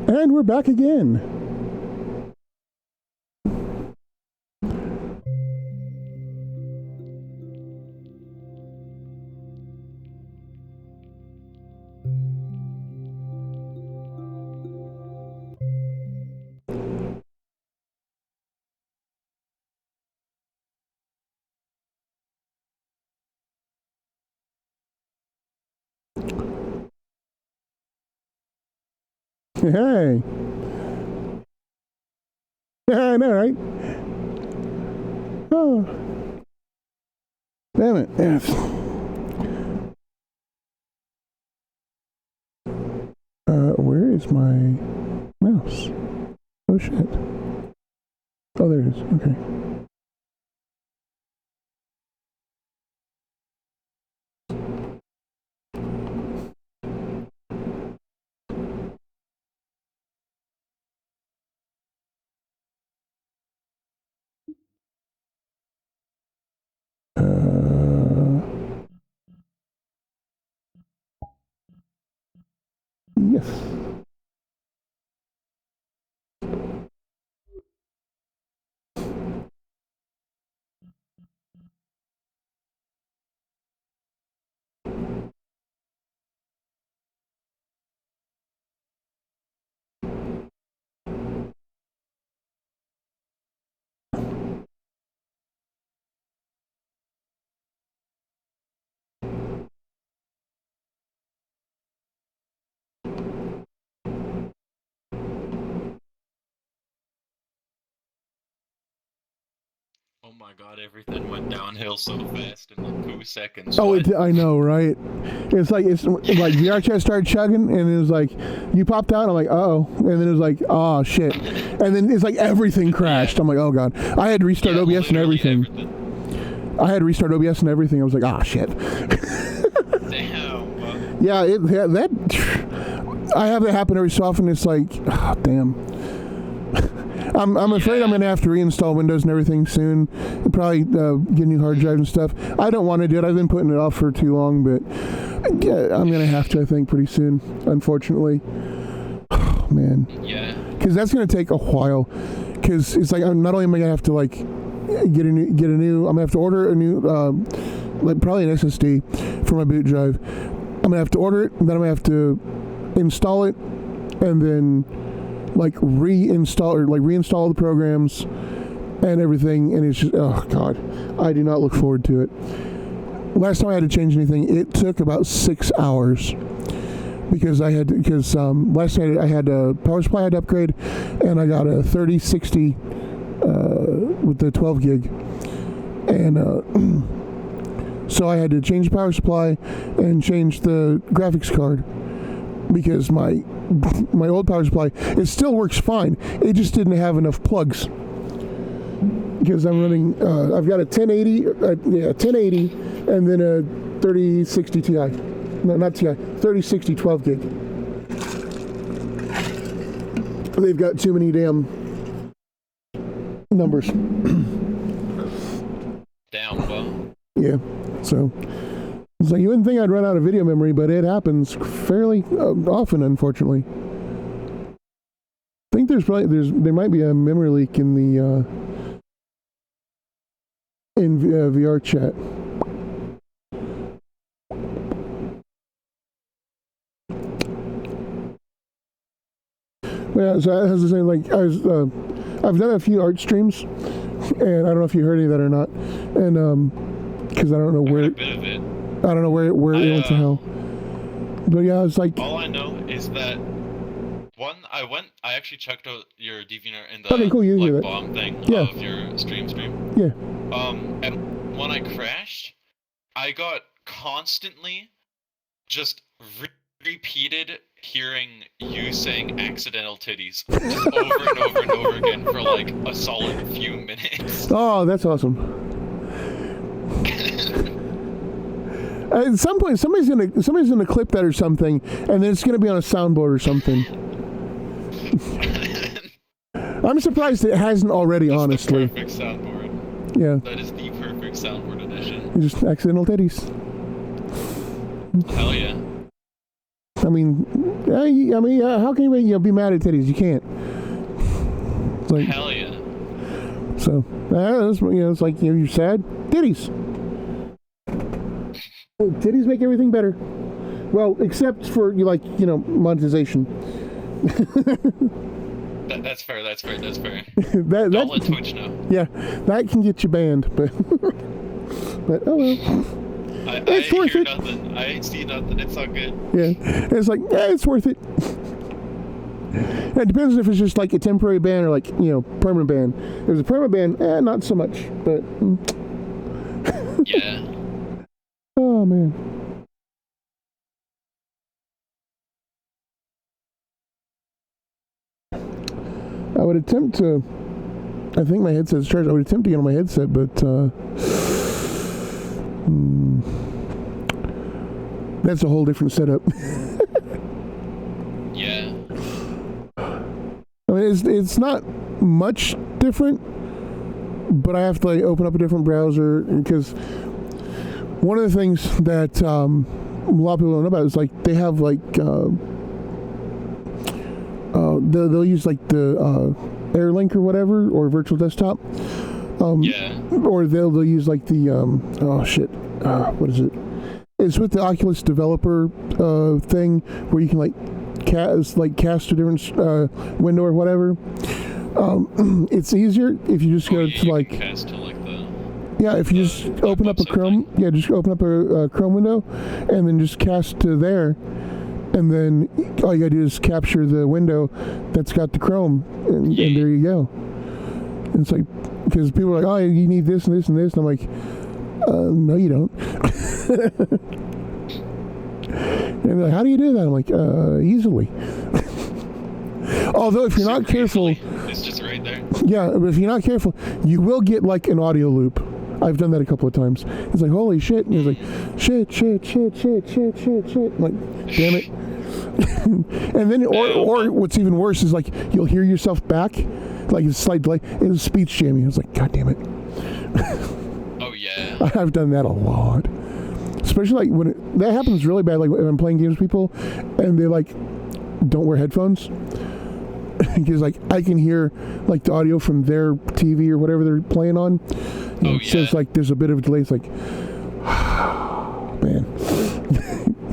And we're back again. Hey. Yeah, I know, right? Oh. Damn it. Yes. Where is my mouse? Oh, shit. Oh, there it is. Okay. Yes. Oh my god, everything went downhill so fast in like 2 seconds. Oh, I know, right? It's like VR chat started chugging, and it was like you popped out. I'm like, oh, and then it was like, oh shit, and then it's like everything crashed. Yeah. I'm like, oh god, I had to restart OBS and everything. I had to restart OBS and everything. I was like, ah, shit. Damn. Yeah, that I have that happen every so often. It's like, oh, damn. I'm afraid I'm going to have to reinstall Windows and everything soon, and probably get new hard drives and stuff. I don't want to do it. I've been putting it off for too long, but yeah, I'm going to have to, I think, pretty soon, unfortunately. Oh, man. Yeah. Because that's going to take a while. Because it's like, not only am I going to have to, like, get a new, I'm going to have to order a new, like, probably an SSD for my boot drive. I'm going to have to order it, and then I'm going to have to install it, and then like reinstall the programs and everything, and it's just, oh god, I do not look forward to it. Last time I had to change anything, it took about 6 hours because last night I had a power supply I had to upgrade, and I got a 3060 with the 12 gig, and so I had to change the power supply and change the graphics card because my old power supply, it still works fine. It just didn't have enough plugs because I'm running. I've got a 1080, and then a 3060 Ti. No, not Ti. 3060 12 gig. They've got too many damn numbers. Damn, well. Yeah. So. It's like, you wouldn't think I'd run out of video memory, but it happens fairly often, unfortunately. I think there might be a memory leak in the VR chat. Yeah, so as I was saying, like I've done a few art streams, and I don't know if you heard any of that or not, and because I don't know where. I don't know where it went to hell. But yeah, it's like... All I know is that, I actually checked out your DeviantArt in the okay, cool, like, bomb thing of your stream. Yeah. And when I crashed, I got constantly just repeated hearing you saying accidental titties just over and over and over again for like a solid few minutes. Oh, that's awesome. At some point, somebody's gonna clip that or something, and then it's gonna be on a soundboard or something. I'm surprised it hasn't already. That's honestly, the perfect soundboard. Yeah, that is the perfect soundboard edition. Just accidental titties. Hell yeah! I mean, how can you be mad at titties? You can't. It's like, Hell yeah. so it's like you're sad. Titties. Titties make everything better. Well, except for monetization. That's fair. That's fair. Don't let Twitch know. Yeah, that can get you banned, but oh well. It's worth it. Nothing. I ain't see nothing. It's all good. Yeah, it's like it's worth it. It depends if it's just like a temporary ban or like permanent ban. If it's a permanent ban, not so much. But yeah. Oh man. I would attempt to. I think my headset's charged. I would attempt to get on my headset, but that's a whole different setup. Yeah. I mean, it's not much different, but I have to like open up a different browser because one of the things that a lot of people don't know about is like they have like they'll use like the AirLink or whatever or virtual desktop. Yeah. Or they'll use like the what is it? It's with the Oculus developer thing where you can like cast a different window or whatever. It's easier if you just go to like cast to like the if you just open up a Chrome thing. just open up a Chrome window and then just cast to there, and then all you gotta do is capture the window that's got the Chrome, and there you go. And it's like, because people are like, oh, you need this and this and this, and I'm like, no you don't. And they're like, how do you do that? I'm like, easily. Although if you're not careful, it's just right there. Yeah, but if you're not careful, you will get like an audio loop. I've done that a couple of times. It's like, holy shit, and it's like, shit. I'm like, damn it. And then, or what's even worse is like you'll hear yourself back, like a slight delay, and it's speech jamming. I was like, god damn it. Oh yeah. I've done that a lot. Especially like when that happens really bad, like when I'm playing games with people and they like don't wear headphones. Because like I can hear like the audio from their TV or whatever they're playing on. So it's like there's a bit of a delay. It's like, man.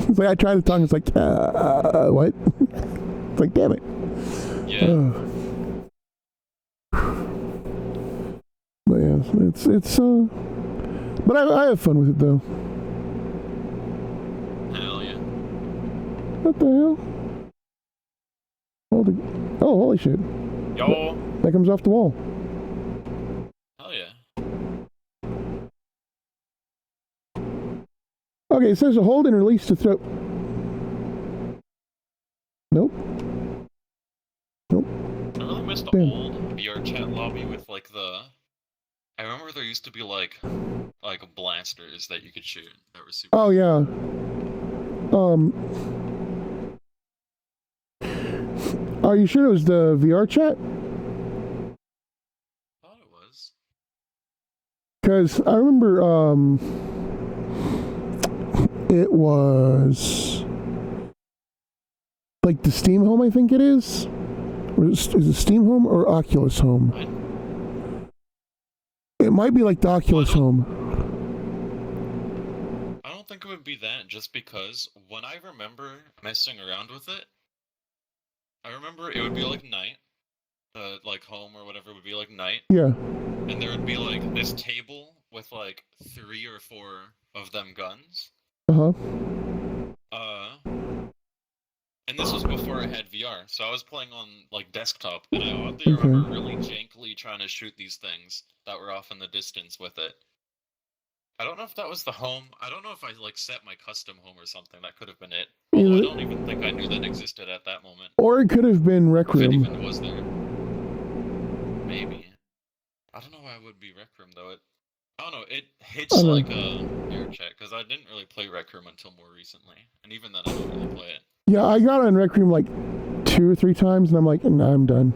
It's like I try to talk. It's like, what? It's like, damn it. Yeah. But yeah, it's but I have fun with it though. Hell yeah. What the hell? Oh, holy shit. Yo. That comes off the wall. Hell yeah. Okay, it says to hold and release to throw. Nope. I really miss the old VR chat lobby with like I remember there used to be like blasters that you could shoot that were super. Oh yeah. Are you sure it was the VR chat? I thought it was. Because I remember it was like the Steam Home, I think it is. Or is it Steam Home or Oculus Home? It might be like the Oculus Home. I don't think it would be that, just because when I remember messing around with it, I remember it would be like night, like home or whatever would be like night. Yeah. And there would be like this table with like 3 or 4 of them guns. And this was before I had VR, so I was playing on like desktop, and I oddly remember really jankily trying to shoot these things that were off in the distance with it. I don't know if that was the home. I don't know if I like set my custom home or something. That could have been it. Although I don't even think I knew that existed at that moment. Or it could have been Rec Room. If it even was there. Maybe. I don't know why it would be Rec Room though. I don't know. It hits like a air check because I didn't really play Rec Room until more recently, and even then I don't really play it. Yeah, I got on Rec Room like 2 or 3 times, and I'm like, nah, I'm done.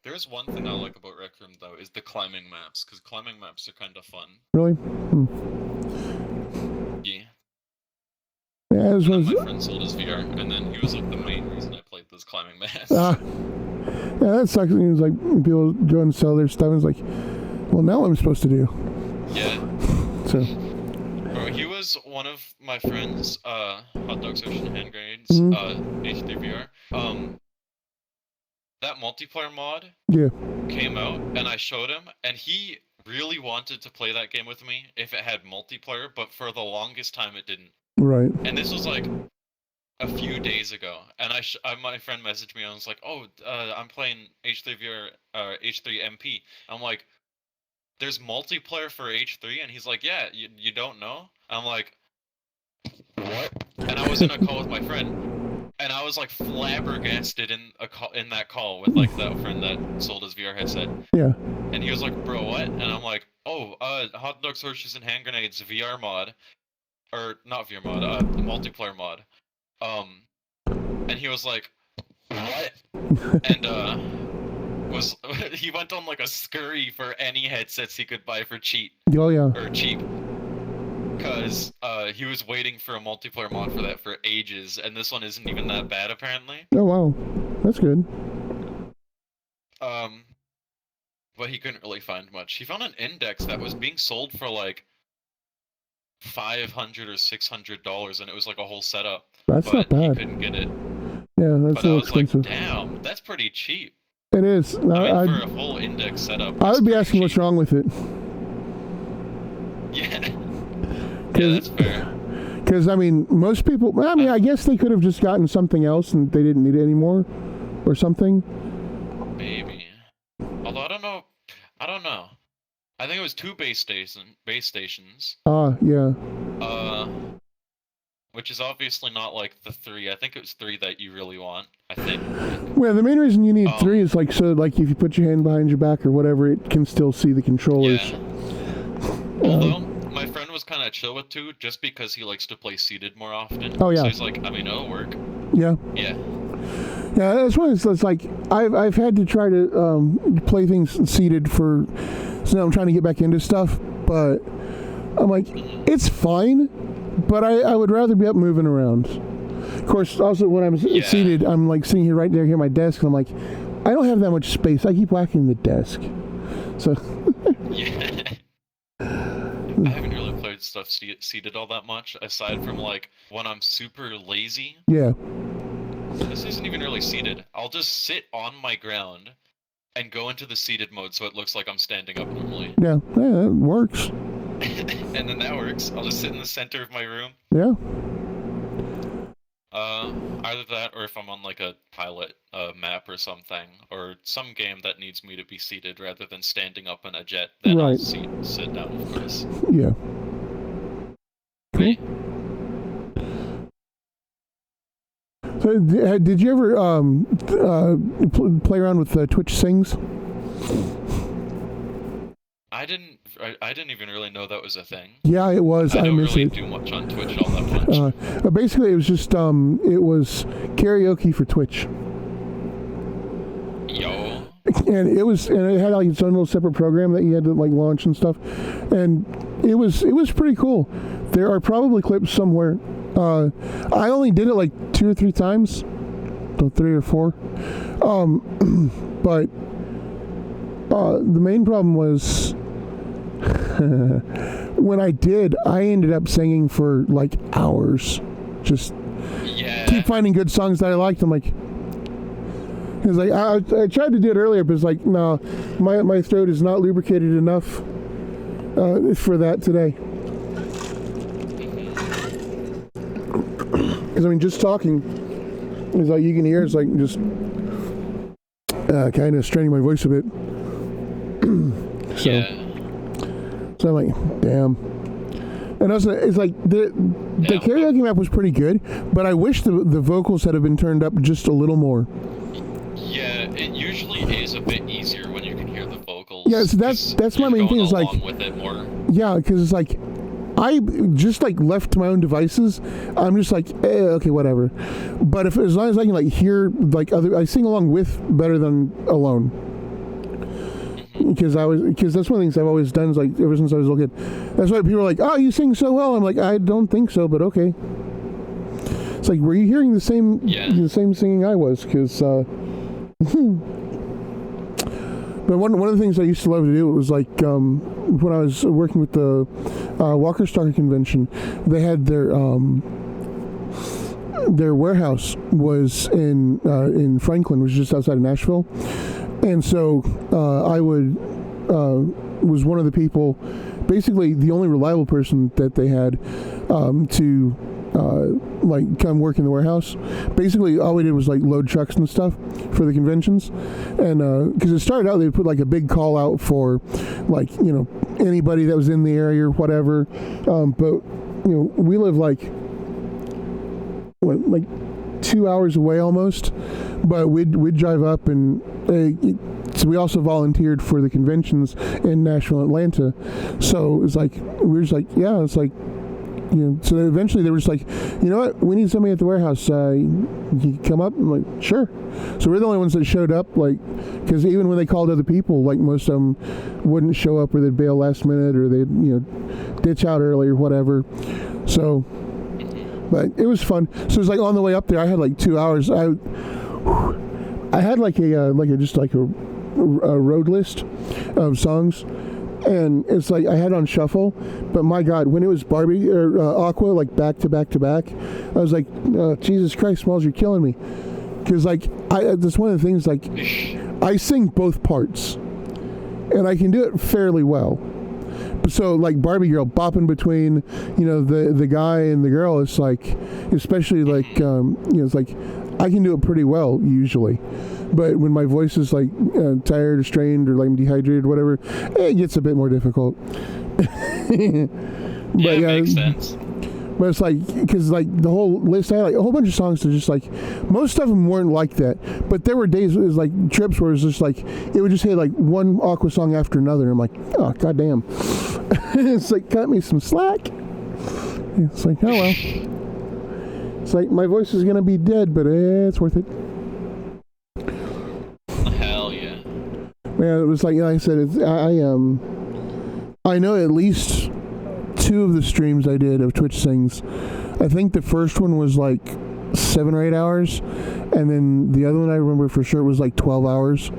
There's one thing I like about Rec Room though, is the climbing maps, because climbing maps are kind of fun. Really? Yeah. Yeah, As And was, then my friend sold his VR, and then he was like the main reason I played this climbing mask. yeah, that sucks. It was like people go and sell their stuff, and it's like, well, now what am I supposed to do? Yeah. So, Bro, he was one of my friends, hot dogs, ocean hand grenades, H3 VR. That multiplayer mod yeah, came out, and I showed him, and he really wanted to play that game with me if it had multiplayer, but for the longest time it didn't. right. And this was like a few days ago, and my friend messaged me and was like, "Oh, I'm playing H3 VR, H3 MP." I'm like, "There's multiplayer for H3," and he's like, "Yeah, you don't know?" I'm like, "What?" And I was in a call with my friend, and I was like flabbergasted in that call with like that friend that sold his VR headset. Yeah. And he was like, "Bro, what?" And I'm like, "Oh, hot dogs, horseshoes, and hand grenades VR mod, or not VR mod, the multiplayer mod." And he was like, "What?" And was he went on like a scurry for any headsets he could buy for cheap Oh yeah. or cheap, because he was waiting for a multiplayer mod for that for ages, and this one isn't even that bad apparently. Oh wow, that's good. But he couldn't really find much. He found an index that was being sold for like $500 or $600, and it was like a whole setup. That's but not bad. He couldn't get it. Yeah, that's But a I little was expensive. like, damn, that's pretty cheap. It is. I mean, I for a whole index setup. I it's would be pretty asking what's cheap. wrong with it. Yeah. Yeah, that's fair. Because, I mean, most people, I mean, I guess they could have just gotten something else and they didn't need it anymore or something. Maybe. Although I don't know. I think it was 2 base stations. Yeah. Which is obviously not like the 3. I think it was 3 that you really want. I think. Well, the main reason you need 3 is like, so like if you put your hand behind your back or whatever, it can still see the controllers. Yeah. Although, my friend was kind of chill with 2 just because he likes to play seated more often. Oh, yeah. So he's like, I mean, it'll work. Yeah. Yeah. Yeah, that's why it's like I've had to try to play things seated for, so now I'm trying to get back into stuff, but I'm like, it's fine, but I would rather be up moving around. Of course, also when I'm seated, I'm like sitting here right there here at my desk, and I'm like, I don't have that much space. I keep whacking the desk. So Yeah. I haven't really played stuff seated all that much, aside from like when I'm super lazy. yeah. This isn't even really seated. I'll just sit on my ground and go into the seated mode so it looks like I'm standing up normally. Yeah, that works. And then that works. I'll just sit in the center of my room. Yeah. Either that or if I'm on like a pilot map or something, or some game that needs me to be seated rather than standing up in a jet, then I'll sit down, of course. Yeah. Cool. So, did you ever play around with Twitch Sings? I didn't even really know that was a thing. Yeah, it was. I don't miss really it. do much on Twitch all that much. Basically, it was just it was karaoke for Twitch. Yo. And it had like its own little separate program that you had to like launch and stuff, and it was pretty cool. There are probably clips somewhere. I only did it like 2 or 3 times, so 3 or 4. But the main problem was when I did, I ended up singing for like hours. Just keep finding good songs that I liked. I'm like, it's like I tried to do it earlier, but it's like, no, my throat is not lubricated enough for that today. Because I mean, just talking is like you can hear. It's like just kind of straining my voice a bit. So I'm like, damn. And also, it's like the karaoke map was pretty good, but I wish the vocals had been turned up just a little more. Yeah, it usually is a bit easier when you can hear the vocals. Yeah, so that's my main thing. Is like, with it more. Yeah, because it's like, I just like left to my own devices. I'm just like, okay, whatever. But as long as I can like hear like I sing along with better than alone. Because that's one of the things I've always done is like ever since I was a little kid. That's why people are like, oh, you sing so well. I'm like, I don't think so, but okay. It's like, were you hearing the same singing I was? Because, but one of the things I used to love to do was like when I was working with the Walker Stalker convention, they had their warehouse was in Franklin, which is just outside of Nashville, and so I was one of the people, basically the only reliable person that they had to like come work in the warehouse. Basically, all we did was like load trucks and stuff for the conventions, and because it started out, they put like a big call out for like anybody that was in the area or whatever. But we live like 2 hours away almost, but we'd drive up and so we also volunteered for the conventions in Nashville and Atlanta. So it's like we were just like, yeah, it's like. So eventually they were just like, you know what, we need somebody at the warehouse. You come up? I'm like, sure. So we're the only ones that showed up, like, because even when they called other people, like most of them wouldn't show up, or they'd bail last minute, or they'd ditch out early or whatever. So, but it was fun. So it was like on the way up there, I had like 2 hours. I had like a road list of songs. And it's like I had on shuffle, but my God, when it was Barbie or Aqua, like back to back to back, I was like, Jesus Christ, Smalls, you're killing me. Because like that's one of the things, like I sing both parts, and I can do it fairly well. So like Barbie Girl, bopping between the guy and the girl, it's like, especially like it's like I can do it pretty well usually. But when my voice is like tired or strained or like I'm dehydrated or whatever, it gets a bit more difficult. It makes sense. But it's like, because like the whole list, I had like a whole bunch of songs that just like, most of them weren't like that. But there were days, it was like trips where it was just like, it would just hit like one Aqua song after another. And I'm like, oh, goddamn. It's like, cut me some slack. It's like, oh well. It's like, my voice is going to be dead, but it's worth it. Yeah, it was like I said. I know at least 2 of the streams I did of Twitch Sings. I think the first one was like 7 or 8 hours, and then the other one I remember for sure was like 12 hours,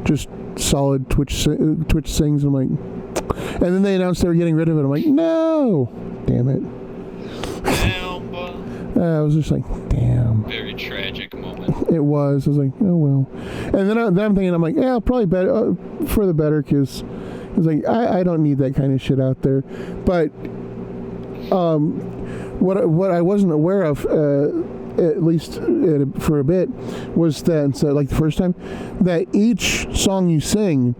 just solid Twitch Sings. I'm like, and then they announced they were getting rid of it. I'm like, no, damn it. I was just like, damn. Very tragic moment. It was. I was like, oh well. And then I'm thinking, I'm like, yeah, probably better for the better, because it's like I don't need that kind of shit out there. But what I wasn't aware of, at least for a bit, was that, so like the first time, that each song you sing,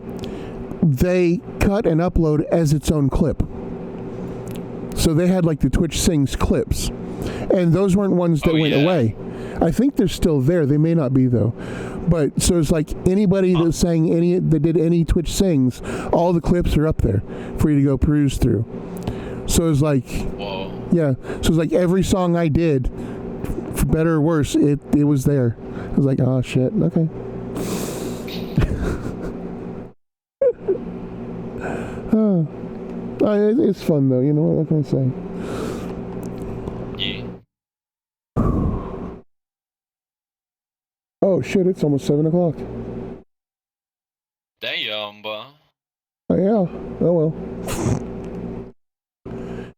they cut and upload as its own clip. So they had like the Twitch Sings clips. And those weren't ones that went away. I think they're still there. They may not be though. But so it's like anybody that did any Twitch Sings, all the clips are up there for you to go peruse through. So it's like, whoa. Yeah. So it's like every song I did, for better or worse, it was there. I was like, oh shit, okay. It's fun though. What can I say? Oh shit, it's almost 7 o'clock. Damn, bruh. Oh yeah, oh well.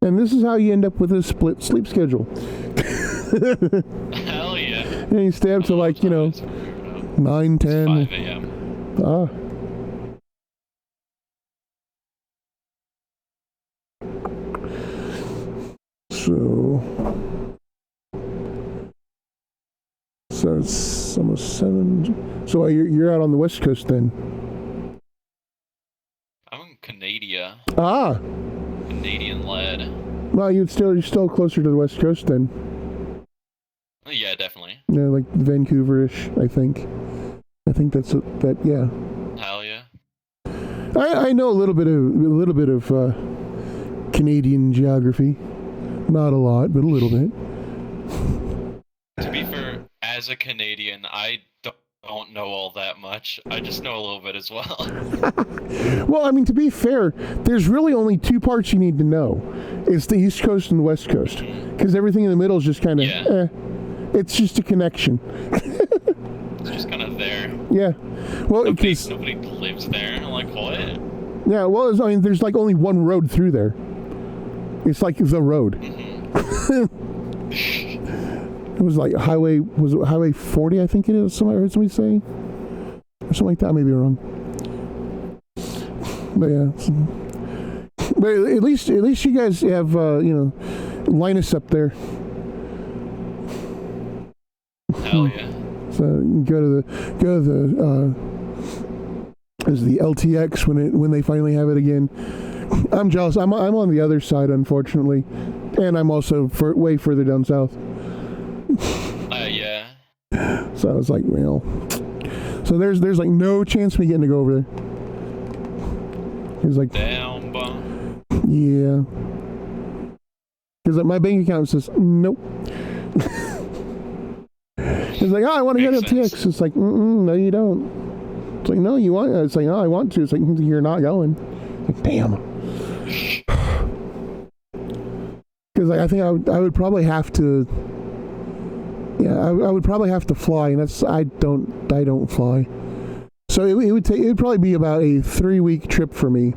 And this is how you end up with a split sleep schedule. Hell yeah. And you stay up to like, 9, 10. 5 a.m. Ah. So it's almost 7. So you're out on the West Coast then? I'm in Canada. Ah. Canadian lad. Well, you're still closer to the West Coast then. Yeah, definitely. Yeah, like Vancouver-ish, I think. I think that's that. Yeah. Hell yeah. I know a little bit of Canadian geography. Not a lot, but a little bit. To be fair, as a Canadian, I don't know all that much. I just know a little bit as well. Well, I mean, to be fair, there's really only 2 parts you need to know. It's the East Coast and the West Coast. Because everything in the middle is just kind of, It's just a connection. It's just kind of there. Yeah. Well, Nobody lives there. I'm like, what? Yeah, well, I mean, there's like only one road through there. It's like the road. It was like Highway 40, I think it is. I heard somebody say. Or something like that. I may be wrong. But yeah. But at least you guys have, Linus up there. Hell yeah. So you go to the is the LTX when they finally have it again. I'm jealous. I'm on the other side, unfortunately, and I'm also way further down south. Yeah. So I was like, well, so there's like no chance of me getting to go over there. He's like, down bum. Yeah. Because like, my bank account says nope. He's like, oh, I want to go to LTX. It's like, no, you don't. It's like, no, you want. It's like, no, I want to. It's like, you're not going. Like, damn. Because like, I think I would probably have to. Yeah, I would probably have to fly, and I don't fly. So it would probably be about a 3-week trip for me,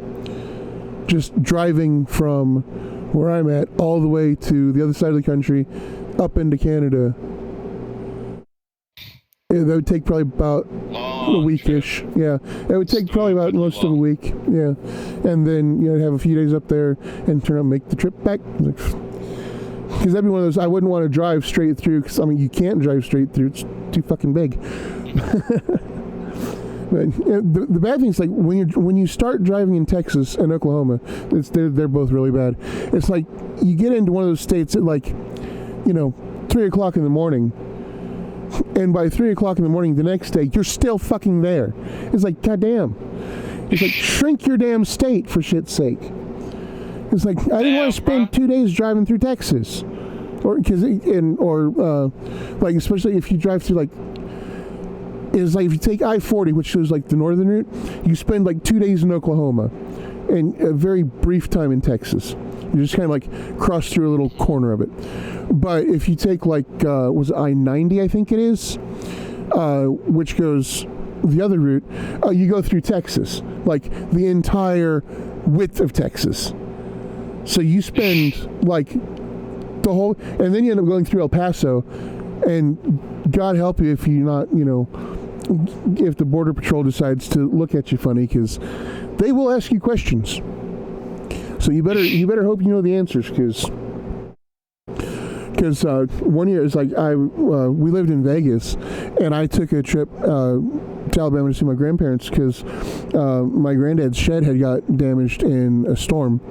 just driving from where I'm at all the way to the other side of the country, up into Canada. Yeah, that would take probably about a weekish. Yeah, it would take probably about most of a week. Yeah, and then have a few days up there and turn up, make the trip back. Because that'd be one of those I wouldn't want to drive straight through. Because I mean, you can't drive straight through; it's too fucking big. But the bad thing is like when you start driving in Texas and Oklahoma, they're both really bad. It's like you get into one of those states at like 3:00 in the morning. And by 3:00 in the morning the next day, you're still fucking there. It's like, goddamn. It's like, shrink your damn state, for shit's sake. It's like, I didn't want to spend 2 days driving through Texas. Like, especially if you drive through, like, it's like if you take I-40, which is like the northern route, you spend like 2 days in Oklahoma and a very brief time in Texas. You just kind of like cross through a little corner of it. But if you take like, was it I-90, I think it is, which goes the other route, you go through Texas, like the entire width of Texas. So you spend like the whole, and then you end up going through El Paso, and God help you if you're not, if the Border Patrol decides to look at you funny, because they will ask you questions. So you better hope you know the answers, because 1 year it's like we lived in Vegas, and I took a trip to Alabama to see my grandparents because my granddad's shed had got damaged in a storm,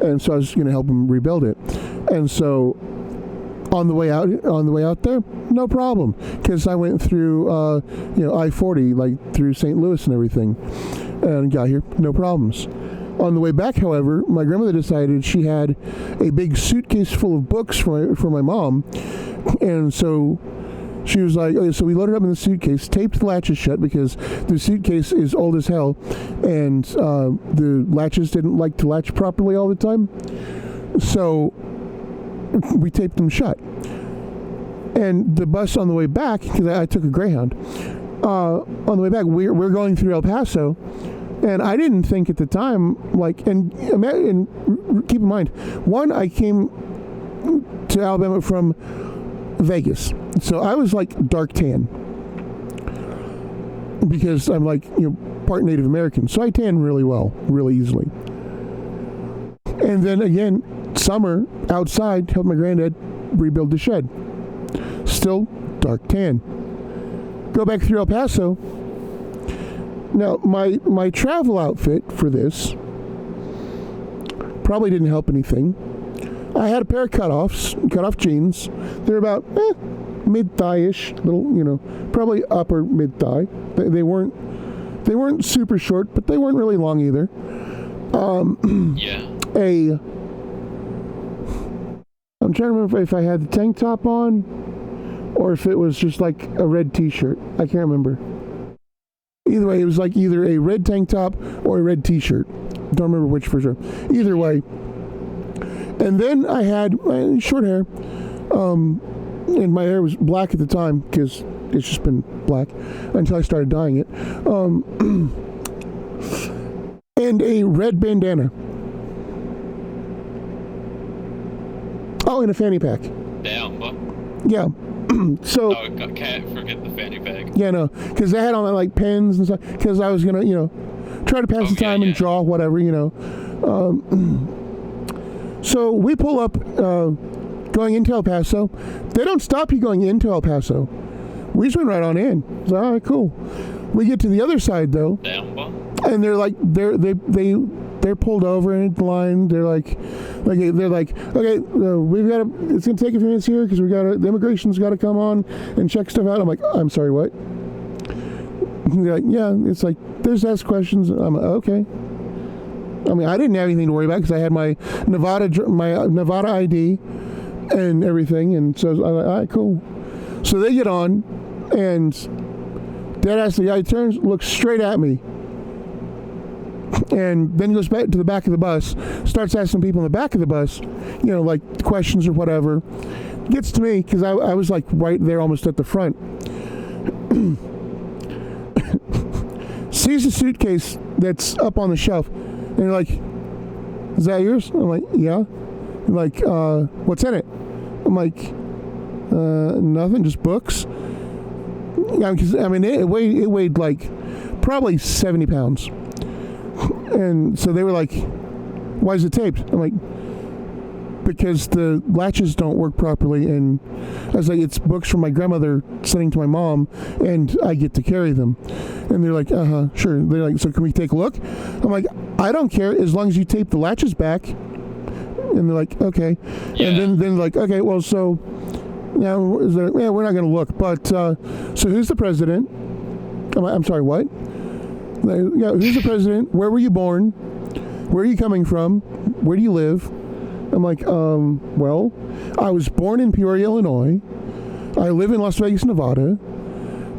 and so I was going to help him rebuild it. And so on the way out there, no problem, because I went through I-40, like through St. Louis and everything, and got here, no problems. On the way back, however, my grandmother decided she had a big suitcase full of books for my mom, and so she was like, okay, so we loaded up in the suitcase, taped the latches shut because the suitcase is old as hell, and the latches didn't like to latch properly all the time, so we taped them shut. And the bus on the way back, because I took a Greyhound, on the way back, we're going through El Paso. And I didn't think at the time, like, and keep in mind, one, I came to Alabama from Vegas, so I was like dark tan because I'm like part Native American, so I tan really well, really easily. And then again, summer outside, helped my granddad rebuild the shed, still dark tan. Go back through El Paso. Now, my travel outfit for this probably didn't help anything. I had a pair of cutoff jeans. They're about mid-thigh-ish, little, probably upper mid-thigh. They weren't super short, but they weren't really long either. Yeah. I'm trying to remember if I had the tank top on or if it was just like a red t-shirt. I can't remember. Either way, it was like either a red tank top or a red t-shirt. Don't remember which for sure. Either way. And then I had short hair. and my hair was black at the time because it's just been black until I started dyeing it. And a red bandana. Oh, and a fanny pack. Damn, but Yeah. So. oh, can't forget the fanny pack. Yeah, no, because I had all my like pens and stuff. Because I was gonna, try to pass the time and draw whatever, So we pull up, going into El Paso. They don't stop you going into El Paso. We just went right on in. So, all right, cool. We get to the other side though, and they're like they're pulled over in line. They're like, okay, we've got to. It's gonna take a few minutes here because the immigration's got to come on and check stuff out. I'm like, I'm sorry, what? And they're like, yeah, it's like there's ask questions. I'm like, okay. I mean, I didn't have anything to worry about because I had my Nevada ID and everything, and so I was like, all right, cool. So they get on, and deadass the guy turns, looks straight at me, and then he goes back to the back of the bus, starts asking people in the back of the bus, like questions or whatever. Gets to me because I was like right there, almost at the front. Sees a suitcase that's up on the shelf. And you're like, is that yours? I'm like, yeah. You're like, what's in it? I'm like, nothing, just books. Yeah, because I mean, it weighed like probably 70 pounds. And so they were like, why is it taped? I'm like, because the latches don't work properly. And I was like, it's books from my grandmother sending to my mom, and I get to carry them. And they're like, sure. They're like, so can we take a look? I'm like, I don't care as long as you tape the latches back. And they're like, okay. Yeah. And then like, okay, well, so we're not going to look. But so who's the president? I'm sorry, what? Yeah, who's the president? Where were you born? Where are you coming from? Where do you live? I'm like, well, I was born in Peoria, Illinois. I live in Las Vegas, Nevada.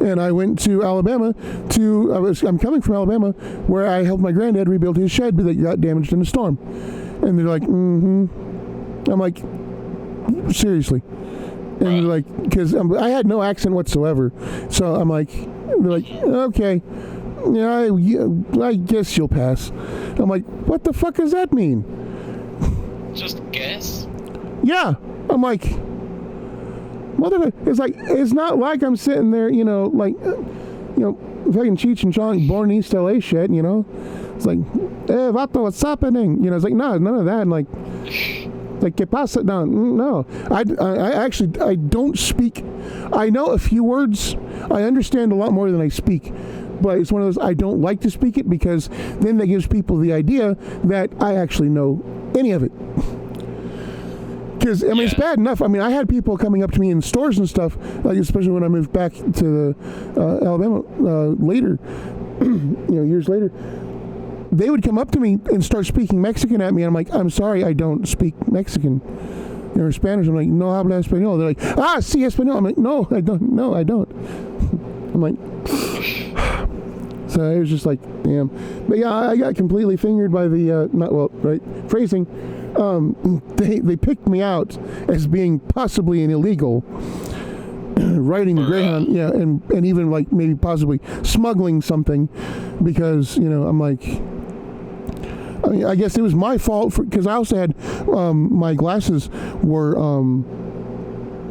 And I went to Alabama I'm coming from Alabama, where I helped my granddad rebuild his shed that got damaged in a storm. And they're like, mm-hmm. I'm like, seriously. And they're like, because I had no accent whatsoever. So I'm like, they're like, okay. Yeah, I guess you'll pass. I'm like, what the fuck does that mean? Just guess? Yeah. I'm like, motherfucker. It's like, it's not like I'm sitting there, fucking Cheech and Chong, born in East LA shit, It's like, hey, vato, what's happening? It's like, no, none of that. And like, que pasa? No. I don't speak. I know a few words. I understand a lot more than I speak. But it's one of those, I don't like to speak it because then that gives people the idea that I actually know any of it. Because, it's bad enough. I mean, I had people coming up to me in stores and stuff, like especially when I moved back to Alabama later, years later. They would come up to me and start speaking Mexican at me. And I'm like, I'm sorry, I don't speak Mexican. Or Spanish. I'm like, no habla español. They're like, sí, español. I'm like, no, I don't. I'm like, so it was just like, damn. But yeah, I got completely fingered by the, phrasing. They picked me out as being possibly an illegal, riding the Greyhound, and even like maybe possibly smuggling something, because I'm like, I mean, I guess it was my fault because I also had my glasses were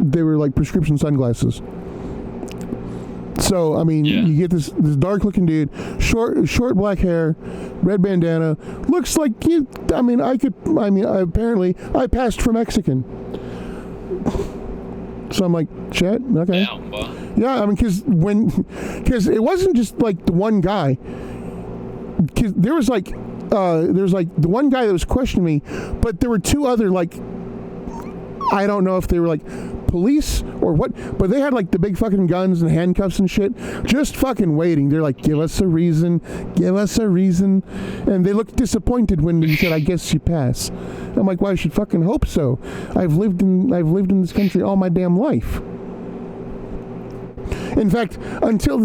they were like prescription sunglasses. So I mean, you get this dark looking dude, short black hair, red bandana, looks like you. I mean, apparently I passed for Mexican. So I'm like, shit, okay. Yeah, I mean, because it wasn't just like the one guy. Because there was like the one guy that was questioning me, but there were two other, like, I don't know if they were like police or what, but they had like the big fucking guns and handcuffs and shit, just fucking waiting. They're like, give us a reason, and they looked disappointed when he said, I guess you pass. I'm like, well, I should fucking hope so. I've lived in this country all my damn life. In fact, until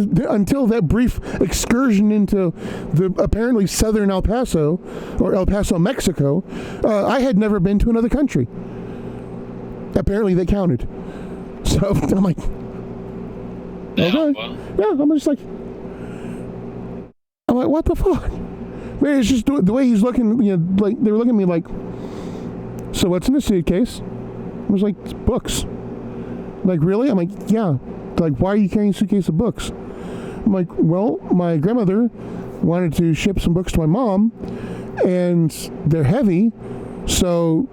that brief excursion into the apparently southern El Paso, or El Paso, Mexico, I had never been to another country. Apparently they counted. So I'm like, okay. Yeah, I'm just like, what the fuck? Man, it's just the way he's looking, like, they were looking at me like, so what's in the suitcase? I was like, books. Like, really? I'm like, yeah. They're like, why are you carrying a suitcase of books? I'm like, well, my grandmother wanted to ship some books to my mom, and they're heavy, so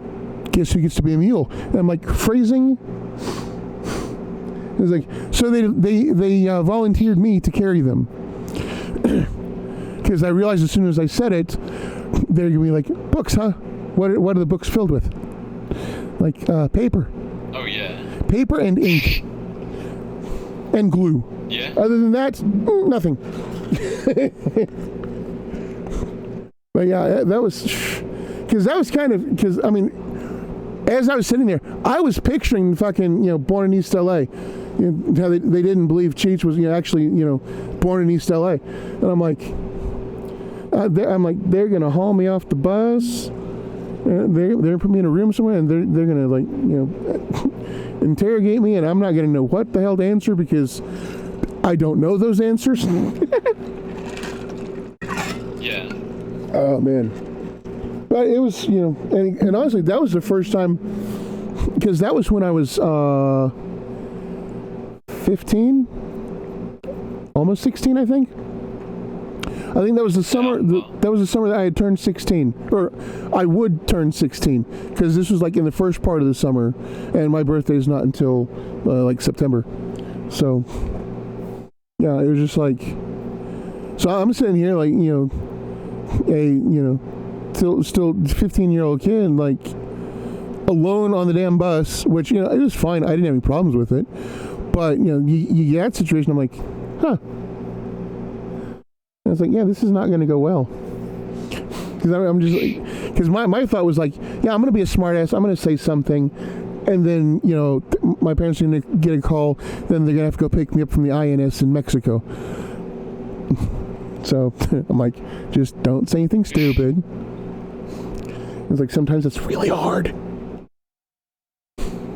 guess who gets to be a mule? And I'm like, phrasing? It's like, so they volunteered me to carry them. Because I realized as soon as I said it, they're going to be like, books, huh? What are the books filled with? Like, paper. Oh, yeah. Paper and ink. And glue. Yeah. Other than that, nothing. But yeah, that was... Because that was kind of... Because, I mean, as I was sitting there, I was picturing fucking, born in East L.A. How they didn't believe Cheech was, actually, born in East L.A. And I'm like... they're going to haul me off the bus. They're going to put me in a room somewhere, and they're going to, like, interrogate me, and I'm not going to know what the hell to answer because I don't know those answers. Yeah. Oh, man. But it was, and honestly, that was the first time, because that was when I was 15, almost 16, I think. I think that was the summer. That was the summer that I had turned 16, or I would turn 16, because this was like in the first part of the summer, and my birthday is not until like September. So yeah, it was just like. So I'm sitting here like still 15-year-old kid, like alone on the damn bus, which it was fine. I didn't have any problems with it, but you get that situation. I'm like, huh. I was like, yeah, this is not going to go well. Because I'm just like, because my thought was like, yeah, I'm going to be a smart ass. I'm going to say something. And then, my parents are going to get a call. Then they're going to have to go pick me up from the INS in Mexico. So I'm like, just don't say anything stupid. It's like, sometimes it's really hard.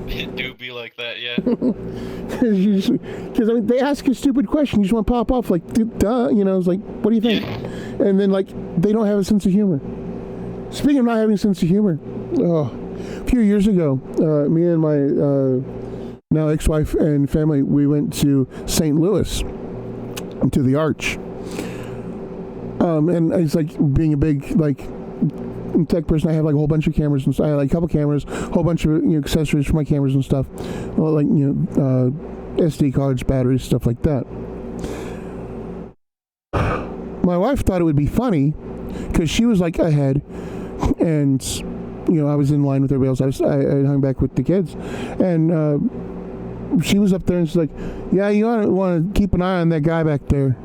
It do be like that, yeah. Because they ask a stupid question, you just want to pop off like, duh, it's like, what do you think? Yeah. And then like, they don't have a sense of humor. Speaking of not having a sense of humor, a few years ago, me and my now ex-wife and family, we went to St. Louis, to the Arch. And it's like being a big like tech person, I have like a whole bunch of cameras and stuff. I have like a couple cameras, a whole bunch of accessories for my cameras and stuff, like SD cards, batteries, stuff like that. My wife thought it would be funny because she was like ahead, and I was in line with everybody else. I hung back with the kids, and she was up there and she's like, "Yeah, you want to keep an eye on that guy back there."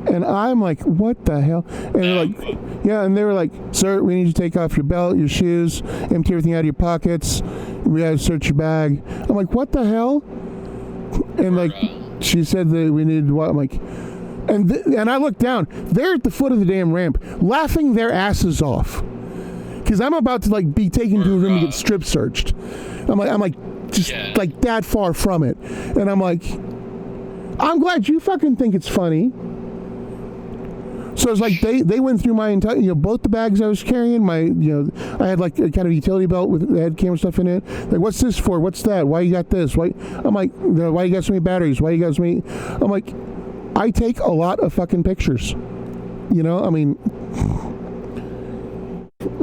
And I'm like, what the hell? And they're like, yeah, and they were like, sir, we need you to take off your belt, your shoes, empty everything out of your pockets. We got to search your bag. I'm like, what the hell? And like, she said that we needed what? I'm like, and I looked down. They're at the foot of the damn ramp, laughing their asses off. Because I'm about to like be taken to a room to get strip searched. I'm like, just like that far from it. And I'm like, I'm glad you fucking think it's funny. So it's like they went through my entire, both the bags I was carrying, my, I had like a kind of utility belt that had camera stuff in it. Like, what's this for? What's that? Why you got this? Why? I'm like, why you got so many batteries? Why you got so many? I'm like, I take a lot of fucking pictures. I mean,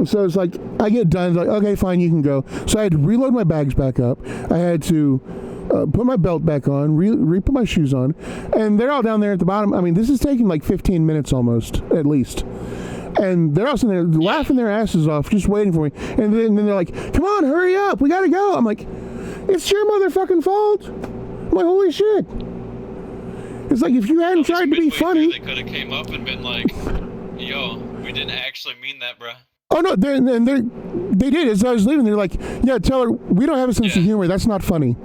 so it's like, I get done, it's like, okay, fine, you can go. So I had to reload my bags back up. I had to put my belt back on, re-put my shoes on, and they're all down there at the bottom. I mean, this is taking like 15 minutes almost, at least. And they're all sitting there laughing their asses off, just waiting for me. And then they're like, come on, hurry up, we gotta go. I'm like, it's your motherfucking fault. I'm like, holy shit. It's like, if you hadn't tried to be funny. They could have came up and been like, yo, we didn't actually mean that, bruh. Oh, no, they did. As I was leaving, they're like, yeah, tell her, we don't have a sense of humor, that's not funny.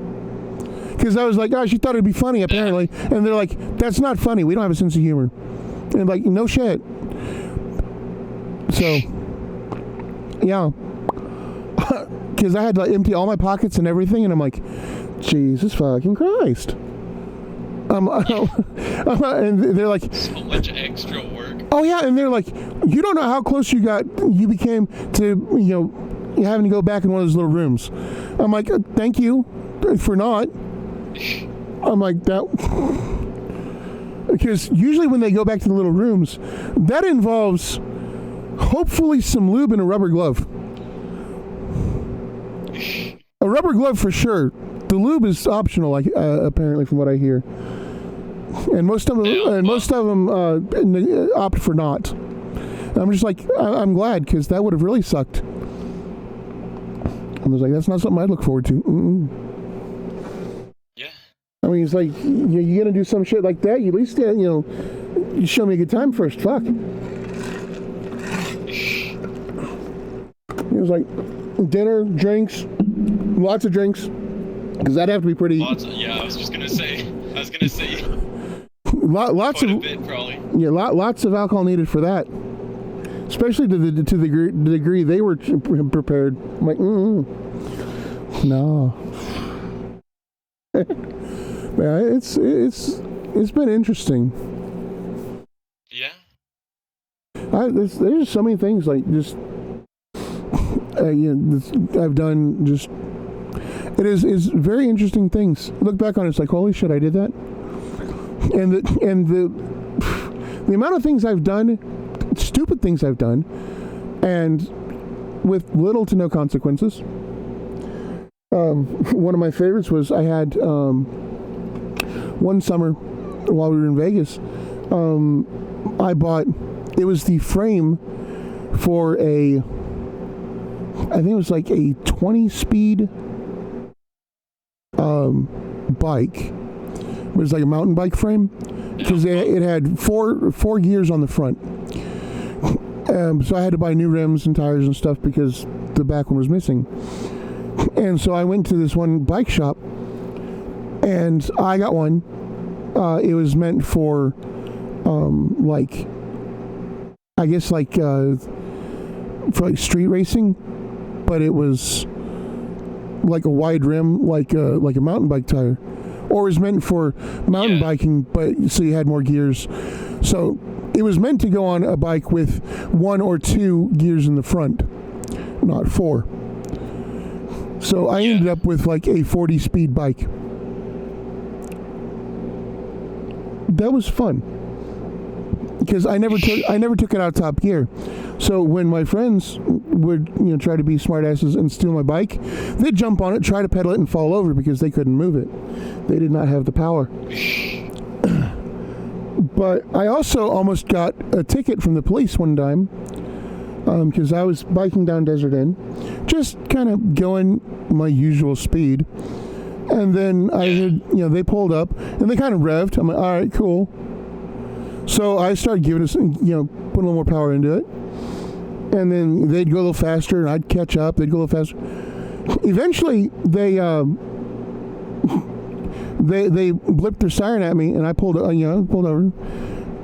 Because I was like, oh, she thought it'd be funny, apparently. And they're like, that's not funny. We don't have a sense of humor. And like, no shit. So, yeah. because I had to empty all my pockets and everything, and I'm like, Jesus fucking Christ. And they're like, so much extra work. oh yeah, and they're like, you don't know how close you became to, having to go back in one of those little rooms. I'm like, thank you for not. I'm like, that, because usually when they go back to the little rooms, that involves hopefully some lube and a rubber glove. A rubber glove for sure. The lube is optional, like apparently from what I hear. And most of them opt for not. And I'm just like, I'm glad, because that would have really sucked. I was like, that's not something I'd look forward to. Yeah. I mean, it's like, you're gonna do some shit like that, you at least, you show me a good time first. Fuck. It was like dinner, drinks, lots of drinks, because that'd have to be pretty. I was gonna say. Lots quite of a bit, probably. Yeah, lots of alcohol needed for that, especially to the degree they were prepared. I'm like, no. Yeah, it's been interesting. Yeah. There's so many things like just I've done. Just it is very interesting things. Look back on it, it's like, holy shit, I did that. And the amount of things I've done, stupid things I've done, and with little to no consequences. One of my favorites was I had one summer while we were in Vegas. I bought, it was the frame for I think it was like a 20-speed bike. It was like a mountain bike frame, because it had four gears on the front. So I had to buy new rims and tires and stuff because the back one was missing. And so I went to this one bike shop, and I got one. It was meant for, for street racing, but it was like a wide rim, like a mountain bike tire. Or it was meant for mountain biking, but so you had more gears. So it was meant to go on a bike with 1 or 2 gears in the front, not 4. So I ended up with like a 40-speed bike. That was fun, because I never took it out of top gear. So when my friends would try to be smartasses and steal my bike, they'd jump on it, try to pedal it, and fall over because they couldn't move it. They did not have the power. But I also almost got a ticket from the police one time, because I was biking down Desert Inn, just kind of going my usual speed. And then I heard, they pulled up and they kind of revved. I'm like, all right, cool. So I started giving us, putting a little more power into it. And then they'd go a little faster, and I'd catch up. They'd go a little faster. Eventually, they blipped their siren at me, and I pulled over.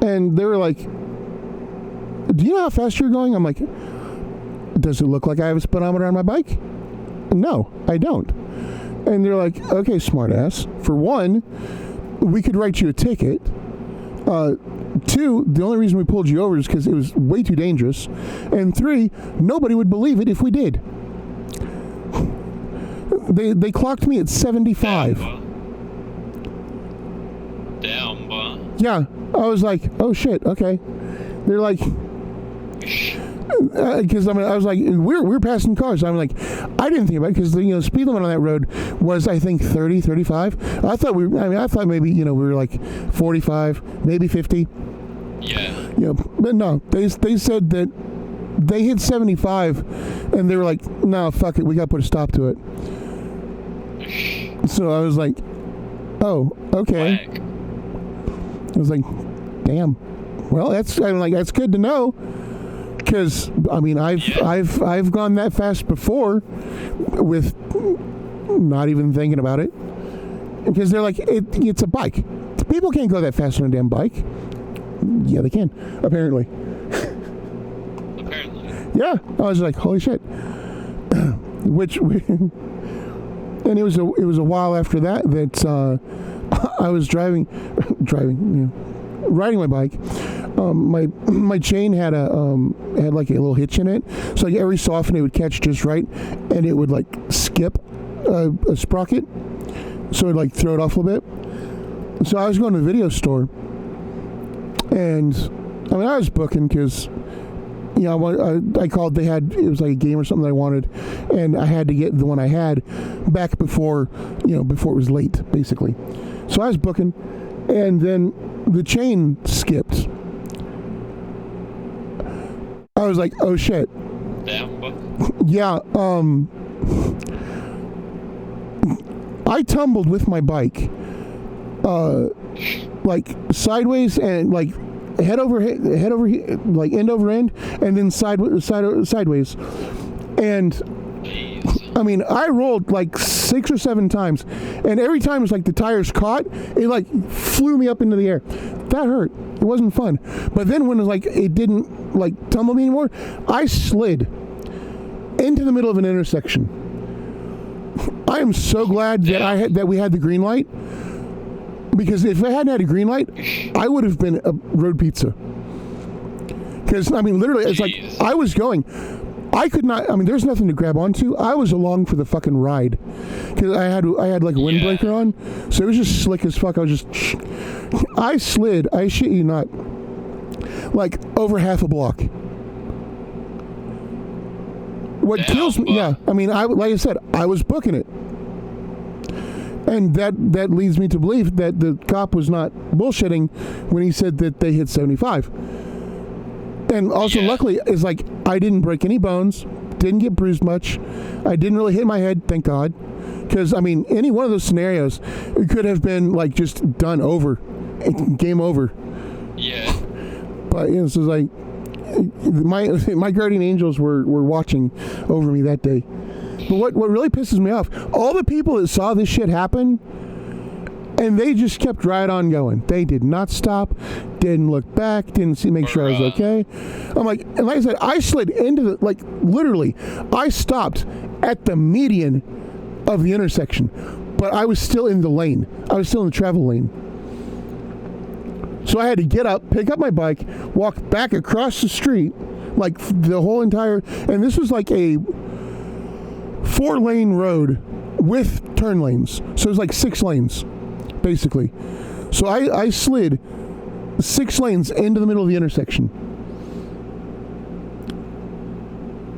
And they were like, "Do you know how fast you're going?" I'm like, "Does it look like I have a speedometer on my bike?" No, I don't. And they're like, "Okay, smartass. For one, we could write you a ticket. 2, the only reason we pulled you over is because it was way too dangerous. And 3, nobody would believe it if we did." They clocked me at 75. Damn, bro. Yeah, I was like, oh shit, okay. They're like, because I was like, we're passing cars. I'm like, I didn't think about it, because the speed limit on that road was, I think, 30, 35. I thought maybe we were like 45, maybe 50. Yeah. But no, they said that they hit 75, and they were like, no, fuck it, we got to put a stop to it. So I was like, oh, okay. Whack. I was like, damn. Well, that's good to know, because I've gone that fast before with not even thinking about it, because they're like, it's a bike. People can't go that fast on a damn bike. Yeah, they can, apparently. Apparently. Yeah, I was like, holy shit. which and it was a while after that I was riding my bike. My chain had had like a little hitch in it, so like every so often it would catch just right, and it would like skip a sprocket, so it'd like throw it off a little bit. So I was going to the video store, and I mean I was booking because I called. It was like a game or something that I wanted, and I had to get the one I had back before it was late, basically. So I was booking, and then the chain skipped. I was like, oh shit. Damn. Yeah. I tumbled with my bike, like sideways and like head over like end over end, and then sideways, and I mean I rolled like 6 or 7 times, and every time it was like the tires caught, it like flew me up into the air. That hurt. It wasn't fun. But then when it was like it didn't like tumble me anymore, I slid into the middle of an intersection. I am so glad that we had the green light. Because if I hadn't had a green light, I would have been a road pizza. Because, I mean, literally, it's like, I was going. I could not, I mean, there's nothing to grab onto. I was along for the fucking ride. Because I had like a windbreaker on. So it was just slick as fuck. I slid, I shit you not, like over half a block. What kills me, I mean, like I said, I was booking it. And that leads me to believe that the cop was not bullshitting when he said that they hit 75. And also, luckily, it's like I didn't break any bones, didn't get bruised much. I didn't really hit my head, thank God. Because, I mean, any one of those scenarios, it could have been, like, just done over. Game over. Yeah. But, so it's like, my guardian angels were watching over me that day. But what really pisses me off, all the people that saw this shit happen, and they just kept right on going. They did not stop, didn't look back, didn't make sure I was okay. I'm like, and like I said, I slid into the, like, literally, I stopped at the median of the intersection, but I was still in the lane. I was still in the travel lane. So I had to get up, pick up my bike, walk back across the street, like the whole entire, and this was like a 4-lane road with turn lanes. So it was like 6 lanes, basically. So I slid 6 lanes into the middle of the intersection.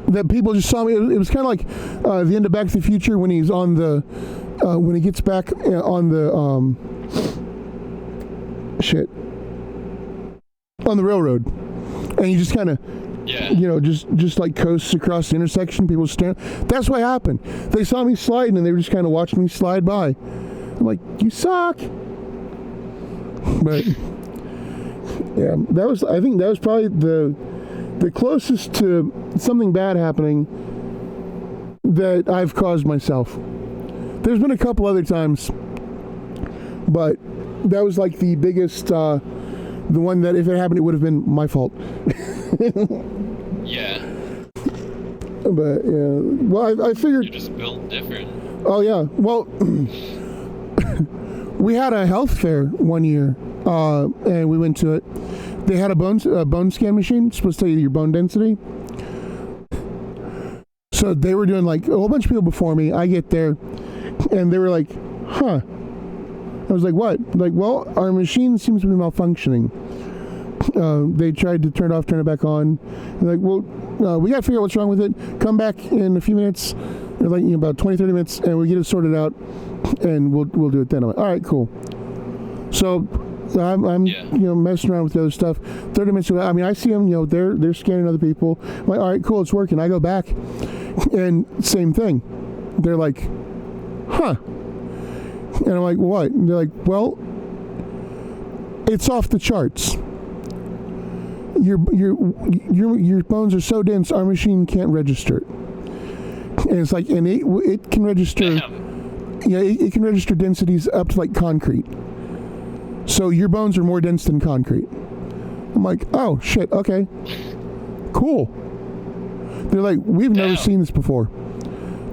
That people just saw me. It was kind of like the end of Back to the Future when he's on the, when he gets back on the, on the railroad. And he just kind of, just like coasts across the intersection. People staring. That's what happened. They saw me sliding, and they were just kind of watching me slide by. I'm like, you suck. But yeah, I think that was probably the closest to something bad happening that I've caused myself. There's been a couple other times, but that was like the biggest, the one that if it happened, it would have been my fault. Yeah. But yeah, well, I figured you're just built different. Oh yeah, well, we had a health fair one year, and we went to it. They had a bone scan machine supposed to tell you your bone density. So they were doing like a whole bunch of people before me. I get there, and they were like, "Huh." I was like, "What?" Like, well, our machine seems to be malfunctioning. They tried to turn it off, turn it back on. They're like, well, we got to figure out what's wrong with it. Come back in a few minutes, like about 20, 30 minutes, and we get it sorted out, and we'll do it then. I'm like, all right, cool. So I'm messing around with the other stuff. 30 minutes. I mean, I see them. They're scanning other people. I'm like, all right, cool, it's working. I go back, and same thing. They're like, huh. And I'm like, what? And they're like, well, it's off the charts. Your bones are so dense, our machine can't register it. And it's like, and it can register. Damn. Yeah, it can register densities up to like concrete. So your bones are more dense than concrete. I'm like, oh shit, okay, cool. They're like, we've never seen this before.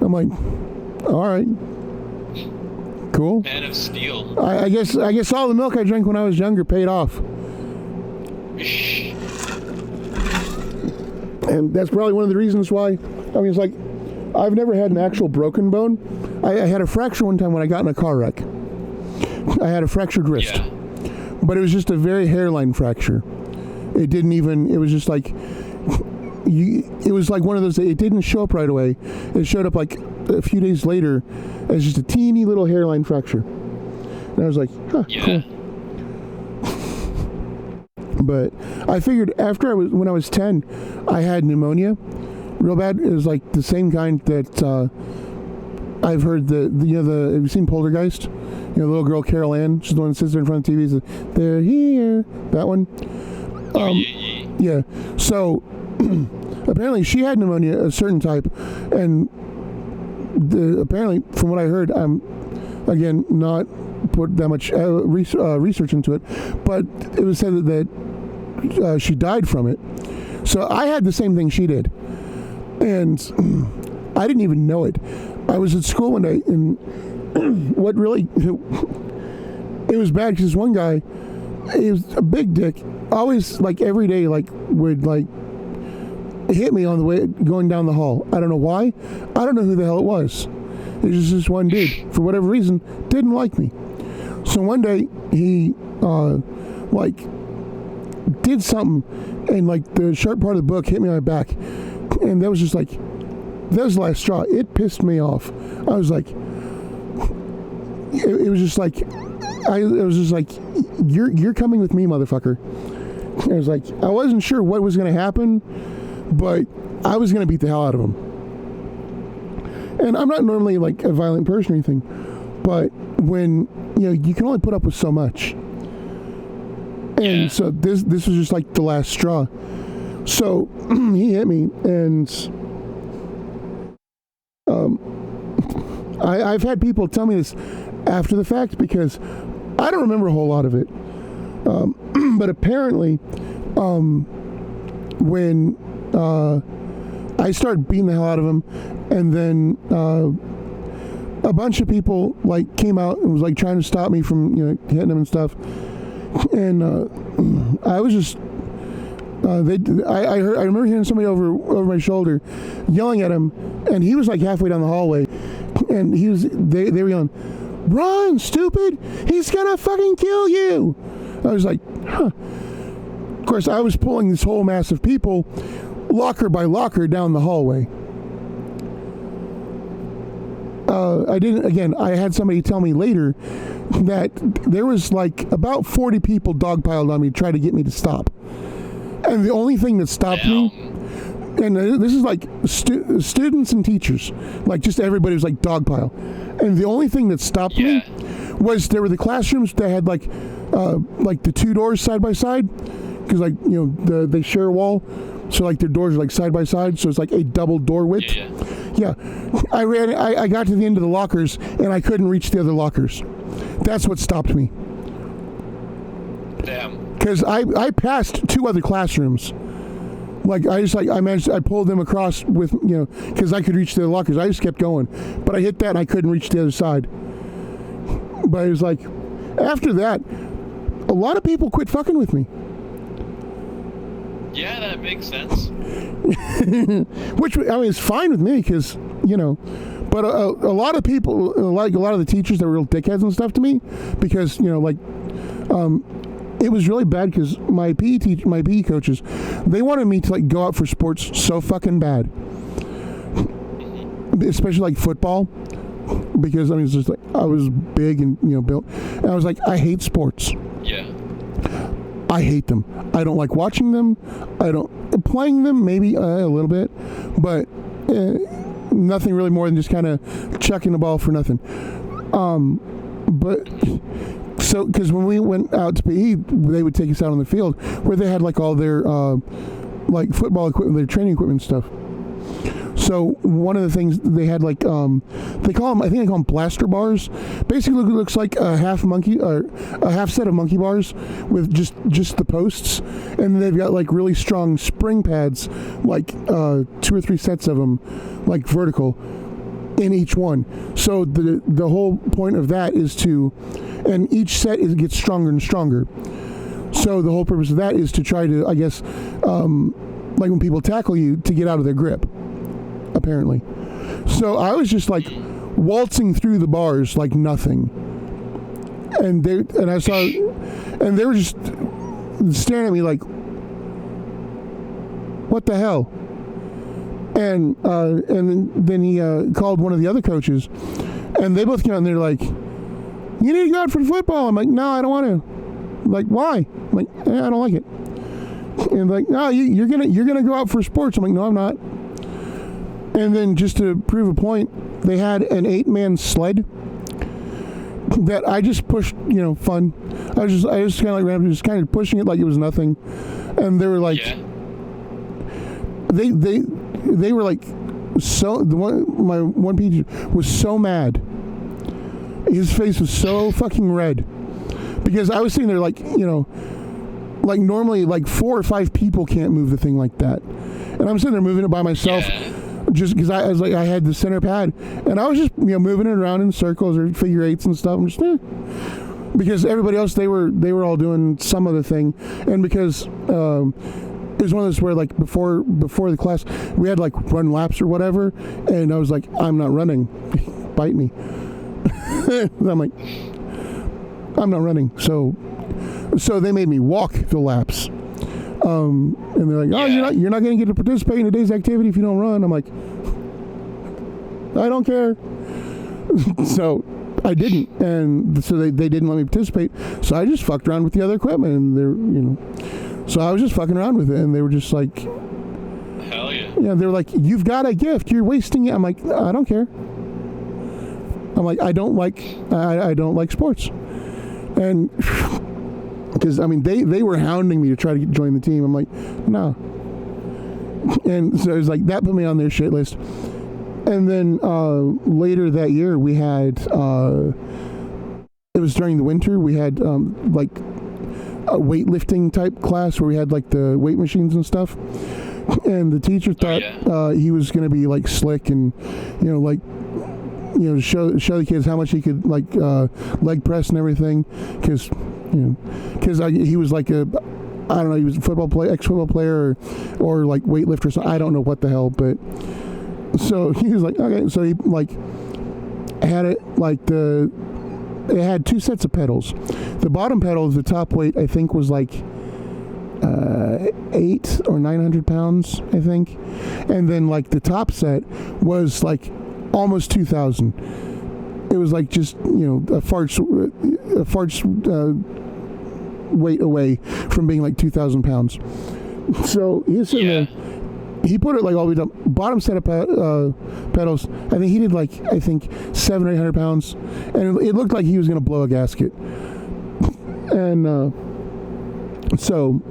I'm like, all right, cool. Man of Steel. I guess all the milk I drank when I was younger paid off. And that's probably one of the reasons why. I mean, it's like, I've never had an actual broken bone. I had a fracture one time when I got in a car wreck. I had a fractured wrist. Yeah. But it was just a very hairline fracture. It didn't even, it was just like, it was like one of those, it didn't show up right away. It showed up like a few days later as just a teeny little hairline fracture. And I was like, huh, Yeah. cool. But I figured when I was 10, I had pneumonia real bad. It was like the same kind that I've heard have you seen Poltergeist? You know, the little girl Carol Ann, she's the one that sits there in front of the TV. Says, they're here. That one. Yeah. So apparently she had pneumonia, a certain type, and apparently from what I heard, I'm again not put that much research into it, but it was said that she died from it. So I had the same thing she did, and I didn't even know it. I was at school one day, and what really it was bad because one guy, he was a big dick, always like every day like would like hit me on the way going down the hall. I don't know why. I don't know who the hell it was. It was just this one dude, for whatever reason, didn't like me. So one day he like did something, and like the sharp part of the book hit me on my back, and that was just like, that was the last straw. It pissed me off. I was like, it was just like, it was just like, you're coming with me, motherfucker. I was like, I wasn't sure what was going to happen, but I was going to beat the hell out of him. And I'm not normally like a violent person or anything, but when, you know, you can only put up with so much. And so this was just like the last straw. So he hit me, and I've had people tell me this after the fact because I don't remember a whole lot of it. But apparently, when I started beating the hell out of him, and then a bunch of people like came out and was like trying to stop me from, you know, hitting him and stuff. And I was just I remember hearing somebody over my shoulder yelling at him, and he was like halfway down the hallway, and they were yelling, "Run, stupid! He's gonna fucking kill you!" I was like, huh. Of course, I was pulling this whole mass of people, locker by locker, down the hallway. I had somebody tell me later that there was like about 40 people dogpiled on me to try to get me to stop. And the only thing that stopped me, and this is like students and teachers, like just everybody was like dogpile. And the only thing that stopped me was there were the classrooms that had like the two doors side by side, because like, you know, they share a wall, so like their doors are like side by side, so it's like a double door width. Yeah. I got to the end of the lockers and I couldn't reach the other lockers. That's what stopped me. Damn. Because I passed two other classrooms. Like I pulled them across with, you know, because I could reach the lockers. I just kept going, but I hit that and I couldn't reach the other side. But it was like, after that, a lot of people quit fucking with me. Yeah, that makes sense. Which, I mean, is fine with me because, you know, but a lot of people, like a lot of the teachers that were real dickheads and stuff to me, because, you know, like, it was really bad because my PE coaches, they wanted me to like go out for sports so fucking bad, especially like football, because I mean, it's just like I was big and, you know, built, and I was like, I hate sports. Yeah. I hate them. I don't like watching them. I don't playing them, maybe a little bit, but nothing really more than just kind of chucking the ball for nothing. But so, because when we went out to PE, they would take us out on the field where they had like all their like football equipment, their training equipment stuff. So one of the things they had, like, they call them blaster bars. Basically, it looks like a half set of monkey bars with just the posts, and then they've got like really strong spring pads, like 2 or 3 sets of them, like vertical. in each one. So the whole point of that is and each set gets stronger and stronger. So the whole purpose of that is to try to, I guess, like when people tackle you, to get out of their grip, apparently. So I was just like waltzing through the bars like nothing. And they were just staring at me like, what the hell? And then he called one of the other coaches, and they both came out and they're like, you need to go out for football. I'm like, no, I don't want to. Like, why? I'm like, I don't like it. And like, no, you're gonna go out for sports. I'm like, no, I'm not. And then just to prove a point, they had an 8-man sled that I just pushed, fun. I was just kind of like randomly just kind of pushing it like it was nothing. And they were like, they were like, my one teacher was so mad. His face was so fucking red because I was sitting there like, like normally like 4 or 5 people can't move the thing like that, and I'm sitting there moving it by myself. Just because I was like, I had the center pad, and I was just moving it around in circles or figure eights and stuff. I'm just because everybody else they were all doing some other thing, and because it was one of those where like before the class we had like run laps or whatever, and I was like, I'm not running, bite me. I'm like, I'm not running, so they made me walk the laps. And they're like, oh, you're not going to get to participate in today's activity if you don't run. I'm like, I don't care. So I didn't, and so they didn't let me participate. So I just fucked around with the other equipment, and they're, so I was just fucking around with it, and they were just like, hell yeah. Yeah, they were like, you've got a gift, you're wasting it. I'm like, I don't care. I'm like, I don't like sports, and. Because, they were hounding me to try to join the team. I'm like, no. And so it was like, that put me on their shit list. And then later that year, we had, it was during the winter, we had like a weightlifting type class where we had like the weight machines and stuff. And the teacher thought he was going to be like slick and, show the kids how much he could like leg press and everything. Because he was like he was a ex-football player or like weightlifter, so I don't know what the hell, but so he was like, okay, so he like had it like it had 2 sets of pedals. The bottom pedal, the top weight, I think was like 800 or 900 pounds, I think, and then like the top set was like almost 2,000. It was like just a fart's weight away from being like 2,000 pounds. So he's sitting there. He put it like all the way down. Bottom set of pedals. I think he did like 700 or 800 pounds, and it looked like he was going to blow a gasket. And so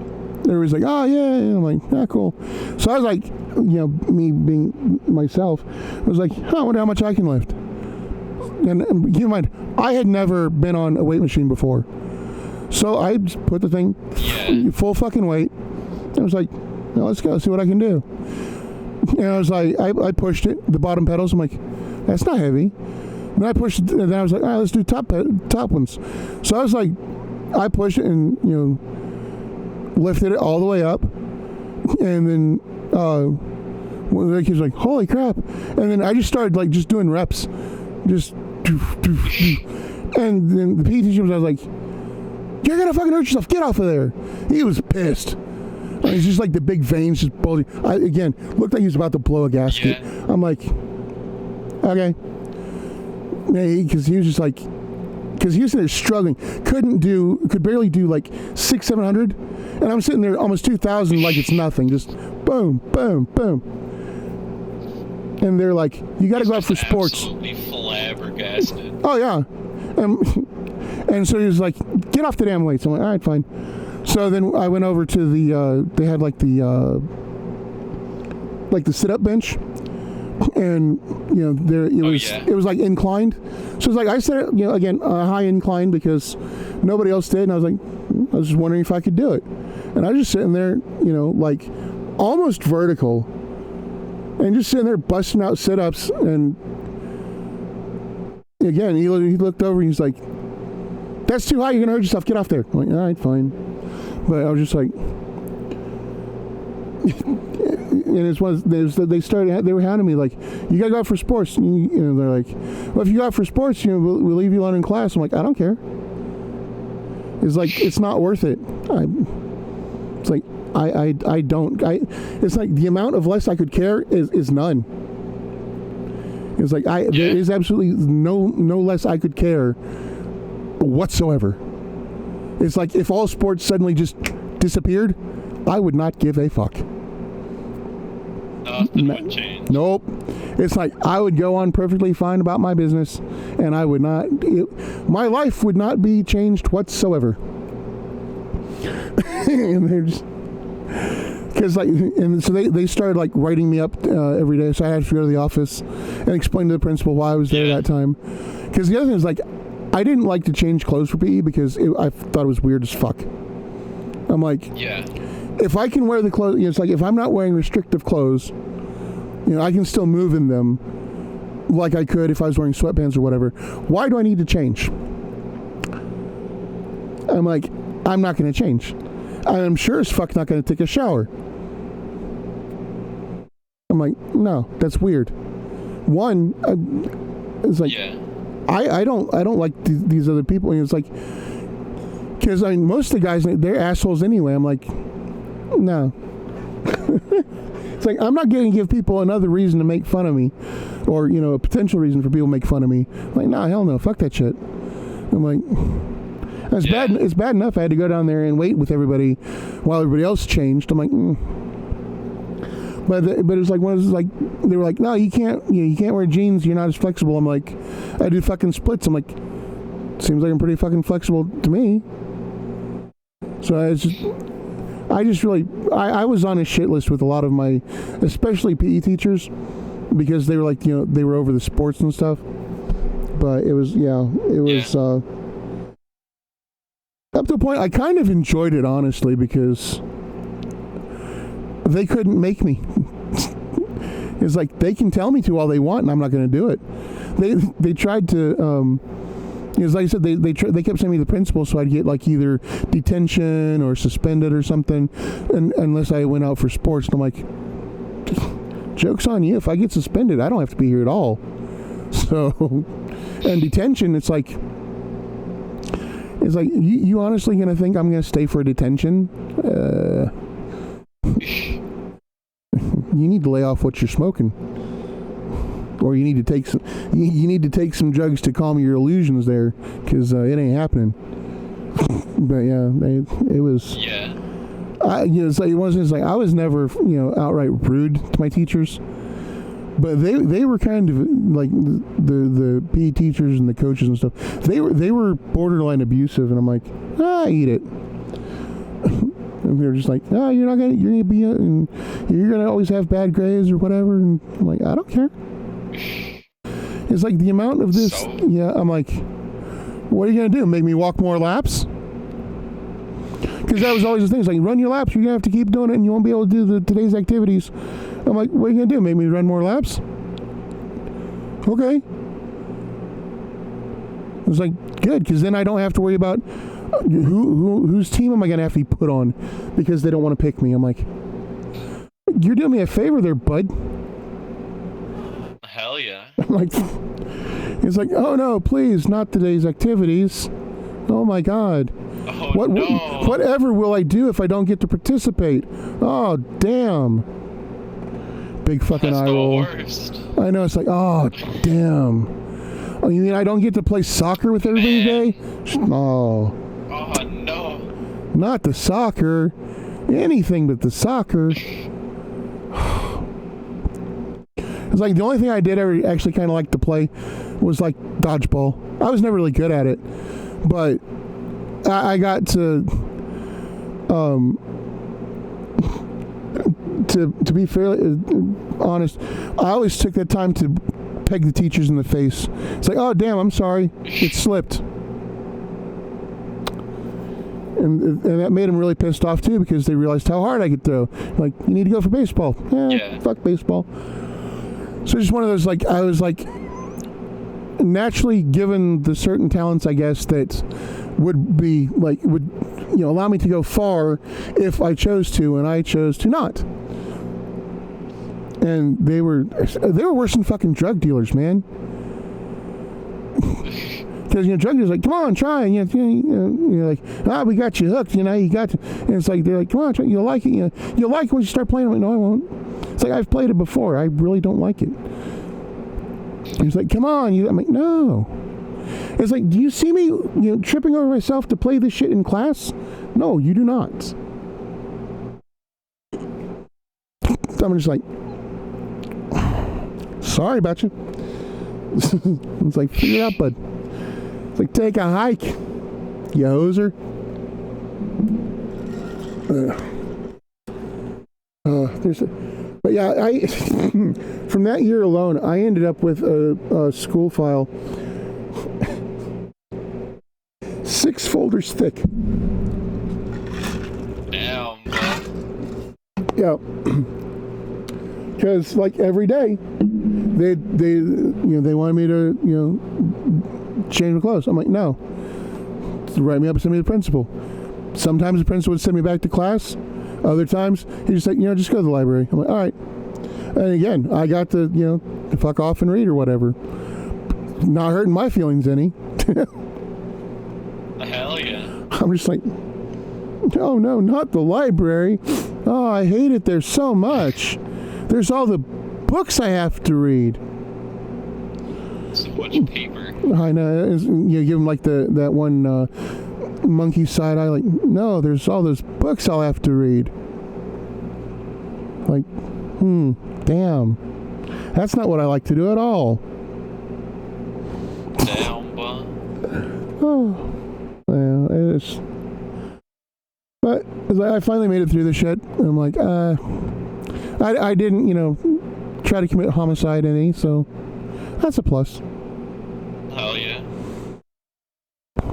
there was like, oh yeah, and I'm like, ah, cool. So I was like, me being myself, I was like, I wonder how much I can lift. And keep in mind, I had never been on a weight machine before. So I just put the thing full fucking weight. I was like, let's go, see what I can do. And I was like, I pushed it, the bottom pedals. I'm like, that's not heavy. Then I pushed it, and then I was like, all right, let's do top ones. So I was like, I pushed it and, lifted it all the way up. And then one of the kids was like, holy crap. And then I just started like just doing reps. Just and then the PE teacher was like, you're gonna fucking hurt yourself, get off of there. He was pissed. It's just like the big veins just bulging. Again, looked like he was about to blow a gasket. I'm like, okay. Because he was just like, because he was sitting there struggling, could barely do like 600-700, and I'm sitting there almost 2,000 like it's nothing, just boom, boom, boom. And they're like, you got to go out for sports. Absolutely flabbergasted. Oh yeah, and so he was like, get off the damn weights. I'm like, all right, fine. So then I went over to the they had like the sit-up bench, and there it was like inclined. So it's like I said, again, a high incline because nobody else did, and I was just wondering if I could do it. And I was just sitting there, like almost vertical, and just sitting there busting out sit-ups, and again, he looked over and he's like, "That's too high. You're gonna hurt yourself. Get off there." I'm like, all right, fine. But I was just like, and it's one. They were hounding me like, "You gotta go out for sports." And they're like, "Well, if you go out for sports, we'll leave you alone in class." I'm like, I don't care. It's like, it's not worth it. It's like, I don't. It's like the amount of less I could care is none. It's like there is absolutely no less I could care whatsoever. It's like if all sports suddenly just disappeared, I would not give a fuck. Nothing would change. Nope. It's like I would go on perfectly fine about my business, and I would not. My life would not be changed whatsoever. And they're just. Because and so they started like writing me up every day, so I had to go to the office and explain to the principal why I was there that time. Because the other thing is like, I didn't like to change clothes for PE because I thought it was weird as fuck. I'm like, if I can wear the clothes, it's like if I'm not wearing restrictive clothes, I can still move in them like I could if I was wearing sweatpants or whatever. Why do I need to change? I'm like, I'm not going to change. I'm sure as fuck not going to take a shower. I'm like, no, that's weird. One, it's like, I don't like these other people. And it's like, because most of the guys, they're assholes anyway. I'm like, no. It's like, I'm not going to give people another reason to make fun of me, or a potential reason for people to make fun of me. I'm like, nah, hell no, fuck that shit. I'm like, bad. It's bad enough I had to go down there and wait with everybody while everybody else changed. I'm like, but it was like one of those, like, they were like, no, you can't wear jeans. You're not as flexible. I'm like, I do fucking splits. I'm like, seems like I'm pretty fucking flexible to me. So I was on a shit list with a lot of my, especially PE teachers, because they were like, they were over the sports and stuff. But it was up to a point I kind of enjoyed it, honestly, because they couldn't make me. It's like they can tell me to all they want, and I'm not going to do it. They tried to. Like I said, they kept sending me to the principal, so I'd get like either detention or suspended or something, unless I went out for sports. And I'm like, joke's on you. If I get suspended, I don't have to be here at all. So, and detention, it's like you honestly gonna think I'm gonna stay for a detention? You need to lay off what you're smoking. Or you need to take some drugs to calm your illusions there, because it ain't happening. But yeah, it was. Yeah. It's like I was never outright rude to my teachers, but they were kind of like the PE teachers and the coaches and stuff. They were borderline abusive, and I'm like, eat it. And they were just like, you're gonna be and you're gonna always have bad grades or whatever. And I'm like, I don't care. It's like the amount of this. So? Yeah, I'm like, what are you gonna do? Make me walk more laps? Because that was always the thing. It's like, run your laps. You're gonna have to keep doing it, and you won't be able to do today's activities. I'm like, what are you gonna do? Make me run more laps? Okay. It's like, good, because then I don't have to worry about whose team am I gonna have to be put on because they don't want to pick me. I'm like, you're doing me a favor there, bud. Hell yeah. I'm like, it's like, oh no, please, not today's activities. Oh my God. Oh no. Whatever will I do if I don't get to participate? Oh damn. Big fucking eye roll. Worst. I know, it's like, oh damn. Oh, you mean I don't get to play soccer with everybody today? Oh. Oh no. Not the soccer. Anything but the soccer. It's like the only thing I did ever actually kind of like to play was like dodgeball. I was never really good at it, but I got to be fairly honest, I always took that time to peg the teachers in the face. It's like, oh damn, I'm sorry, it slipped. And that made them really pissed off too, because they realized how hard I could throw. Like, you need to go for baseball. Yeah. Fuck baseball. So just one of those, like, I was like, naturally, given the certain talents, I guess, that would be like, would, allow me to go far if I chose to, and I chose to not. And they were worse than fucking drug dealers, man. Because drug dealers like, come on, try, and you're like, we got you hooked, you got to, and it's like, they're like, come on, try, you'll like it, you'll like it when you start playing. I'm like, no, I won't. It's like, I've played it before, I really don't like it. He's like, come on, I'm like, no. It's like, do you see me, tripping over myself to play this shit in class? No, you do not. I'm just like, sorry about you. It's like, figure it out, bud. It's like, take a hike, you hoser. But yeah, I from that year alone, I ended up with a school file 6 folders thick. Damn. Yeah, because like every day, they wanted me to change my clothes. I'm like, no. Write me up and send me to the principal. Sometimes the principal would send me back to class. Other times he just like, just go to the library. I'm like, all right. And again, I got to to fuck off and read or whatever. Not hurting my feelings any. Hell yeah. I'm just like, oh no, not the library. Oh, I hate it there so much. There's all the books I have to read. So much paper. I know. You give them like that one monkey side eye. Like, no, there's all those books I'll have to read. Like, damn. That's not what I like to do at all. Damn, bud. Oh, well, it is. But I finally made it through the shit. And I'm like, I didn't, try to commit homicide any, so that's a plus. Hell yeah.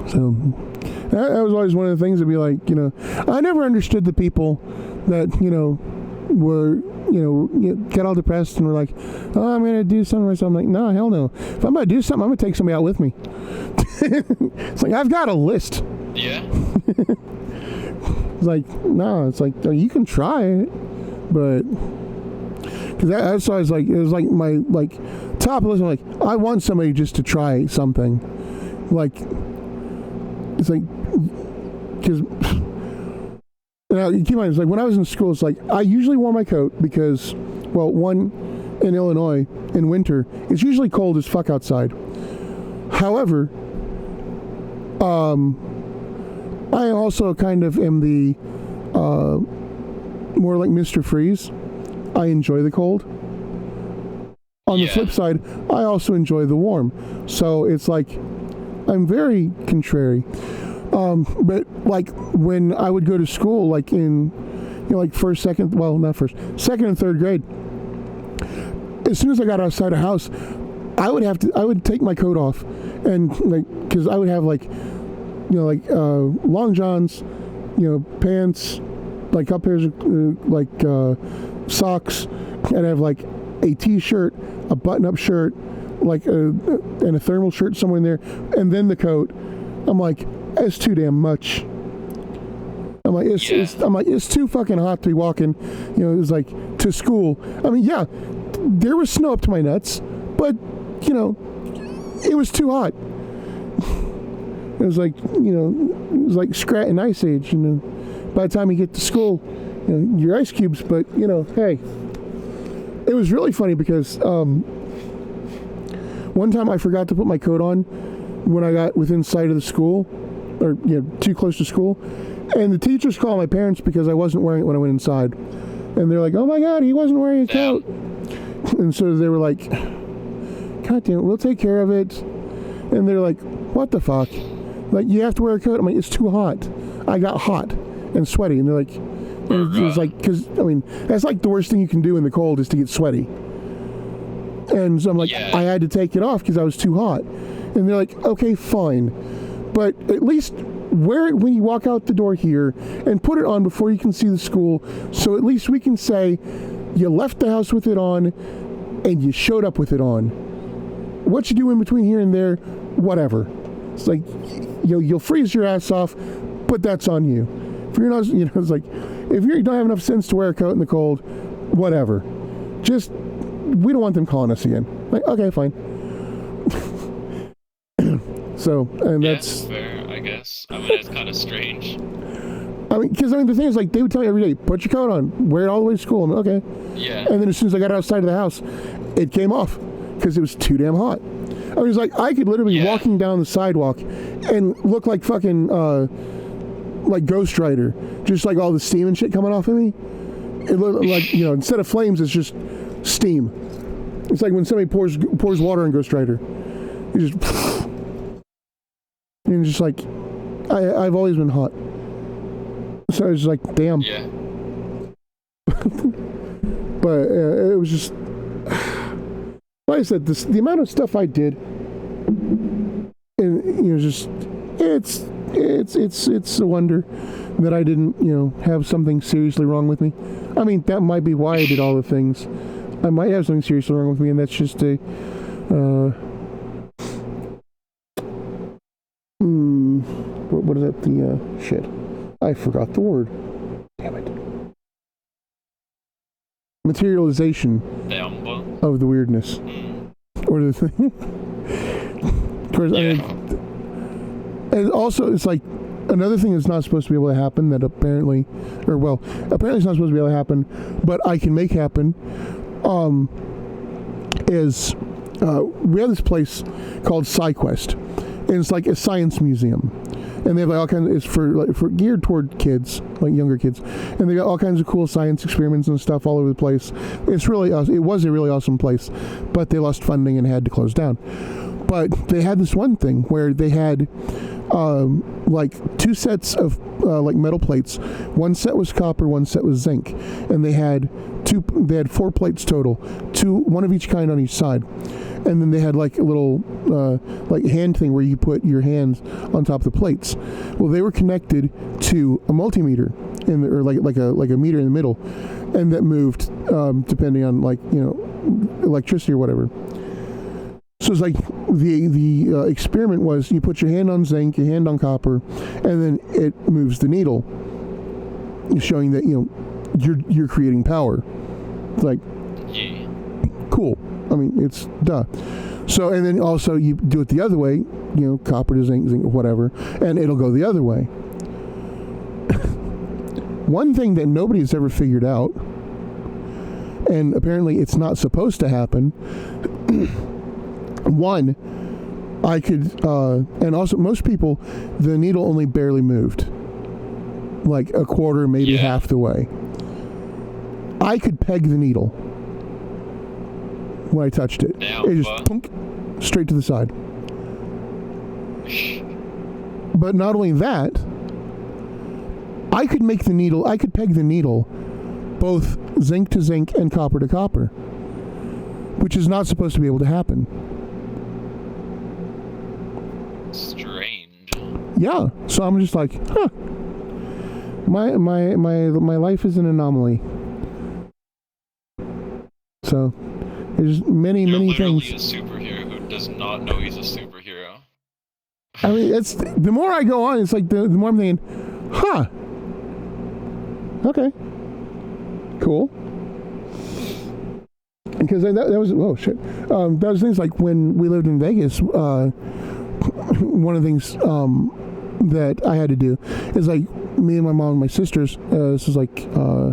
So that was always one of the things to be like, I never understood the people that, were, get all depressed and were like, oh, I'm going to do something myself. I'm like, no, hell no. If I'm going to do something, I'm going to take somebody out with me. It's like, I've got a list. Yeah. It's like, no, it's like, you can try it, but, because that's always like, it was like my, like, top list. I'm like, I want somebody just to try something. Like, it's like, because, now keep in mind, it's like when I was in school, it's like I usually wore my coat because, well, one, in Illinois in winter, it's usually cold as fuck outside. However, I also kind of am the more like Mr. Freeze. I enjoy the cold. On the flip side, I also enjoy the warm. So it's like I'm very contrary. But like when I would go to school, like in, like second and third grade, as soon as I got outside the house, I would take my coat off, and like, cause I would have like, long johns, pants, like up pairs of socks, and I have like a t-shirt, a button-up shirt, like and a thermal shirt somewhere in there, and then the coat. I'm like, it's too damn much. I'm like, it's too fucking hot to be walking, it's like to school. I mean, yeah, there was snow up to my nuts, but it was too hot. It was like, it was like Scrat and Ice Age, by the time you get to school, your ice cubes, but hey, it was really funny because one time I forgot to put my coat on when I got within sight of the school, or too close to school, and the teachers called my parents because I wasn't wearing it when I went inside, and they're like, oh my god, he wasn't wearing a coat. And so they were like, god damn it, we'll take care of it. And they're like, what the fuck, like, you have to wear a coat? I'm like, it's too hot. I got hot and sweaty. And they're like, and it was like, because I mean, that's like the worst thing you can do in the cold is to get sweaty. And so I'm like, I had to take it off because I was too hot. And they're like, okay, fine, but at least wear it when you walk out the door here, and put it on before you can see the school, so at least we can say you left the house with it on and you showed up with it on. what you do in between here and there, whatever. It's like, you'll freeze your ass off, but that's on you. If you're not, it's like, if you don't have enough sense to wear a coat in the cold, whatever. Just, we don't want them calling us again. Like, okay, fine. So, and that's fair, I guess. I mean, it's kind of strange. Because the thing is, like, they would tell me every day, put your coat on, wear it all the way to school. I'm like, okay. Yeah. And then as soon as I got outside of the house, it came off because it was too damn hot. I was like, I could literally be walking down the sidewalk and look like fucking, like Ghost Rider, just like all the steam and shit coming off of me. It looked like, instead of flames, it's just steam. It's like when somebody pours water on Ghost Rider. You just, and just like, I've always been hot. So I was like, damn. Yeah. But it was just, like I said, the amount of stuff I did, and just it's a wonder that I didn't have something seriously wrong with me. I mean, that might be why I did all the things. I might have something seriously wrong with me, and that's just a what is that? The shit. I forgot the word. Damn it. Materialization of the weirdness. Or the thing. Of course, and also, it's like another thing that's not supposed to be able to happen that apparently it's not supposed to be able to happen, but I can make happen, is we have this place called SciQuest, and it's like a science museum. And they have like all kinds. It's for geared toward kids, like younger kids, and they got all kinds of cool science experiments and stuff all over the place. It's really awesome. It was a really awesome place, but they lost funding and had to close down. But they had this one thing where they had like two sets of like metal plates. One set was copper, one set was zinc, and they had 4 plates total, one of each kind on each side. And then they had like a little like hand thing where you put your hands on top of the plates. Well, they were connected to a multimeter or like a meter in the middle, and that moved depending on electricity or whatever. So it's like the experiment was you put your hand on zinc, your hand on copper, and then it moves the needle, showing that you're creating power. It's like, yeah, cool. I mean, it's duh. So, and then also you do it the other way, copper to zinc, whatever, and it'll go the other way. One thing that nobody has ever figured out, and apparently it's not supposed to happen, one, I could, and also most people, the needle only barely moved. Like a quarter, maybe half the way. I could peg the needle. When I touched it, it just punk, straight to the side. But not only that, I could peg the needle both zinc to zinc and copper to copper, which is not supposed to be able to happen. Strange. Yeah, so I'm just like, huh. My life is an anomaly. So there's many things. You're literally a superhero who does not know he's a superhero. I mean, it's the more I go on, it's like the more I'm thinking, huh? Okay, cool. Because that was that was things like when we lived in Vegas. One of the things that I had to do is like me and my mom and my sisters. This was like I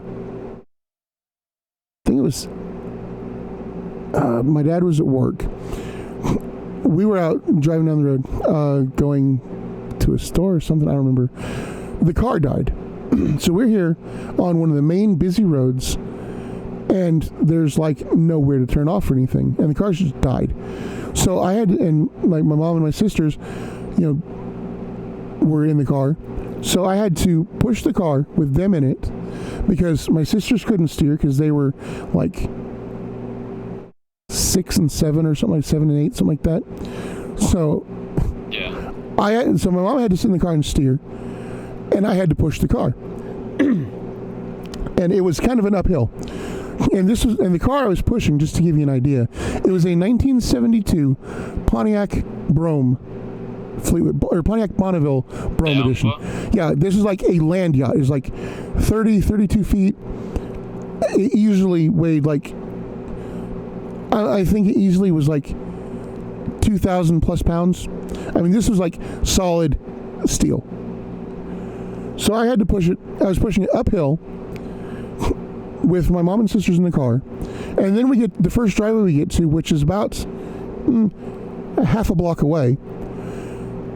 think it was. My dad was at work. We were out driving down the road, going to a store or something. I don't remember. The car died. So we're here on one of the main busy roads, and there's like nowhere to turn off or anything, and the car just died. So I had to, and like my mom and my sisters, were in the car. So I had to push the car with them in it because my sisters couldn't steer because they were like 6 and 7 or something, like 7 and 8, something like that. So so my mom had to sit in the car and steer, and I had to push the car. And it was kind of an uphill. And the car I was pushing, just to give you an idea, it was a 1972 Pontiac Brome Fleetwood, or Pontiac Bonneville Brome edition. Yeah, this is like a land yacht. It was like 32 feet. It easily weighed like, I think it easily was like 2,000 plus pounds. I mean, this was like solid steel. So I had to push it. I was pushing it uphill with my mom and sisters in the car. And then we get the first driveway we get to, which is about half a block away.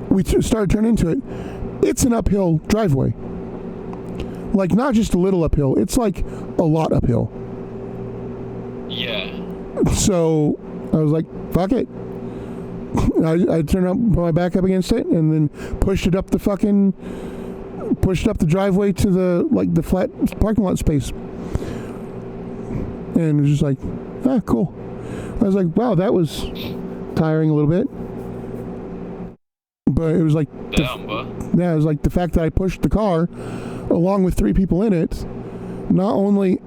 We started turning into it. It's an uphill driveway. Like, not just a little uphill. It's like a lot uphill. Yeah. So I was like, fuck it. I turned up, put my back up against it, and then pushed it up the driveway to the flat parking lot space. And it was just like, cool. I was like, wow, that was tiring a little bit. But it was like, it was like the fact that I pushed the car along with 3 people in it, not only,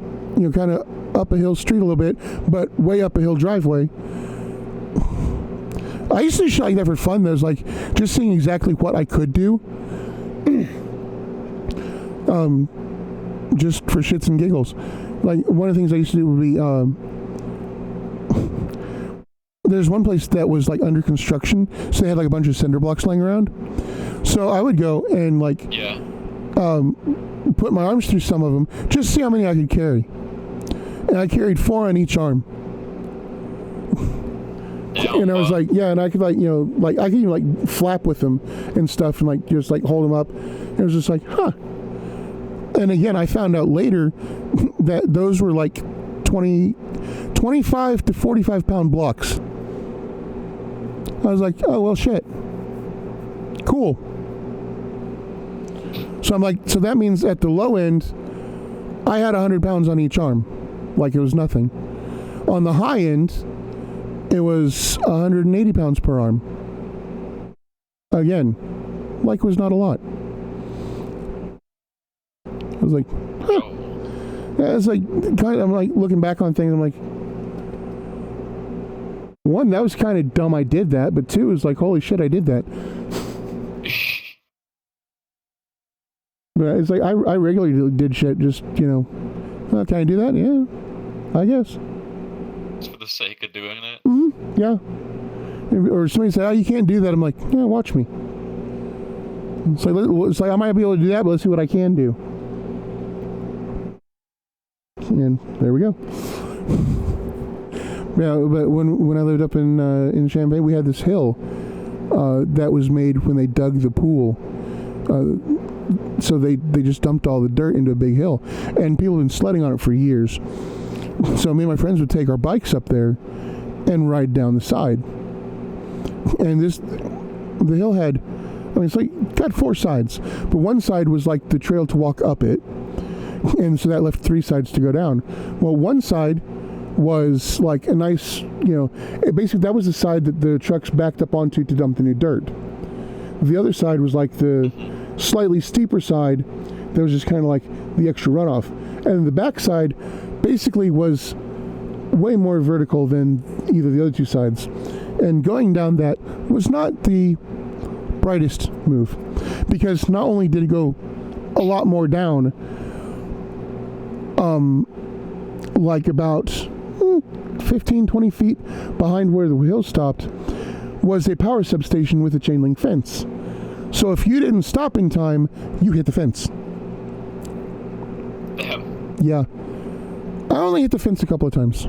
kind of up a hill street a little bit, but way up a hill driveway. I used to do shit like that for fun. That was like just seeing exactly what I could do, just for shits and giggles. Like, one of the things I used to do would be, there's one place that was like under construction, so they had like a bunch of cinder blocks laying around. So I would go and like, put my arms through some of them, just see how many I could carry. And I carried 4 on each arm. And I was like, and I could like, like I could even like flap with them and stuff, and like just like hold them up. And it was just like, And again, I found out later that those were like 25 to 45 pound blocks. I was like, oh, well, shit. Cool. So I'm like, so that means at the low end, I had 100 pounds on each arm, like it was nothing. On the high end, it was 180 pounds per arm. Again, like it was not a lot. I was like, Yeah, it's like, I'm like looking back on things, I'm like, one, that was kind of dumb I did that, but 2, it's like, holy shit, I did that. But it's like, I regularly did shit, just, can I do that? Yeah, I guess. Just for the sake of doing it? Mm-hmm. Yeah. Or somebody said, you can't do that. I'm like, yeah, watch me. It's like I might be able to do that, but let's see what I can do. And there we go. Yeah, but when I lived up in Champaign, we had this hill that was made when they dug the pool. So they just dumped all the dirt into a big hill, and people have been sledding on it for years. So me and my friends would take our bikes up there and ride down the side. And the hill had, it's like got 4 sides, but one side was like the trail to walk up it, and so that left 3 sides to go down. Well, one side was like a nice, basically that was the side that the trucks backed up onto to dump the new dirt. The other side was like the slightly steeper side that was just kind of like the extra runoff. And the back side basically was way more vertical than either of the other 2 sides. And going down that was not the brightest move, because not only did it go a lot more down, like about 15, 20 feet behind where the hill stopped was a power substation with a chain link fence. So if you didn't stop in time, you hit the fence. Damn. Yeah. I only hit the fence a couple of times.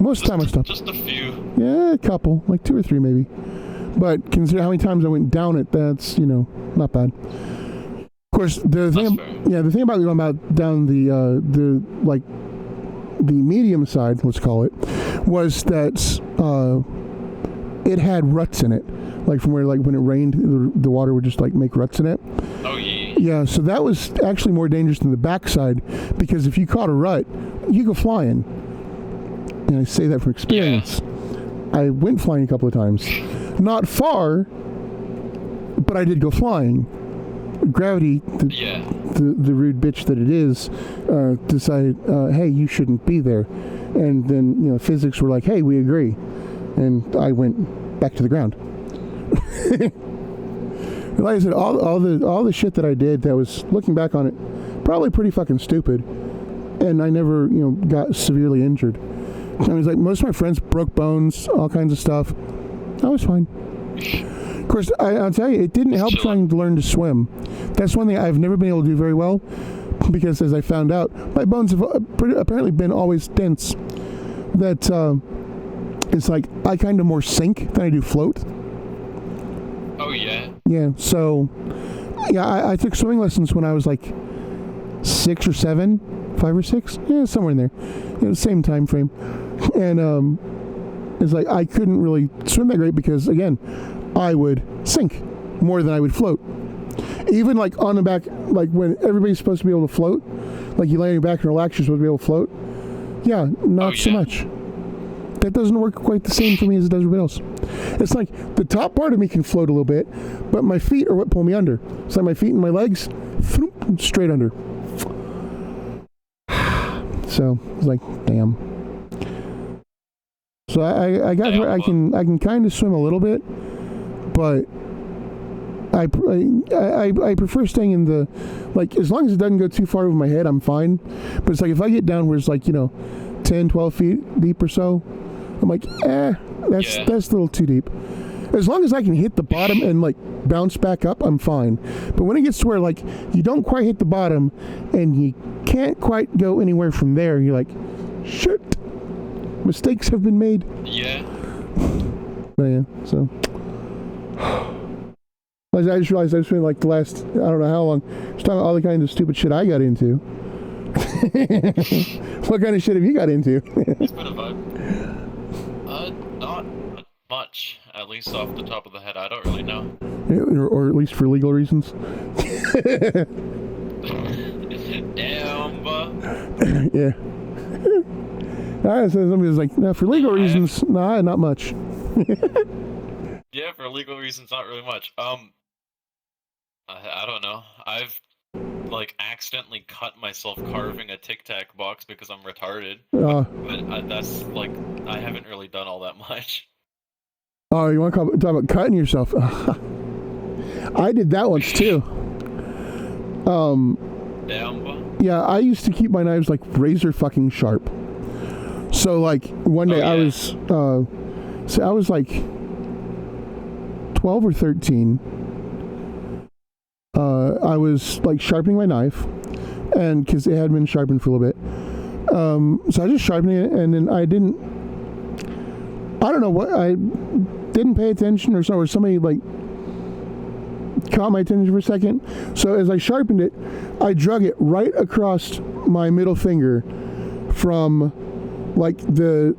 Most of the time I stopped. Just a few. Yeah, a couple. Like 2 or 3 maybe. But consider how many times I went down it, that's, not bad. Of course, the thing about going down the medium side, let's call it, was that it had ruts in it. Like from where, like when it rained, the water would just like make ruts in it. Oh yeah. Yeah, so that was actually more dangerous than the backside, because if you caught a rut, you go flying. And I say that from experience. Yeah. I went flying a couple of times. Not far, but I did go flying. gravity, Yeah. the rude bitch that it is, decided, hey, you shouldn't be there. And then, physics were like, hey, we agree. And I went back to the ground. Like I said, all the shit that I did that was, looking back on it, probably pretty fucking stupid. And I never, got severely injured. I mean, it's like most of my friends broke bones, all kinds of stuff. I was fine. Of course, I'll tell you, it didn't help trying to learn to swim. That's one thing I've never been able to do very well, because as I found out, my bones have apparently been always dense. That it's like I kind of more sink than I do float. Oh, yeah? Yeah, so, yeah, I took swimming lessons when I was like 6 or 7, 5 or 6, yeah, somewhere in there, same time frame. And it's like I couldn't really swim that great because, again, I would sink more than I would float. Even like on the back, like when everybody's supposed to be able to float, like you lay on your back and relax, you're supposed to be able to float. Yeah, not so much. That doesn't work quite the same for me as it does everybody else. It's like the top part of me can float a little bit, but my feet are what pull me under. It's like my feet and my legs, straight under. So it's like, damn. So I got where I can kind of swim a little bit, but I prefer staying in the, like, as long as it doesn't go too far over my head, I'm fine. But it's like if I get down where it's like 10, 12 feet deep or so, I'm like, that's a little too deep. As long as I can hit the bottom and like bounce back up, I'm fine. But when it gets to where like you don't quite hit the bottom and you can't quite go anywhere from there, you're like, shit, mistakes have been made. Yeah. But yeah, so I just realized I spent like the last, I don't know how long, just talking about all the kinds of stupid shit I got into. What kind of shit have you got into? It's been a vibe. Not much, at least off the top of the head. I don't really know. Or at least for legal reasons. Damn, yeah. So somebody was like, no, for legal reasons, nah, not much. Yeah, for legal reasons, not really much. I don't know. I've like accidentally cut myself carving a Tic Tac box because I'm retarded. But that's like, I haven't really done all that much. Oh, you want to talk about cutting yourself? I did that once too. Damn. Yeah, I used to keep my knives like razor fucking sharp. So like one day I was like 12 or 13. I was like sharpening my knife, and because it had been sharpened for a little bit, so I was just sharpening it, and then I don't know what, I didn't pay attention or somebody like caught my attention for a second. So as I sharpened it, I drug it right across my middle finger from like the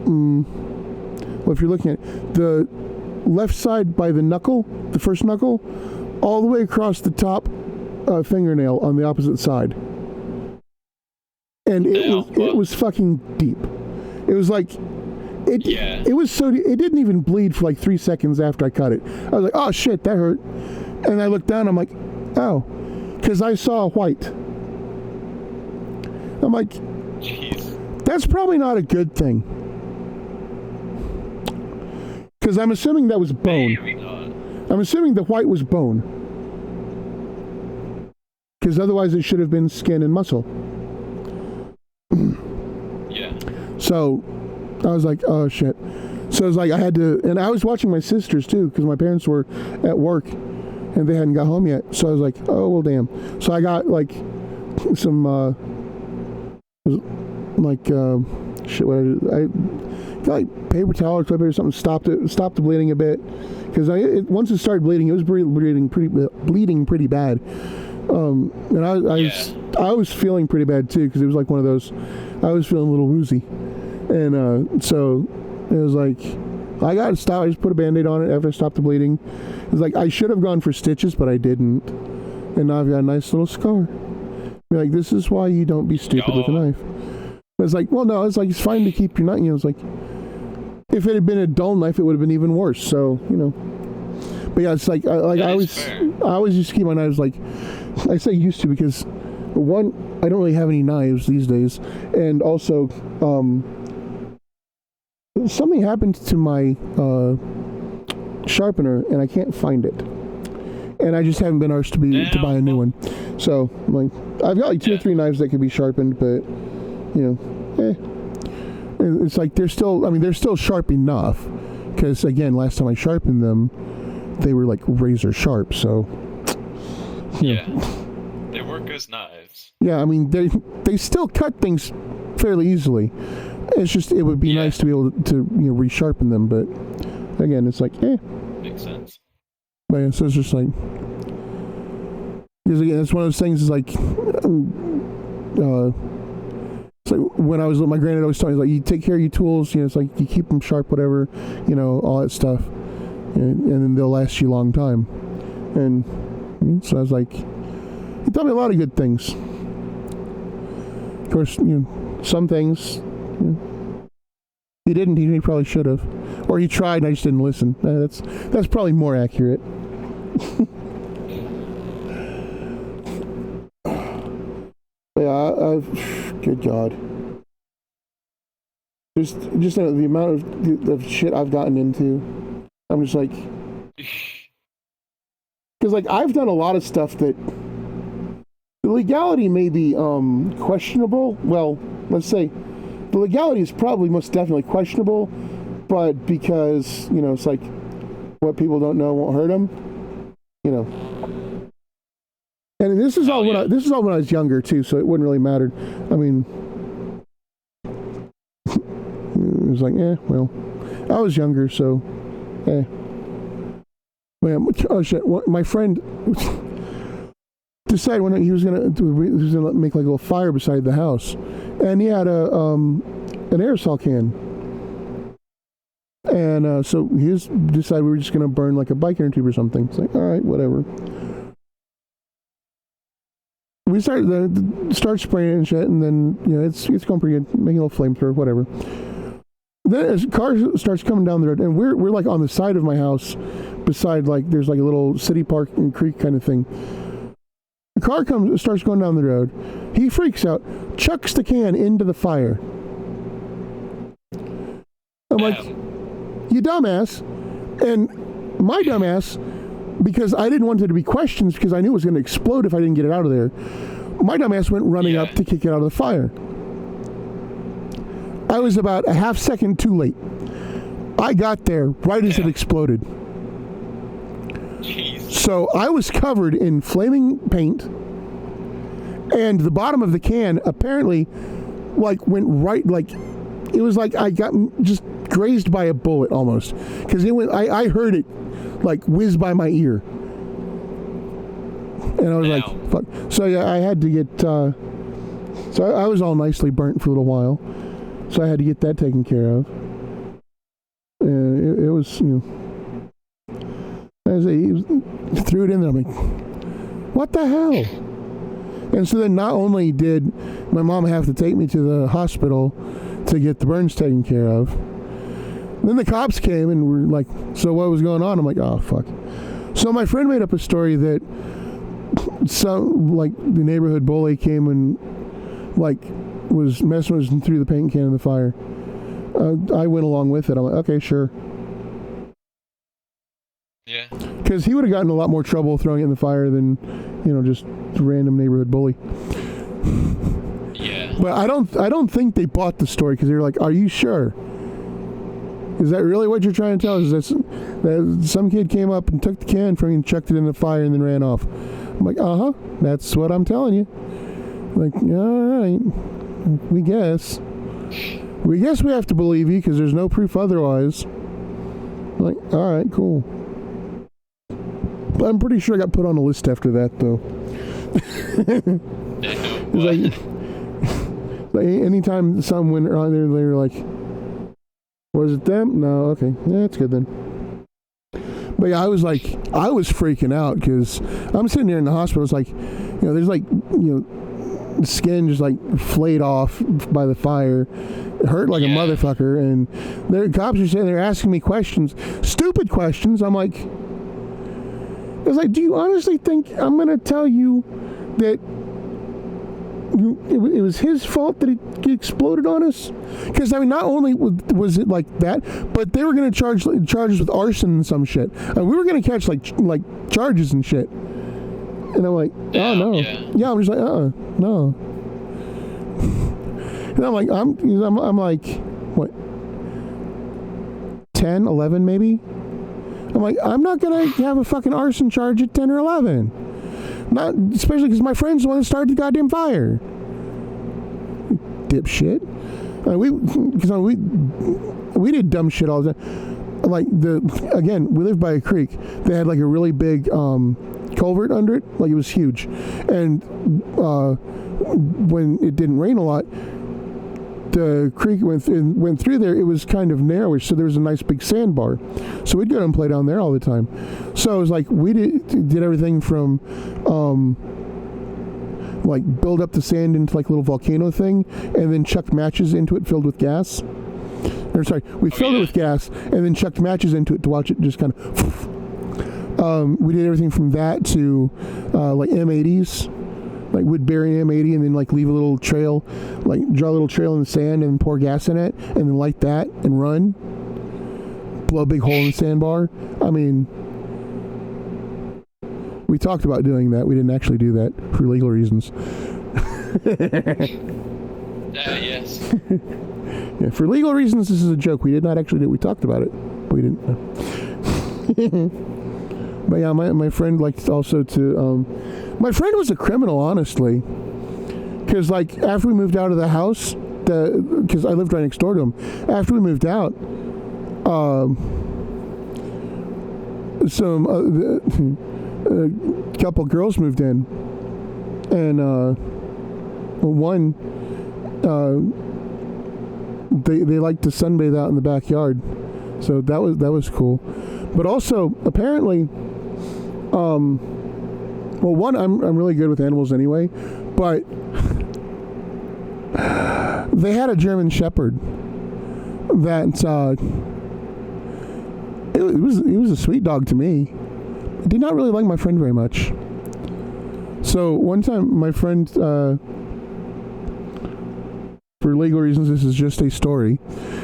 well, if you're looking at it, the left side by the knuckle, the first knuckle, all the way across the top fingernail on the opposite side. And it was fucking deep. It was like, it was so deep, it didn't even bleed for like 3 seconds after I cut it. I was like, oh shit, that hurt. And I looked down, I'm like, oh, because I saw white. I'm like, jeez, that's probably not a good thing. Because I'm assuming that was bone. maybe not. I'm assuming the white was bone. Because otherwise it should have been skin and muscle. Yeah. So I was like, oh shit. So it was like I had to, and I was watching my sisters too, because my parents were at work and they hadn't got home yet. So I was like, oh well damn. So I got like some shit, I got like paper towel or toilet paper or something, stopped the bleeding a bit. Because once it started bleeding, it was bleeding pretty bad. And I was feeling pretty bad too, because it was like one of those, I was feeling a little woozy. And so it was like, I got to stop. I just put a Band-Aid on it after I stopped the bleeding. It was like, I should have gone for stitches, but I didn't. And now I've got a nice little scar. You're like, this is why you don't be stupid with a knife. But it's like, well, no, it's like, it's fine to keep your knife. It's like, if it had been a dull knife, it would have been even worse. So, But yeah, it's like I always used to keep my knives like, I say used to because one, I don't really have any knives these days, and also something happened to my sharpener and I can't find it, and I just haven't been arsed to buy a new one. So like I've got like 2 or 3 knives that can be sharpened, but it's like they're still sharp enough, because again, last time I sharpened them, they were like razor sharp. So they work as knives. Yeah, I mean they still cut things fairly easily. It's just it would be nice to be able to resharpen them, but again, it's like makes sense. But yeah, so it's just like, because again, it's one of those things. Is like, it's like when I was little, my granddad always told me, like, you take care of your tools. It's like you keep them sharp, whatever, all that stuff, and then they'll last you a long time. And so I was like, he taught me a lot of good things. Of course, some things he didn't. He probably should have, or he tried and I just didn't listen. That's probably more accurate. Yeah, good God. Just the amount of shit I've gotten into. I'm just like, because like I've done a lot of stuff that the legality may be questionable. Well, let's say the legality is probably most definitely questionable, but because it's like what people don't know won't hurt them. And this is all when I was younger too, so it wouldn't really matter. I mean, it was like, well, I was younger, so, Man, oh shit! My friend decided when he was gonna make like a little fire beside the house, and he had an aerosol can. And so he decided we were just gonna burn like a bike inner tube or something. It's like, all right, whatever. We start spraying it and shit, and then it's going pretty good, making a little flamethrower, whatever. Then as a car starts coming down the road, and we're like on the side of my house, beside like there's like a little city park and creek kind of thing. The car starts going down the road. He freaks out, chucks the can into the fire. I'm like, you dumbass. And my dumbass, because I didn't want there to be questions, because I knew it was going to explode if I didn't get it out of there, my dumbass went running up to kick it out of the fire. I was about a half second too late. I got there right as it exploded. Jeez. So I was covered in flaming paint, and the bottom of the can apparently like went right, like it was like I got just grazed by a bullet almost, because it went. I heard it like whiz by my ear, and I was like, "Fuck!" So yeah, I had to get. So I was all nicely burnt for a little while, so I had to get that taken care of. It was, as he threw it in there, I'm like, "What the hell?" And so then, not only did my mom have to take me to the hospital to get the burns taken care of, then the cops came and were like, "So what was going on?" I'm like, "Oh fuck." So my friend made up a story that some like the neighborhood bully came and like was messing with us and threw the paint can in the fire. I went along with it. I'm like, okay, sure. Yeah. Because he would have gotten a lot more trouble throwing it in the fire than, just random neighborhood bully. Yeah. But I don't think they bought the story, because they were like, "Are you sure? Is that really what you're trying to tell us? That some kid came up and took the can from you and chucked it in the fire and then ran off?" I'm like, that's what I'm telling you. Like, all right, we guess we have to believe you because there's no proof otherwise. I'm like, all right, cool. But I'm pretty sure I got put on a list after that, though. like anytime someone went around there, they were like, "Was it them?" No, okay, yeah, that's good then. But yeah, I was freaking out, because I'm sitting there in the hospital. It's like, there's like, the skin just like flayed off by the fire. It hurt like a motherfucker. And the cops are sitting there asking me questions, stupid questions. I'm like, It was like, do you honestly think I'm gonna tell you that it was his fault that it exploded on us? Because I mean, not only was it like that, but they were gonna charge us with arson and some shit. And we were gonna catch like charges and shit. And I'm like, oh no, yeah. I'm just like, no. And I'm like, what, 10, 11 maybe? I'm like, I'm not gonna have a fucking arson charge at 10 or 11. Not especially because my friend's the one that started the goddamn fire. Dipshit. We did dumb shit all the time. Like we lived by a creek. They had like a really big culvert under it, like it was huge. And when it didn't rain a lot, the creek went through there. It was kind of narrowish, so there was a nice big sandbar. So we'd go and play down there all the time. So it was like we did everything from like build up the sand into like a little volcano thing, and then chuck matches into it filled with gas. We filled it with gas and then chucked matches into it to watch it just kind of. We did everything from that to like M80s. Like we'd bury an M80 and then like leave a little trail, like draw a little trail in the sand and pour gas in it, and then light that and run. Blow a big hole in the sandbar. I mean, we talked about doing that. We didn't actually do that for legal reasons. Yes. Yeah, for legal reasons, this is a joke. We did not actually do it. We talked about it. We didn't. But yeah, my friend liked also to. My friend was a criminal, honestly. Because like after we moved out of the house, because I lived right next door to him. After we moved out, a couple girls moved in, and one they liked to sunbathe out in the backyard, so that was cool. But also apparently, well, one, I'm really good with animals anyway, but they had a German Shepherd that it was a sweet dog to me. It did not really like my friend very much. So one time, my friend, for legal reasons, this is just a story,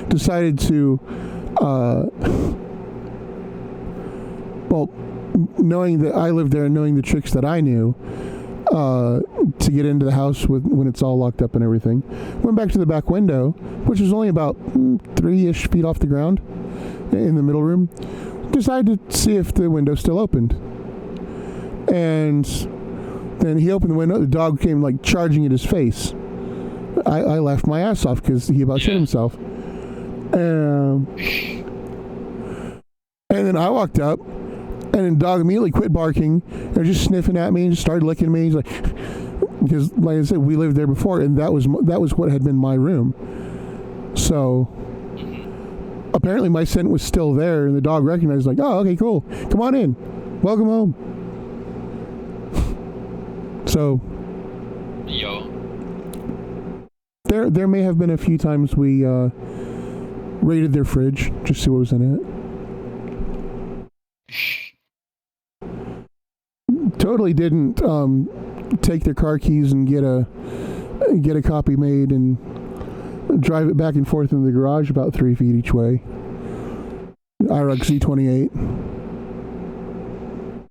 decided to, well, knowing that I lived there and knowing the tricks that I knew, to get into the house when it's all locked up and everything, went back to the back window, which was only about 3-ish feet off the ground in the middle room, decided to see if the window still opened. And then he opened the window, the dog came like charging at his face. I laughed my ass off because he about shit himself. And then I walked up, and then the dog immediately quit barking and was just sniffing at me and just started licking me. He's like, because like I said, we lived there before, and that was what had been my room. So apparently my scent was still there, and the dog recognized, like, oh, okay, cool, come on in, welcome home. So there may have been a few times we raided their fridge just to see what was in it. Totally didn't take their car keys and get a copy made and drive it back and forth in the garage about 3 feet each way. IROC C28.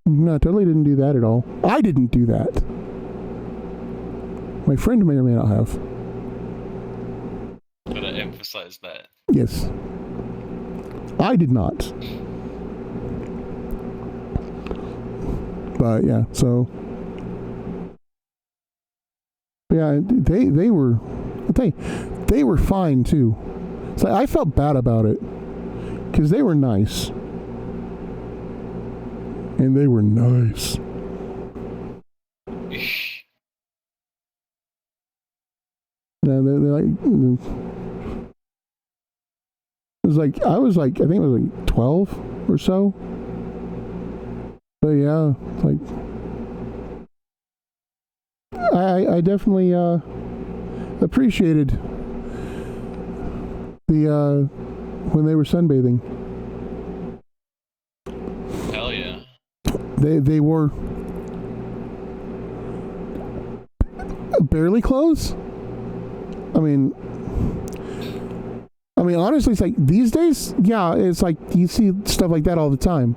No, totally didn't do that at all. I didn't do that. My friend may or may not have. Gotta emphasize that. Yes. I did not. But yeah, so yeah, they were fine too. So I felt bad about it because they were nice, and they were nice. No, they're like, I think it was like 12 or so. But yeah, like I definitely appreciated the when they were sunbathing. Hell yeah. they wore barely clothes. I mean, honestly, it's like these days, yeah, it's like you see stuff like that all the time.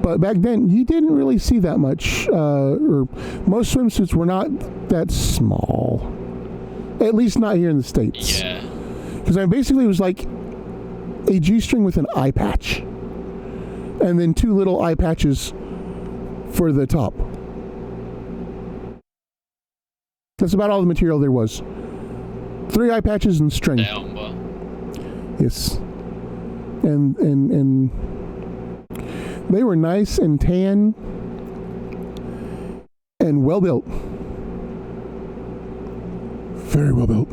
But back then, you didn't really see that much, or most swimsuits were not that small. At least not here in the States. Yeah. Because basically it was like a G-string with an eye patch. And then 2 little eye patches for the top. That's about all the material there was. 3 eye patches and string. Damn, well. Yes. And they were nice and tan and well built. Very well built.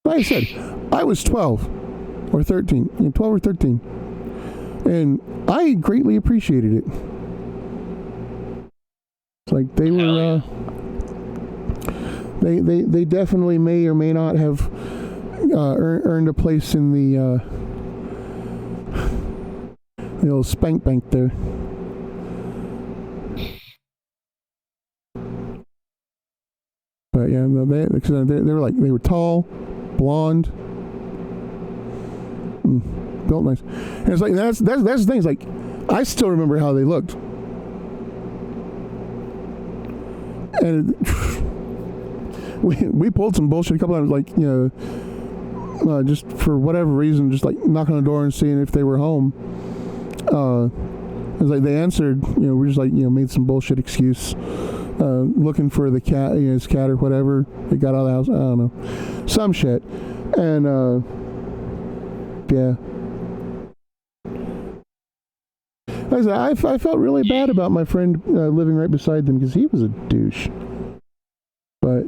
Like I said, I was 12 or 13. 12 or 13. And I greatly appreciated it. It's like they were, they definitely may or may not have earned a place in the old spank bank there. But yeah, they were tall, blonde, built nice. And it's like that's the thing. It's like I still remember how they looked, and we pulled some bullshit a couple times, like just for whatever reason, just like knocking on the door and seeing if they were home. It's like they answered, we just like made some bullshit excuse. Looking for the cat, his cat or whatever. They got out of the house. I don't know, some shit, and yeah. Like I said, I felt really bad about my friend living right beside them because he was a douche. But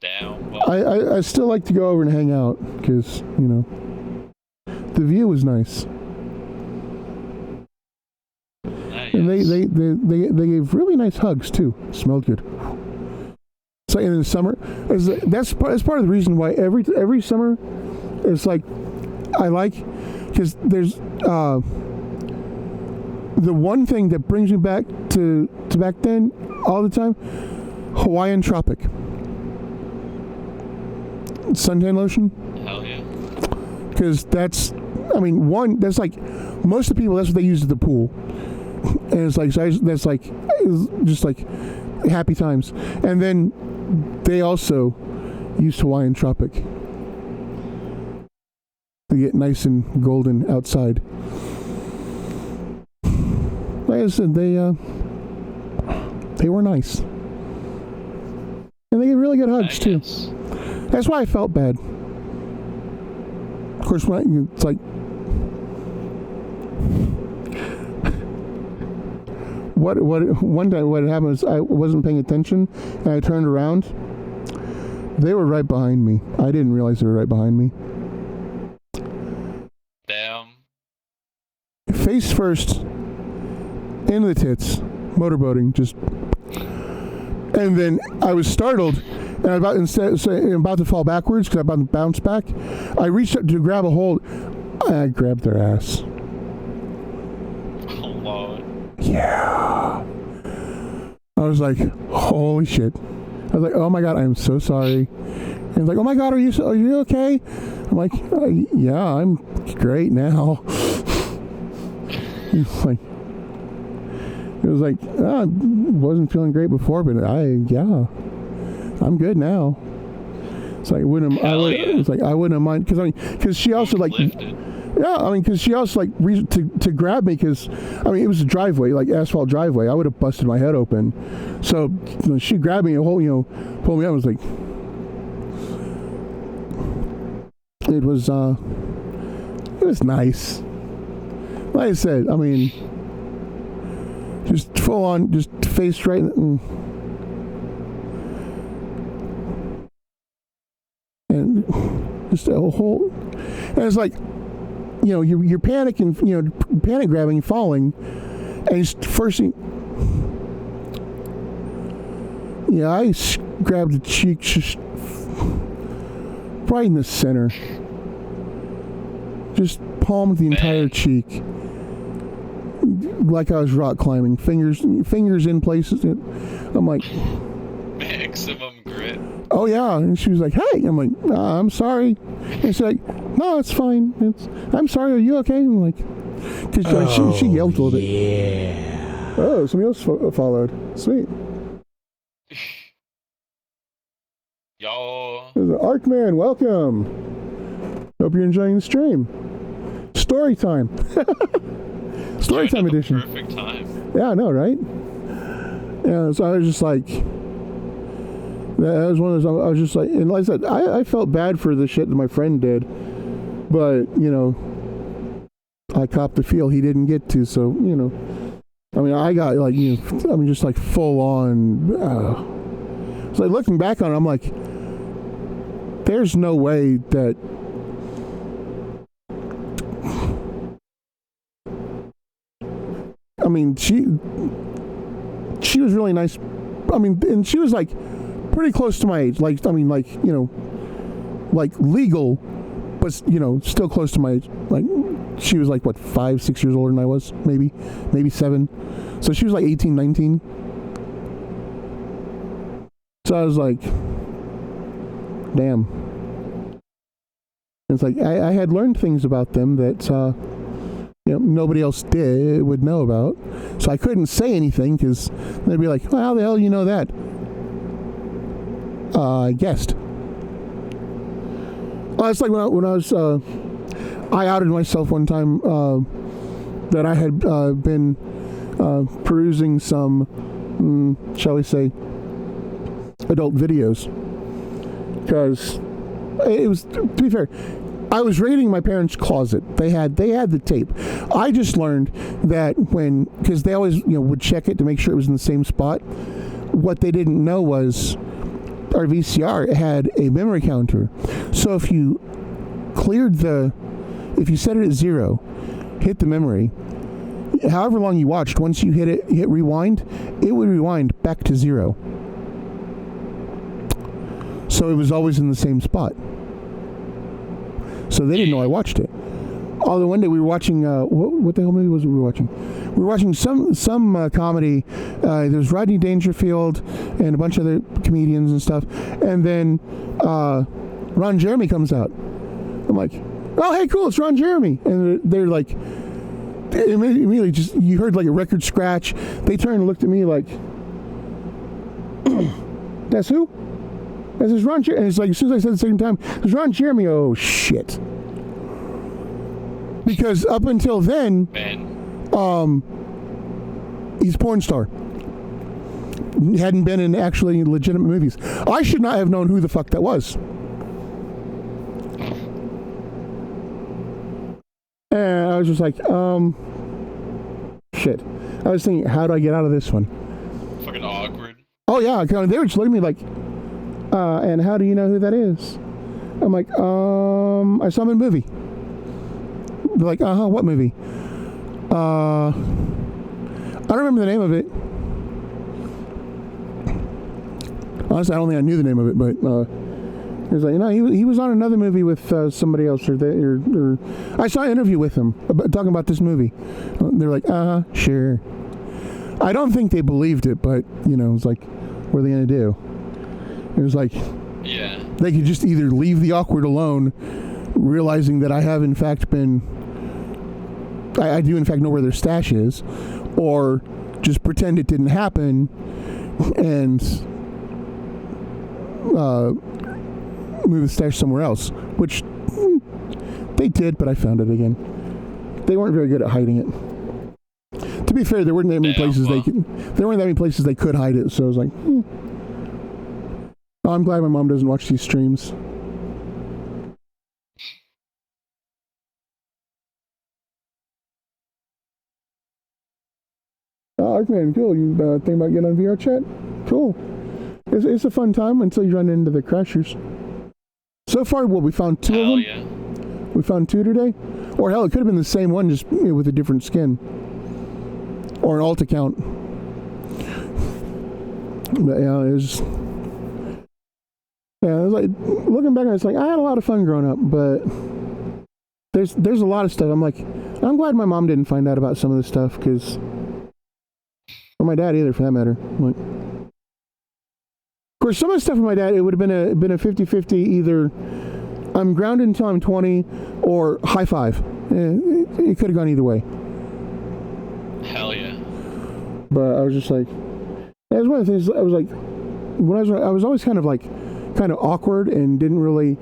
Damn. Well. I still like to go over and hang out because the view was nice. And they gave really nice hugs too. Smelled good. So in the summer, that's part of the reason why every summer, it's like I like, because there's the one thing that brings me back to back then all the time, Hawaiian Tropic suntan lotion. Hell yeah. Because that's like most of the people, that's what they use at the pool. And it's like, that's like, just like happy times. And then they also use Hawaiian Tropic to get nice and golden outside. Like I said, they were nice. And they gave really good hugs too. That's why I felt bad. Of course, it's like, one time what happened was I wasn't paying attention and I turned around. They were right behind me. I didn't realize they were right behind me. Damn. Face first into the tits, motorboating, just, and then I was startled and I'm about to fall backwards because I'm about to bounce back. I reached up to grab a hold. I grabbed their ass. Oh Lord. Yeah. I was like, holy shit. I was like, oh my God, I'm so sorry. And he's like, oh my God, are you okay? I'm like, yeah, I'm great now. It was like, I wasn't feeling great before, but I'm good now. It's like, I wouldn't have mind, because she also like, because she also like to grab me, because it was a driveway, like asphalt driveway. I would have busted my head open. So she grabbed me and pulled me up. I was like, it was nice. Like I said, just full on, just face right and just a whole, and it's like, you're panicking, panic grabbing, falling, and it's first thing, I grabbed the cheek just right in the center, just palmed the entire cheek. like I was rock climbing, fingers in places. I'm like, maximum grit. oh yeah, and she was like, hey, I'm like, I'm sorry. And she's like, no, it's fine. I'm sorry. Are you okay? I'm like, because she yelled a little bit. Yeah. Oh, somebody else followed. Sweet. Yo. Arkman, welcome. Hope you're enjoying the stream. Story time. Story time edition. Perfect time. Yeah, I know, right? Yeah, so I was just like, that was one of those, I was just like, and like I said, I felt bad for the shit that my friend did, but, you know, I copped the feel he didn't get to, so, you know, I mean, I got like, you know, I mean, just like full on, so like looking back on it, I'm like, there's no way that I mean, she was really nice. I mean, and she was like pretty close to my age. Like, I mean, like, you know, like legal, but, you know, still close to my age. Like, she was like, what, 5, 6 years older than I was, maybe 7. So she was like 18, 19. So I was like, damn. It's like, I had learned things about them that, you know, nobody else would know about. So I couldn't say anything because they'd be like, well, how the hell do you know that? I guessed. Oh, it's like when I was, I outed myself one time that I had been perusing some, shall we say, adult videos. Because it was, to be fair, I was raiding my parents' closet. They had the tape. I just learned that because they always, you know, would check it to make sure it was in the same spot. What they didn't know was our VCR had a memory counter. So if you if you set it at 0, hit the memory, however long you watched, once you hit rewind, it would rewind back to 0. So it was always in the same spot. So they didn't know I watched it. Although one day we were watching, what the hell movie was it we were watching? We were watching some comedy. There was Rodney Dangerfield and a bunch of other comedians and stuff. And then Ron Jeremy comes out. I'm like, oh, hey, cool, it's Ron Jeremy. And they're like, immediately just, you heard like a record scratch. They turned and looked at me like, that's who? This is Ron Jeremy. And it's like, as soon as I said it the second time, it's Ron Jeremy. Oh, shit. Because up until then, he's a porn star. Hadn't been in actually legitimate movies. I should not have known who the fuck that was. And I was just like, shit. I was thinking, how do I get out of this one? Fucking awkward. Oh, yeah. They were just looking at me like, and how do you know who that is? I'm like, I saw him in a movie. They're like, what movie? I don't remember the name of it. Honestly, I don't think I knew the name of it, but he was like, you know, he was on another movie with somebody else, or I saw an interview with him talking about this movie. They're like, sure. I don't think they believed it, but, you know, it's like, what are they going to do? It was like, yeah, they could just either leave the awkward alone, realizing that I have in fact I do in fact know where their stash is, or just pretend it didn't happen and move the stash somewhere else, which they did, but I found it again. They weren't very good at hiding it. To be fair, there weren't that many places they could hide it, so I was like, Oh, I'm glad my mom doesn't watch these streams. Arkman, cool. You think about getting on VR chat? Cool. It's a fun time until you run into the crashers. So far, we found 2 of them? Yeah. We found 2 today? Or hell, it could have been the same one, just with a different skin. Or an alt account. But yeah, it was... Yeah, it was like, looking back, it's like, I had a lot of fun growing up, but there's a lot of stuff. I'm like, I'm glad my mom didn't find out about some of this stuff, because my dad either, for that matter. Like, of course, some of the stuff with my dad, it would have been a 50-50, either I'm grounded until I'm 20 or high five. It could have gone either way. Hell yeah. But I was just like, that was one of the things. I was like, when I was always kind of awkward and didn't really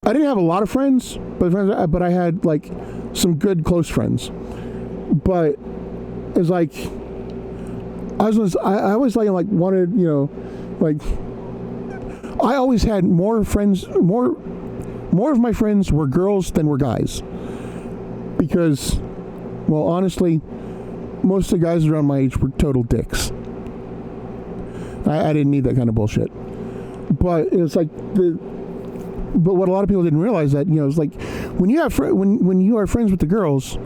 I didn't have a lot of friends, but I had like some good close friends. But it's like I always wanted, you know, like I always had more friends. More of my friends were girls than were guys, because, well, honestly, most of the guys around my age were total dicks. I didn't need that kind of bullshit. But it's like but what a lot of people didn't realize, that, you know, it's like when you have when you are friends with the girls,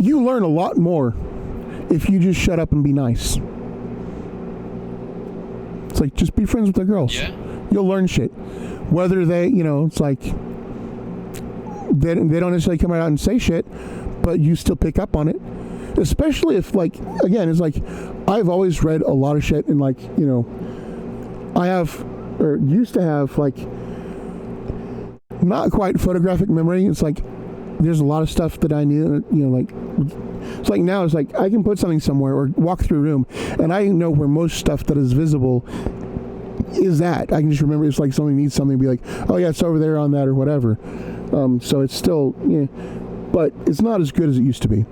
you learn a lot more if you just shut up and be nice. It's like, just be friends with the girls. Yeah. You'll learn shit. Whether they, you know, it's like they don't necessarily come out and say shit, but you still pick up on it. Especially if, like, again, it's like I've always read a lot of shit, and, like, you know, I have, or used to have, like, not quite photographic memory. It's like there's a lot of stuff that I knew, you know, like, it's like now it's like I can put something somewhere or walk through a room and I know where most stuff that is visible is at. I can just remember, it's like somebody needs something, be like, oh yeah, it's over there on that or whatever. So it's still, yeah, but it's not as good as it used to be.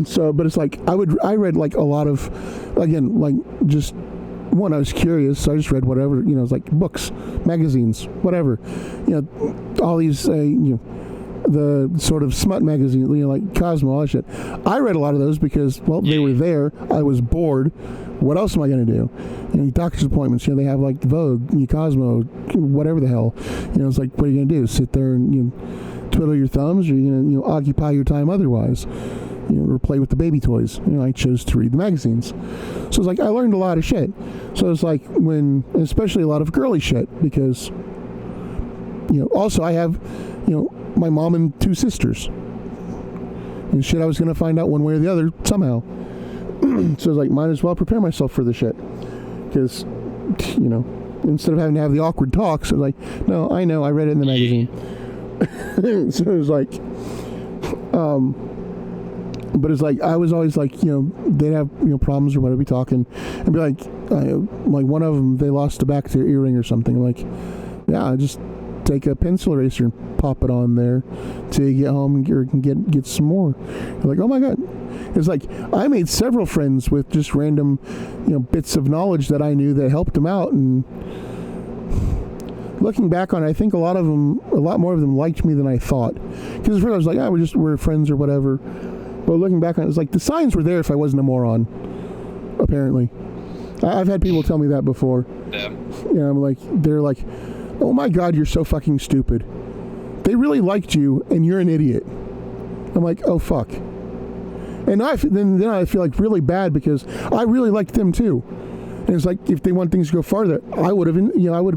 So, but it's like I read like a lot of, again, like, just one, I was curious, so I just read whatever, you know, it's like books, magazines, whatever, you know, all these, you know, the sort of smut magazines, you know, like Cosmo, all that shit. I read a lot of those because, well, they were there. I was bored. What else am I going to do? You know, doctor's appointments, you know, they have like Vogue, you know, Cosmo, whatever the hell. You know, it's like, what are you going to do? Sit there and, you know, twiddle your thumbs, or you're going to, you know, occupy your time otherwise? You know, or play with the baby toys. You know, I chose to read the magazines. So it's like, I learned a lot of shit. So it's like especially a lot of girly shit, because, you know, also I have, you know, my mom and two sisters. And shit I was going to find out one way or the other somehow. So it's like, might as well prepare myself for the shit. Because, you know, instead of having to have the awkward talks, it's like, no, I know, I read it in the magazine. So it was like, but it's like, I was always like, you know, they'd have, you know, problems or whatever, be talking, and be like one of them, they lost the back of their earring or something. I'm like, yeah, just take a pencil eraser and pop it on there till you get home and get some more. You're like, oh my god. It's like, I made several friends with just random, you know, bits of knowledge that I knew that helped them out. And looking back on it, I think a lot more of them liked me than I thought. Because at first I was like, we're friends or whatever. But looking back on it, it's like the signs were there if I wasn't a moron. Apparently, I've had people tell me that before. Yeah. Yeah, they're like, oh my god, you're so fucking stupid. They really liked you, and you're an idiot. I'm like, oh fuck. And then I feel like really bad, because I really liked them too. And it's like, if they want things to go farther, I would have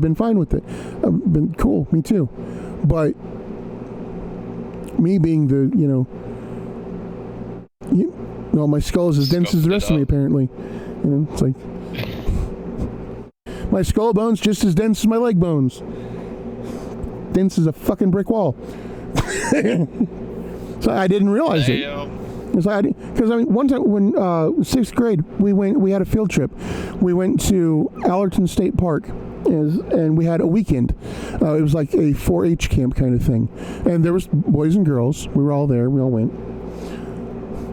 been fine with it. I've been cool, me too. But me being the, my skull is as dense as the rest of me, apparently. You know, it's like, my skull bone's just as dense as my leg bones. Dense as a fucking brick wall. So I didn't realize it. Because one time when 6th grade, we had a field trip. We went to Allerton State Park, and we had a weekend. It was like a 4-H camp kind of thing, and there was boys and girls. We were all there. We all went.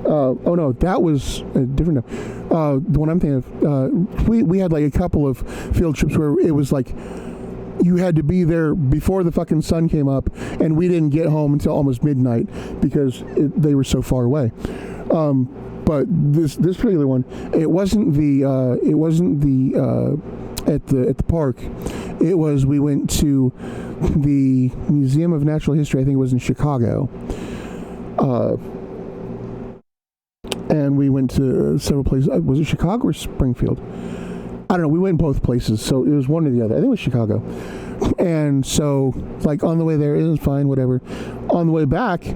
Oh no, that was a different. The one I'm thinking of, we had like a couple of field trips where it was like, you had to be there before the fucking sun came up, and we didn't get home until almost midnight because they were so far away. But this particular one, it wasn't the at the park. It was, we went to the Museum of Natural History. I think it was in Chicago. And we went to several places. Was it Chicago or Springfield? I don't know. We went both places, so it was one or the other. I think it was Chicago. And so, like, on the way there, it was fine, whatever. On the way back, it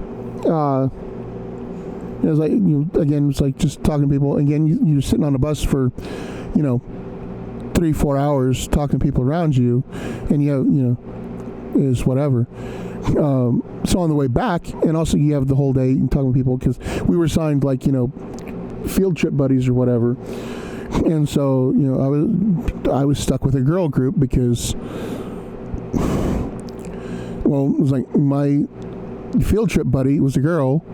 was like, again, it's like just talking to people. Again, you're sitting on a bus for, 3-4 hours talking to people around you, and is whatever. So on the way back, and also you have the whole day talking to people, because we were signed like, field trip buddies or whatever. And so, I was stuck with a girl group because, well, it was like my field trip buddy was a girl,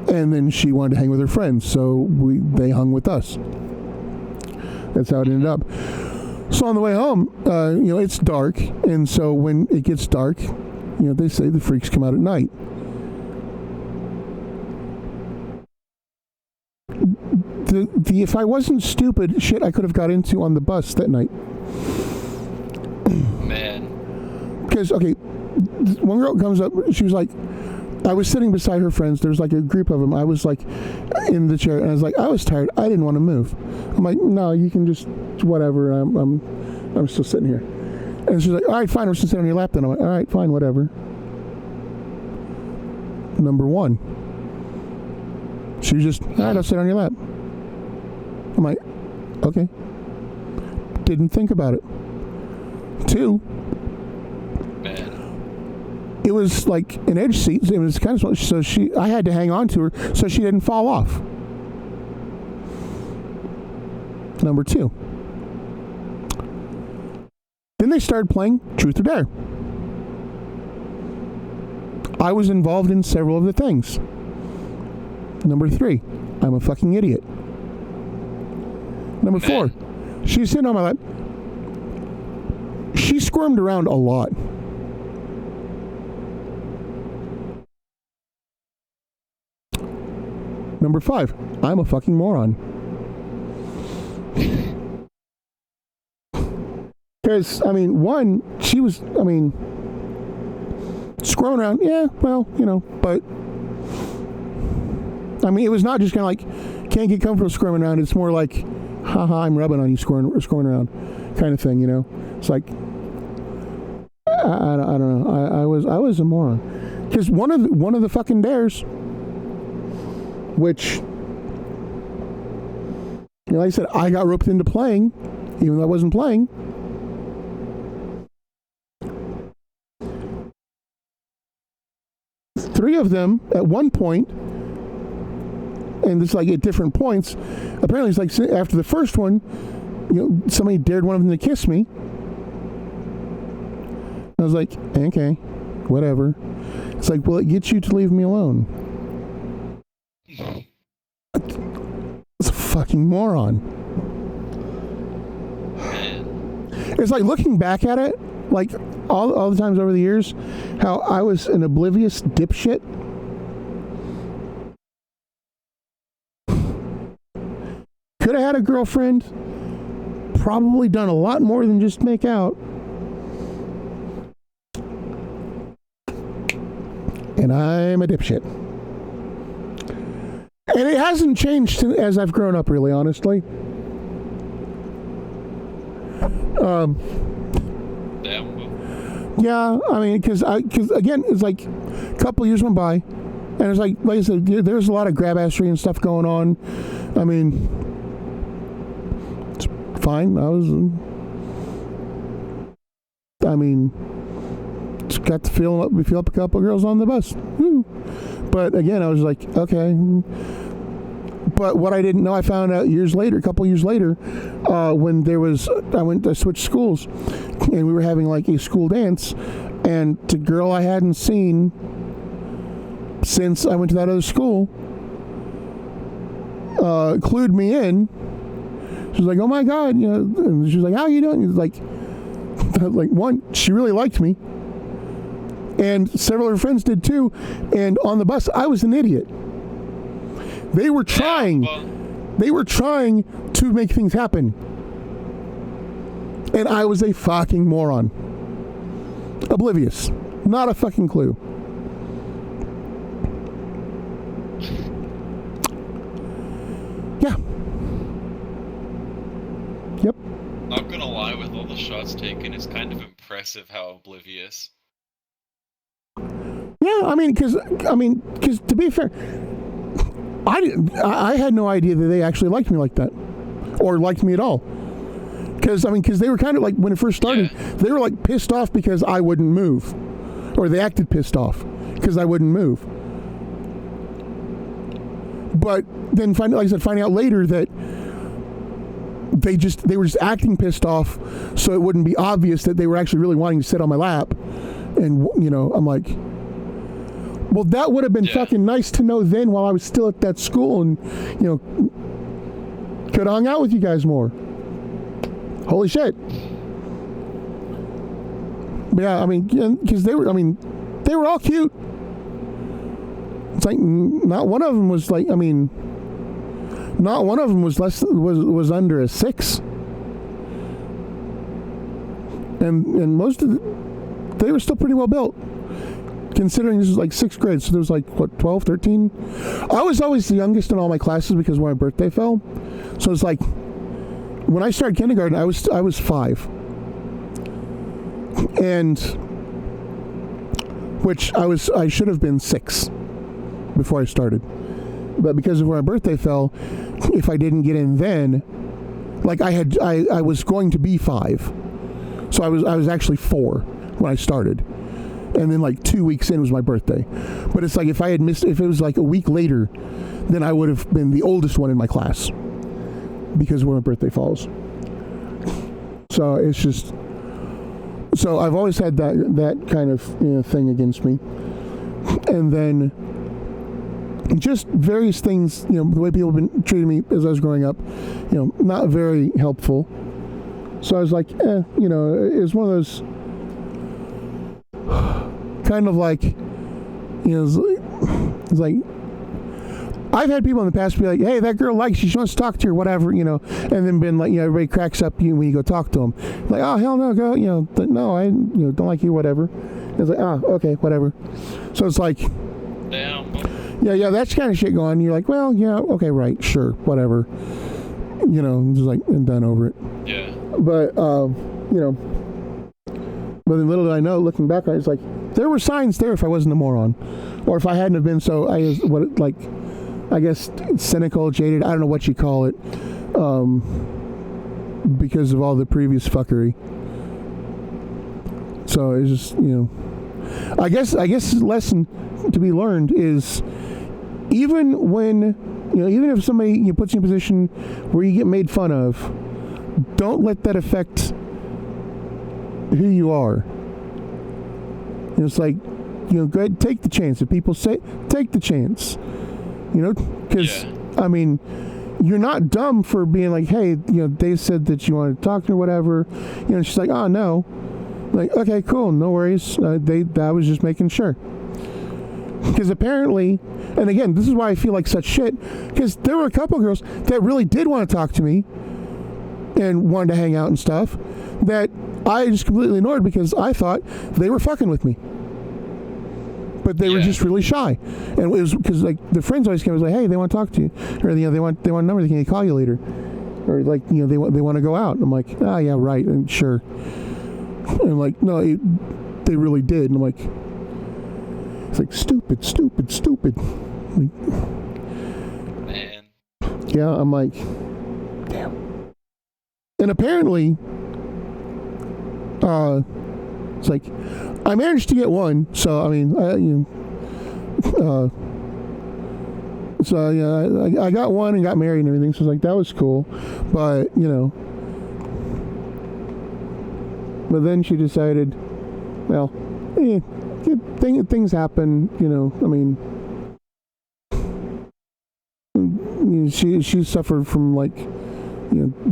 and then she wanted to hang with her friends, so they hung with us. That's how it ended up. So on the way home, it's dark, and so when it gets dark, they say the freaks come out at night. If I wasn't stupid, shit I could have got into on the bus that night. Man. Because, okay, one girl comes up, she was like, I was sitting beside her friends, there's like a group of them, I was like in the chair, and I was like, I was tired, I didn't want to move. I'm like, no, you can just, whatever, I'm still sitting here. And she's like, all right, fine, we're just sitting on your lap then. I'm like, all right, fine, whatever. Number one, she was just, all right, I'll sit on your lap. I'm like, okay. Didn't think about it. Two, Man. it was like an edge seat. It was kind of so I had to hang on to her so she didn't fall off. Number two, then they started playing Truth or Dare. I was involved in several of the things. Number three, I'm a fucking idiot. Number four, she's sitting on my lap. She squirmed around a lot. Number five, I'm a fucking moron. Because, one, she was, squirming around, yeah, well, but, it was not just kind of like, can't get comfortable squirming around. It's more like, haha, I'm rubbing on you, squirming around, kind of thing, It's like, I don't know. I was a moron. Because one of the fucking dares, which, like I said, I got roped into playing, even though I wasn't playing. Three of them at one point, and it's like at different points. Apparently, it's like after the first one, somebody dared one of them to kiss me. I was like, okay, whatever. It's like, will it get you to leave me alone? It's a fucking moron. It's like looking back at it, like all the times over the years, how I was an oblivious dipshit. Could have had a girlfriend, probably done a lot more than just make out. And I'm a dipshit. And it hasn't changed as I've grown up, really, honestly. Yeah, because again, it's like a couple years went by, and it's like I said, there's a lot of grab-assery and stuff going on. It's fine. Just got to feel up a couple of girls on the bus. Woo. But again, I was like, okay. But what I didn't know, I found out a couple years later, when I switched schools, and we were having like a school dance, and the girl I hadn't seen since I went to that other school clued me in. She was like, oh my God, and she was like, how are you doing? Like one, she really liked me, and several of her friends did too. And on the bus, I was an idiot. They were trying to make things happen, and I was a fucking moron, oblivious, not a fucking clue. Yeah. Yep. Not gonna lie, with all the shots screenshots taken. It's kind of impressive how oblivious. Yeah, I mean, because to be fair, I had no idea that they actually liked me like that, or liked me at all. Because they were kind of like, when it first started, they were like pissed off because I wouldn't move, or they acted pissed off because I wouldn't move. But then, finding out later that they were just acting pissed off, so it wouldn't be obvious that they were actually really wanting to sit on my lap. And I'm like, well, that would have been fucking nice to know then, while I was still at that school, and could have hung out with you guys more. Holy shit. But yeah, because they were all cute. It's like not one of them was like, not one of them was was under a 6. And most of they were still pretty well built, considering this was like 6th grade. So there was like, what, 12, 13? I was always the youngest in all my classes because when my birthday fell. So it's like, when I started kindergarten, I was 5. And which I should have been 6 before I started. But because of where my birthday fell, if I didn't get in then, like I was going to be 5. So I was actually 4 when I started. And then like 2 weeks in was my birthday. But it's like, if it was like a week later, then I would have been the oldest one in my class, because of where my birthday falls. So it's just, so I've always had that kind of thing against me. And then just various things, the way people have been treating me as I was growing up, not very helpful. So I was like, it was one of those kind of like, it's like, I've had people in the past be like, hey, that girl likes you, she wants to talk to you, or whatever, and then been like, everybody cracks up you when you go talk to them. Like, oh, hell no, go, no, I don't like you, whatever. And it's like, oh, okay, whatever. So it's like, damn. Yeah, that's kind of shit going on. You're like, well, yeah, okay, right, sure, whatever. Just like, and done over it. Yeah. But, but then little did I know, looking back on it, it's like, there were signs there if I wasn't a moron. Or if I hadn't have been so, I guess, cynical, jaded, I don't know what you call it, because of all the previous fuckery. So it's just, I guess the lesson to be learned is, even when, even if somebody puts you in a position where you get made fun of, don't let that affect who you are. It's like, go ahead, take the chance. If people say, take the chance. Because, you're not dumb for being like, hey, they said that you wanted to talk to her or whatever. She's like, oh, no. Like, okay, cool, no worries. I was just making sure. Because apparently, and again, this is why I feel like such shit, because there were a couple of girls that really did want to talk to me and wanted to hang out and stuff, that I just completely ignored because I thought they were fucking with me. But they were just really shy. And it was because, like, the friends always came and was like, hey, they want to talk to you. Or, they want a number, can they call you later? Or, like, they want to go out. And I'm like, ah, yeah, right, and sure. And I'm like, no, they really did. And I'm like, it's like, stupid. Like, Man. Yeah, I'm like, damn. And apparently, it's like, I managed to get one, so I got one and got married and everything, so it's like, that was cool, but but then she decided, well, things happen, she suffered from, like,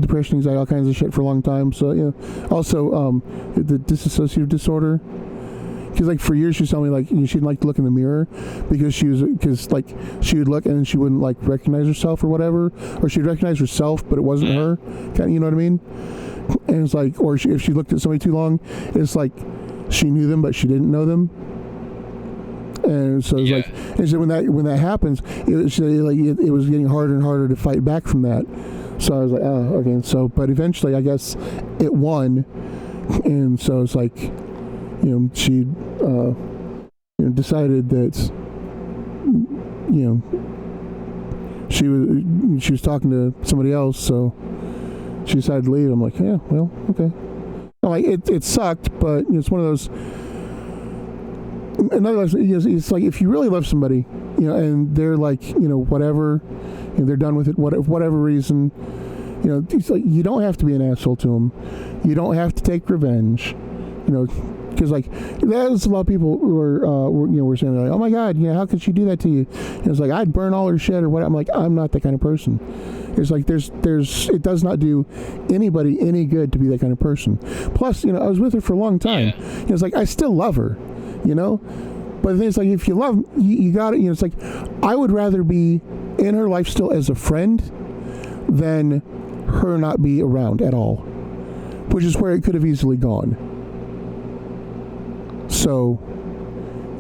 depression, anxiety, all kinds of shit for a long time. So, also, the dissociative disorder. Because, like, for years she was telling me, like, she didn't like to look in the mirror because she would look and then she wouldn't, like, recognize herself or whatever. Or she'd recognize herself, but it wasn't her. Kind of, you know what I mean? And it's like, or if she looked at somebody too long, it's like she knew them, but she didn't know them. And so it's like, and so when that happens, it was getting harder and harder to fight back from that. So I was like, oh, okay. So, but eventually, I guess it won And so it's like, she decided that, she was talking to somebody else, so she decided to leave. I'm like, yeah, well, okay. I'm like, it sucked, but it's one of those. Another, it's like if you really love somebody, and they're like, whatever, they're done with it, whatever reason, it's like you don't have to be an asshole to them. You don't have to take revenge, because like there's a lot of people who were saying like, oh my God, how could she do that to you? And it's like I'd burn all her shit or what. I'm like, I'm not that kind of person. It's like there's it does not do anybody any good to be that kind of person. Plus, I was with her for a long time. Yeah. It's like I still love her, But the thing is, like, if you love, you got it. It's like I would rather be in her life still as a friend than her not be around at all, which is where it could have easily gone. So,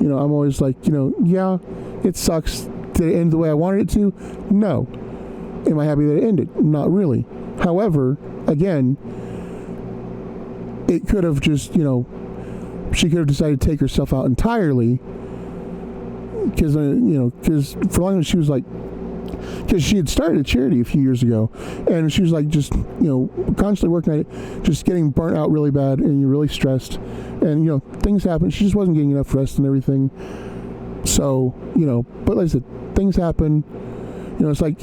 I'm always like, yeah, it sucks. Did it end the way I wanted it to? No. Am I happy that it ended? Not really. However, again, it could have just, she could have decided to take herself out entirely because for long as she was like, because she had started a charity a few years ago, and she was like just constantly working at it, just getting burnt out really bad, and you're really stressed, and things happen. She just wasn't getting enough rest and everything. So but like I said, things happen. It's like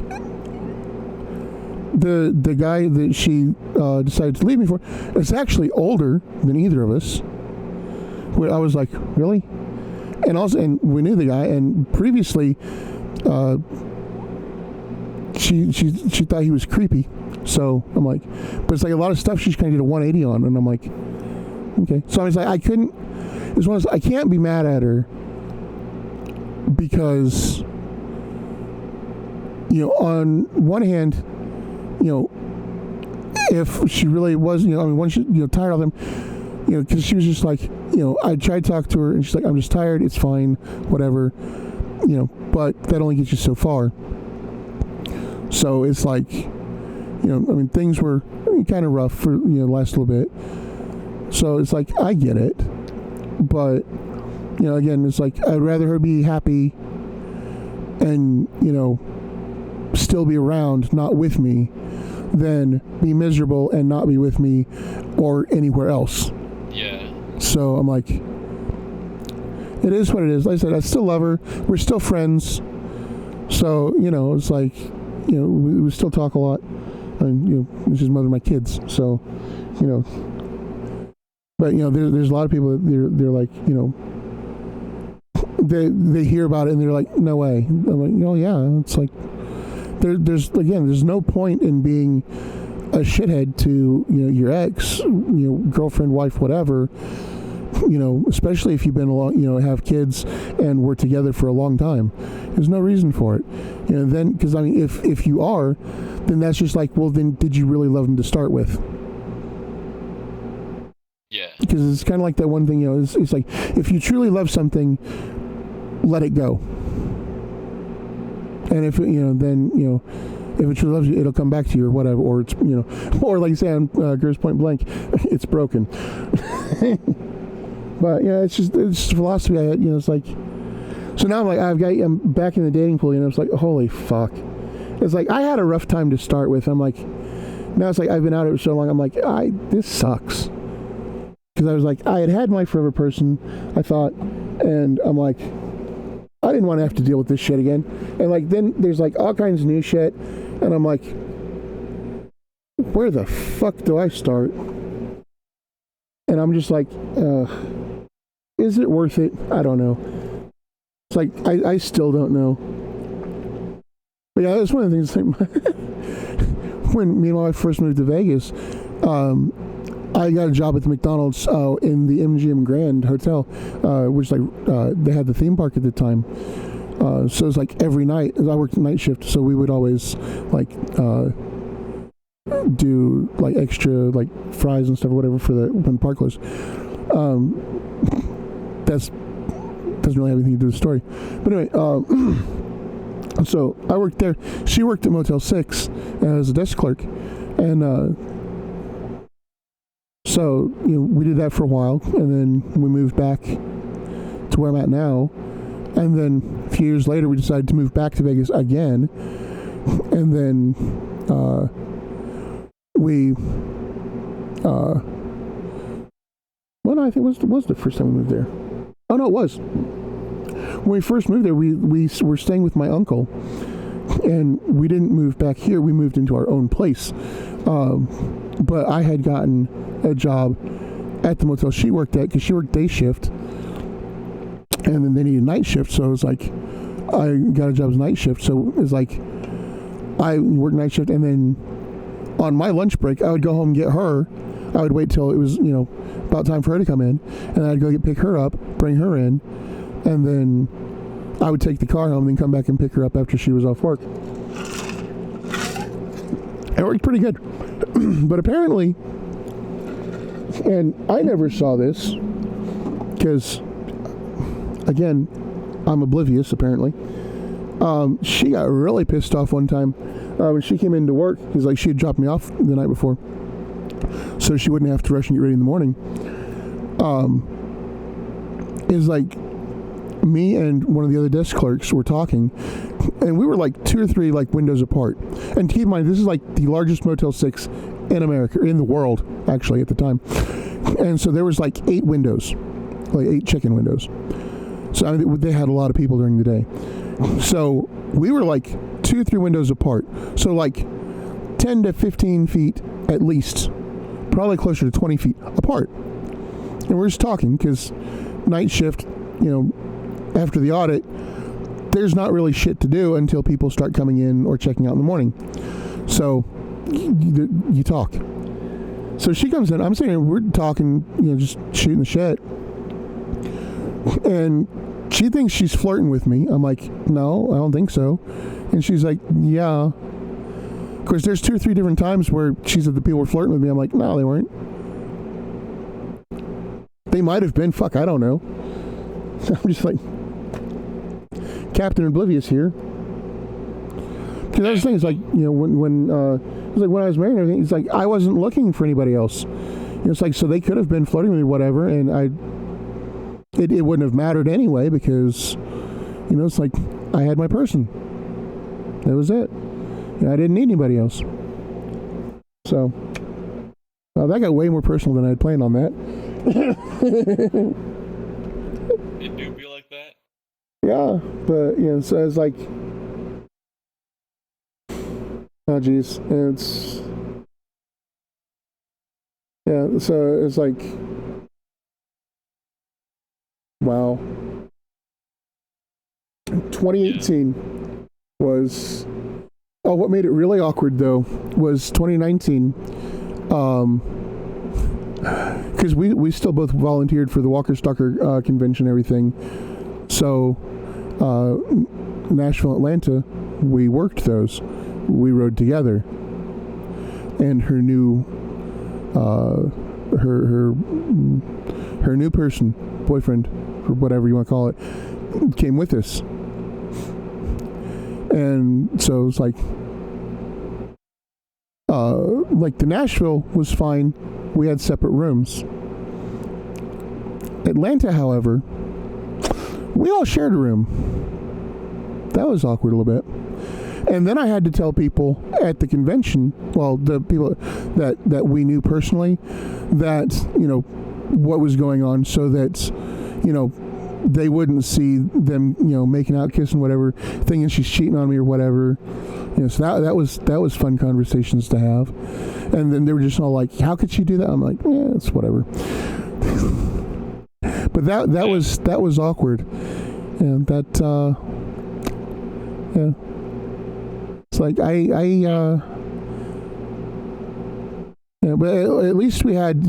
the guy that she decided to leave me for is actually older than either of us. Where I was like, really? And we knew the guy, and previously she thought he was creepy. So I'm like, but it's like a lot of stuff she's kind of did a 180 on, and I'm like, okay. So I was like, I can't be mad at her because on one hand, if she really was, once she tired of them, because she was just like, I tried to talk to her, and she's like, I'm just tired. It's fine, whatever, but that only gets you so far. So it's like, things were kind of rough for the last little bit. So it's like I get it, but again, it's like I'd rather her be happy and still be around, not with me, than be miserable and not be with me or anywhere else. Yeah. So I'm like, it is what it is. Like I said, I still love her. We're still friends. So it's like, we still talk a lot. And she's mother of my kids. So, but there's a lot of people that they're like, they hear about it and they're like, no way. I'm like, yeah. It's like there's no point in being a shithead to your ex, girlfriend, wife, whatever. Especially if you've been along, have kids and were together for a long time. There's no reason for it. Then because if you are, then that's just like, well, then did you really love him to start with? Yeah. Because it's kind of like that one thing, it's like if you truly love something, let it go. And if then if it truly loves you, it'll come back to you or whatever, or it's or like you say on Grosse Point Blank, it's broken. But it's just philosophy. It's like, so now I'm back in the dating pool. It's like, holy fuck. It's like I had a rough time to start with. I'm like, now it's like I've been out of it so long. I'm like, this sucks. Because I was like, I had my forever person, I thought, and I'm like, I didn't want to have to deal with this shit again. And like then there's like all kinds of new shit, and I'm like, where the fuck do I start? And I'm just like, is it worth it? I don't know. It's like I still don't know. But yeah, that's one of the things. When me and my wife first moved to Vegas, I got a job at the McDonald's in the MGM Grand Hotel, which they had the theme park at the time. So it was like every night. I worked night shift, so we would always like do like extra like fries and stuff or whatever for when the park closed. That's doesn't really have anything to do with the story. But anyway, so I worked there. She worked at Motel 6 as a desk clerk, and So, we did that for a while, and then we moved back to where I'm at now. And then a few years later, we decided to move back to Vegas again. And then well, no, I think it was the first time we moved there. Oh, no, it was. When we first moved there, we were staying with my uncle. And we didn't move back here. We moved into our own place. But I had gotten a job at the motel she worked at because she worked day shift. And then they needed night shift. So it was like, I got a job as night shift. So it was like, I worked night shift. And then on my lunch break, I would go home and get her. I would wait till it was, about time for her to come in. And I'd go pick her up, bring her in. And then I would take the car home and then come back and pick her up after she was off work. It worked pretty good. But apparently, and I never saw this, because, again, I'm oblivious, apparently. She got really pissed off one time when she came into work, because she had dropped me off the night before, so she wouldn't have to rush and get ready in the morning. Is like, me and one of the other desk clerks were talking, and we were like 2 or 3 windows apart. And keep in mind, this is the largest Motel 6 in America, or in the world, actually, at the time. And so there was 8 windows, 8 check-in windows. So they had a lot of people during the day. So we were 2 or 3 windows apart. So 10 to 15 feet at least, probably closer to 20 feet apart. And we're just talking because night shift, after the audit, there's not really shit to do until people start coming in or checking out in the morning. So you talk. So she comes in. I'm sitting here, we're talking, just shooting the shit. And she thinks she's flirting with me. I'm like, no, I don't think so. And she's like, yeah. Of course, there's 2 or 3 different times where she said the people were flirting with me. I'm like, no, they weren't. They might have been. Fuck, I don't know. I'm just like, Captain Oblivious here. Because that's the thing, it's when I was married and everything, it's I wasn't looking for anybody else. It's so they could have been flirting with me or whatever, and it wouldn't have mattered anyway, because, it's I had my person. That was it. I didn't need anybody else. So, that got way more personal than I had planned on that. It do be like that? Yeah, but, so it's oh, geez. It's, yeah, so it's wow. 2018 was, what made it really awkward, though, was 2019, because we still both volunteered for the Walker Stalker convention and everything. So, Nashville, Atlanta, we worked those. We rode together. And her new, her new person, boyfriend, or whatever you want to call it, came with us. And so it's the Nashville was fine. We had separate rooms. Atlanta, however, we all shared a room. That was awkward a little bit. And then I had to tell people at the convention, well, the people that we knew personally, that, what was going on, so that, they wouldn't see them, making out, kissing, whatever, thinking she's cheating on me or whatever. So that was fun conversations to have. And then they were just all like, how could she do that? I'm like, yeah, it's whatever. But that was awkward. And that, yeah. It's yeah, but at least we had,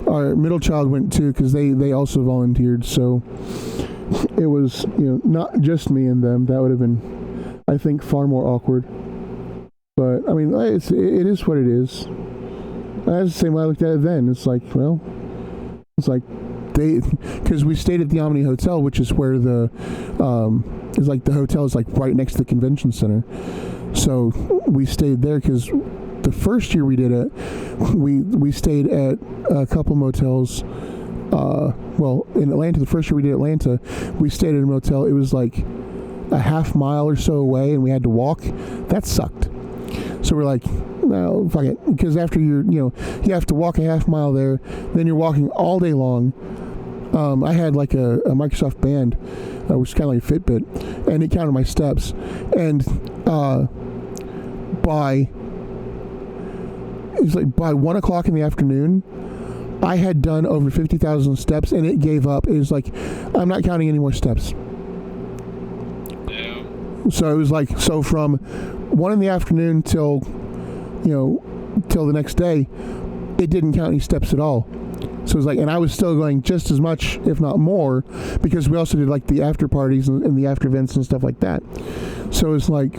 our middle child went too, because they also volunteered. So it was, not just me and them. That would have been, I think, far more awkward. But I mean, it is what it is. That's the same way I looked at it then. It's because we stayed at the Omni Hotel, which is where the hotel is right next to the convention center. So we stayed there because the first year we did it, we stayed at a couple motels. Well, in Atlanta, the first year we did Atlanta, we stayed at a motel. It was like a half mile or so away, and we had to walk. That sucked. So we're like, no, fuck it. Because after you have to walk a half mile there, then you're walking all day long. I had like a Microsoft Band, which is kind of like a Fitbit, and it counted my steps. And by 1 o'clock in the afternoon, I had done over 50,000 steps, and it gave up. It was like, I'm not counting any more steps. Yeah. So it was like, so from 1 in the afternoon till the next day, it didn't count any steps at all. So it was like, and I was still going just as much, if not more, because we also did like the after parties and the after events and stuff like that. So it's like,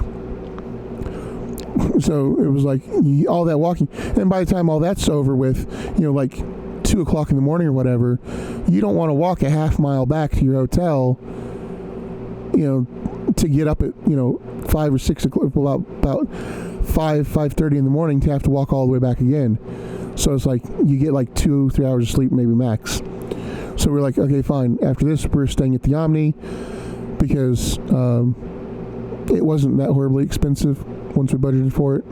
all that walking, and by the time all that's over with, like 2 o'clock in the morning or whatever, you don't want to walk a half mile back to your hotel, to get up at 5 or 6 o'clock, about 5:30 in the morning, to have to walk all the way back again. So it's like you get like 2-3 hours of sleep, maybe max. So we're like, okay, fine. After this, we're staying at the Omni because it wasn't that horribly expensive once we budgeted for it,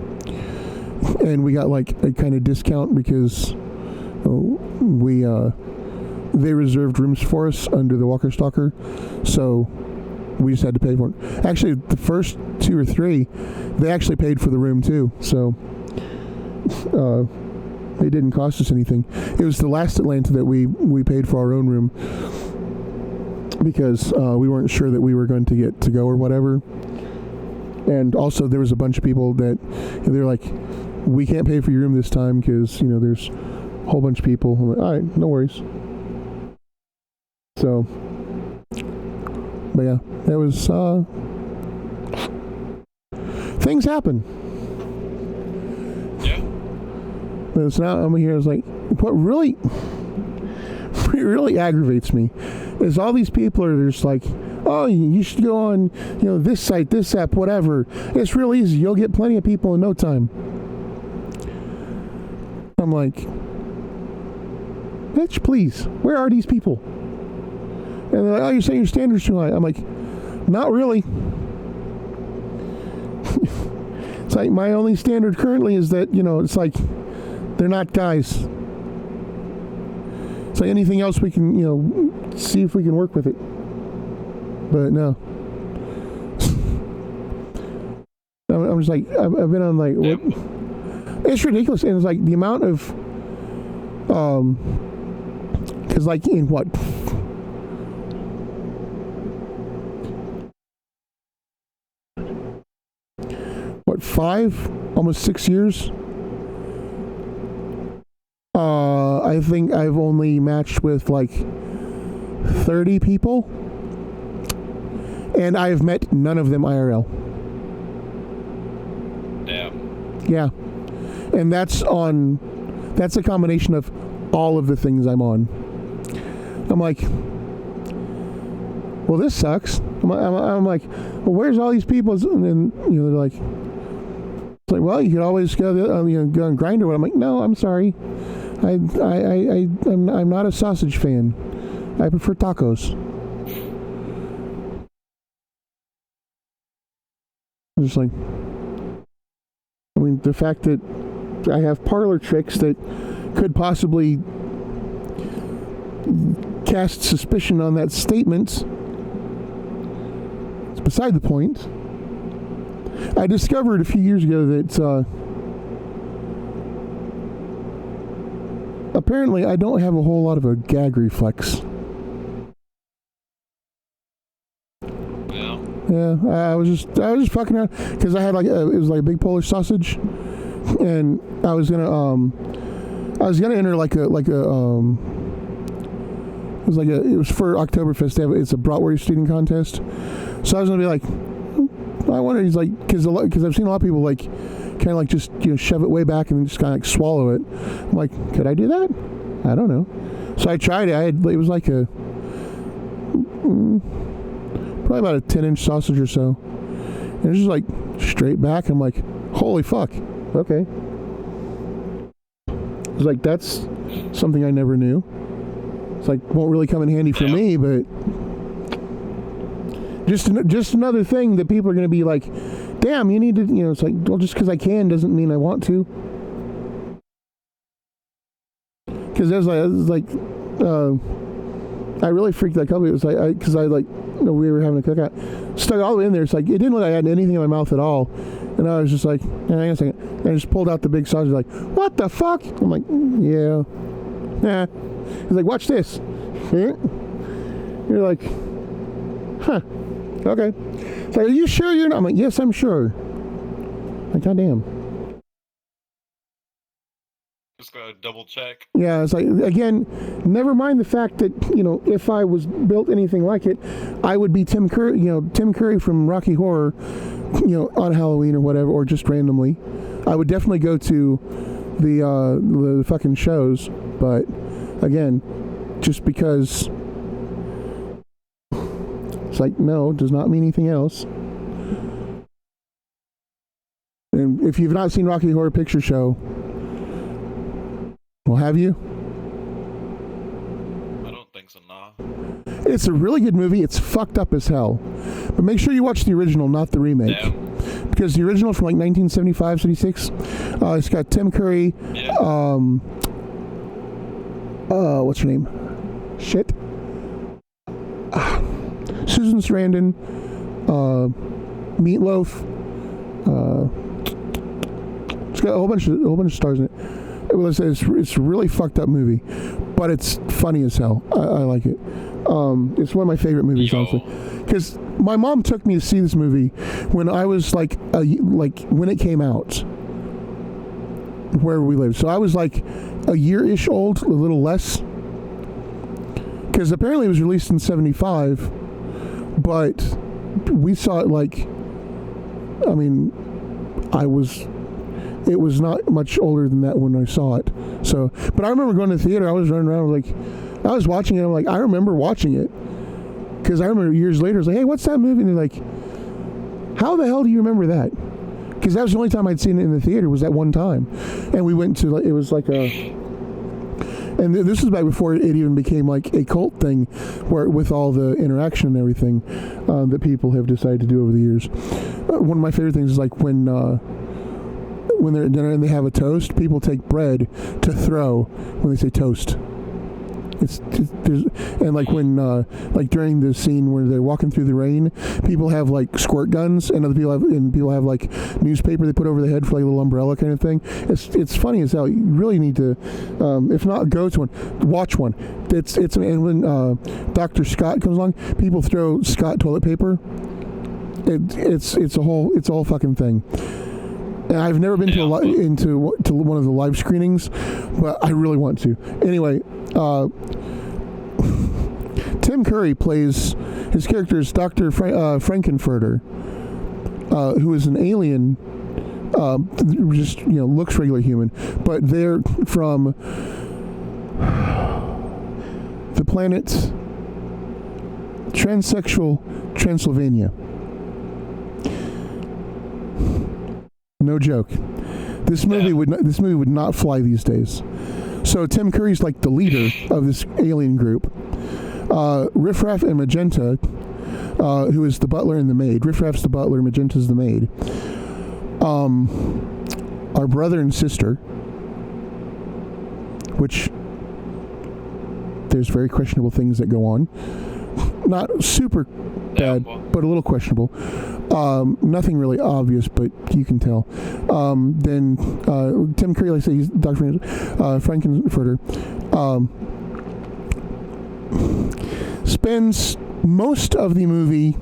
and we got like a kind of discount because they reserved rooms for us under the Walker Stalker, so we just had to pay for it. Actually, the first 2 or 3, they actually paid for the room too, so it didn't cost us anything. It was the last Atlanta that we paid for our own room because we weren't sure that we were going to get to go or whatever. And also there was a bunch of people that they're like, we can't pay for your room this time because there's a whole bunch of people. I'm like, all right, no worries. So, but yeah, that was things happen. Yeah. But so now I'm here. I was like, what really aggravates me is all these people are just like, oh, you should go on, this site, this app, whatever. It's real easy. You'll get plenty of people in no time. I'm like, bitch, please, where are these people? And they're like, oh, you're saying your standard's too high. I'm like, not really. It's like my only standard currently is that, it's like, they're not guys. It's like anything else we can, see if we can work with it. But no. I'm just like, I've been on like, what? It's ridiculous. And it's like the amount of, because like in what? What, 5, almost 6 years? I think I've only matched with like 30 people. And I've met none of them IRL. Damn. Yeah. And that's a combination of all of the things I'm on. I'm like, well, this sucks. I'm like, well, where's all these people? And then, they're like, it's like, well, you could always go on Grindr. I'm like, no, I'm sorry. I'm not a sausage fan. I prefer tacos. Just like, I mean, the fact that I have parlor tricks that could possibly cast suspicion on that statement, it's beside the point. I discovered a few years ago that apparently I don't have a whole lot of a gag reflex. Yeah, I was just fucking around because I had like it was like a big Polish sausage, and I was gonna enter like a it was for Oktoberfest. It's a bratwurst eating contest, so I was gonna be like, I wonder. He's like, because I've seen a lot of people like kind of like just shove it way back and then just kind of like swallow it. I'm like, could I do that? I don't know. So I tried it. It was like a. Probably about a 10-inch sausage or so. And it's just like straight back. I'm like, holy fuck. Okay. It's like, that's something I never knew. It's like, won't really come in handy for me, but just another thing that people are going to be like, damn, you need to, it's like, well, just because I can doesn't mean I want to. Because there's like, I really freaked that couple. It was like, because we were having a cookout, stuck all the way in there. It's like, it didn't look like I had anything in my mouth at all. And I was just like, hang on a second. And I just pulled out the big sausage, like, what the fuck? I'm like, yeah. Nah. He's like, watch this. You're like, huh. Okay. It's like, are you sure you're not? I'm like, yes, I'm sure. Like, goddamn. Just gotta double check. Yeah, it's like, again, never mind the fact that, if I was built anything like it, I would be Tim Curry, Tim Curry from Rocky Horror, on Halloween or whatever, or just randomly. I would definitely go to the fucking shows, but again, just because it's like, no, does not mean anything else. And if you've not seen Rocky Horror Picture Show, well, have you? I don't think so, nah. It's a really good movie. It's fucked up as hell. But make sure you watch the original, not the remake. Yeah. Because the original from like 1975, 76, it's got Tim Curry, what's her name? Shit. Susan Sarandon, Meatloaf. It's got a whole bunch of stars in it. It's a really fucked up movie, but it's funny as hell. I like it. It's one of my favorite movies, honestly. Because my mom took me to see this movie when I was like when it came out, wherever we lived. So I was like a year-ish old, a little less. Because apparently it was released in 75, but we saw it it was not much older than that when I saw it. So, but I remember going to the theater. I was running around, I was watching it. I'm like, I remember watching it. Because I remember years later, I was like, hey, what's that movie? And they're like, how the hell do you remember that? Because that was the only time I'd seen it in the theater, was that one time. And we went to, it was like and this was back before it even became like a cult thing, where with all the interaction and everything that people have decided to do over the years. One of my favorite things is like when they're at dinner and they have a toast, people take bread to throw when they say toast. And like when during the scene where they're walking through the rain, people have like squirt guns, and people have like newspaper they put over the head for like a little umbrella kind of thing. It's funny as hell. You really need to, if not go to one, watch one. And when Dr. Scott comes along, people throw Scott toilet paper. It's a whole fucking thing. And I've never been to one of the live screenings, but I really want to. Anyway, Tim Curry plays, his character is Dr. Frankenfurter, who is an alien, just looks regular human, but they're from the planet Transsexual Transylvania. No joke. This movie would not fly these days. So Tim Curry's like the leader of this alien group. Riff Raff and Magenta, who is the butler and the maid. Riff Raff's the butler, Magenta's the maid. Are brother and sister, which there's very questionable things that go on. Not super bad, but a little questionable. Nothing really obvious, but you can tell. Then Tim Curry, like I say, he's Dr. Frankenfurter, spends most of the movie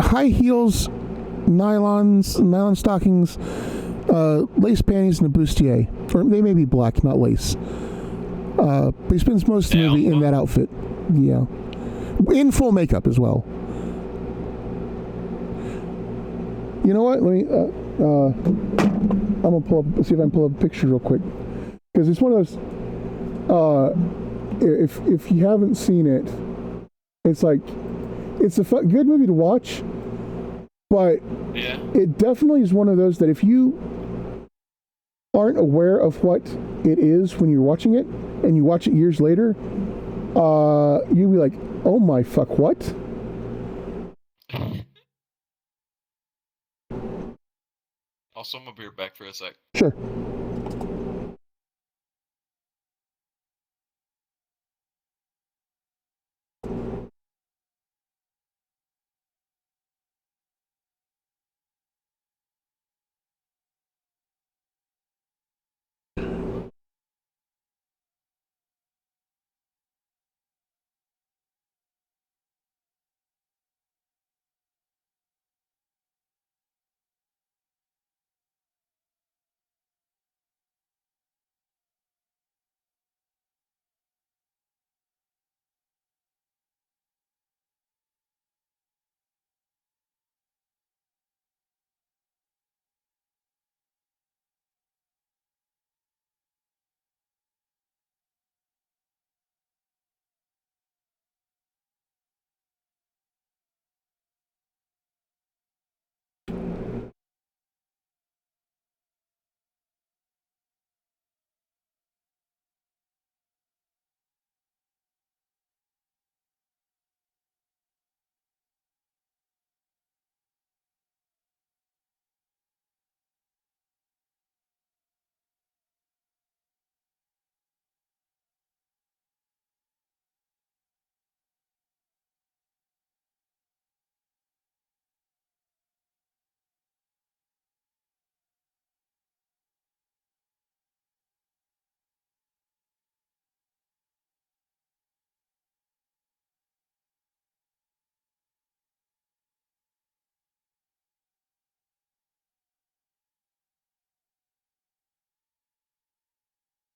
high heels, nylon stockings, lace panties, and a bustier. Or they may be black, not lace. But he spends most of the movie in that outfit. Yeah. In full makeup as well. You know what? Let me, I'm going to see if I can pull up a picture real quick. Because it's one of those, if you haven't seen it, it's like, it's a good movie to watch, but Yeah. it definitely is one of those that if you aren't aware of what it is when you're watching it, and you watch it years later, you'll be like, oh my fuck, what? Also, I'm gonna be back for a sec. Sure.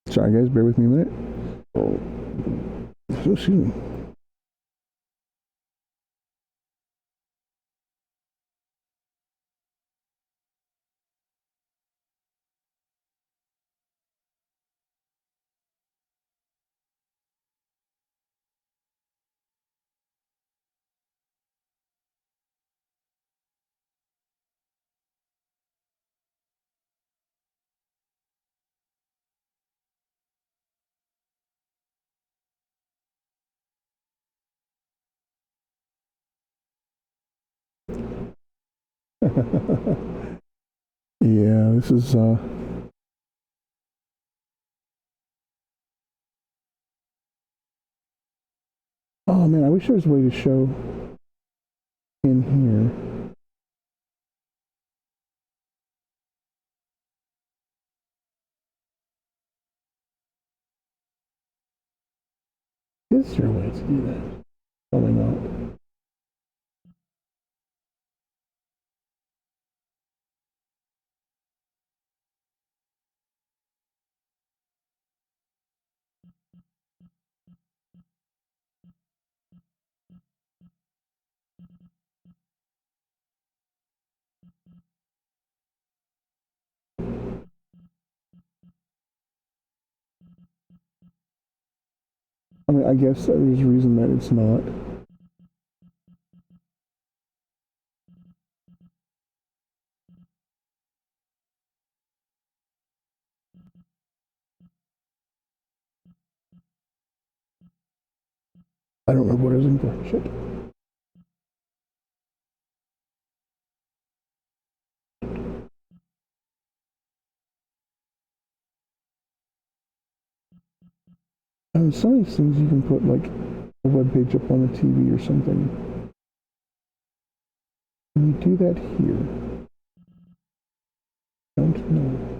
Sorry, guys, bear with me a minute. Oh, excuse me. Yeah, this is oh man, I wish there was a way to show in here. Is there a way to do that? Probably not. I mean, I guess there's a reason that it's not. I don't remember what I was in for. Shit. Some of these things you can put like a web page up on the TV or something. Can you do that here? Don't know.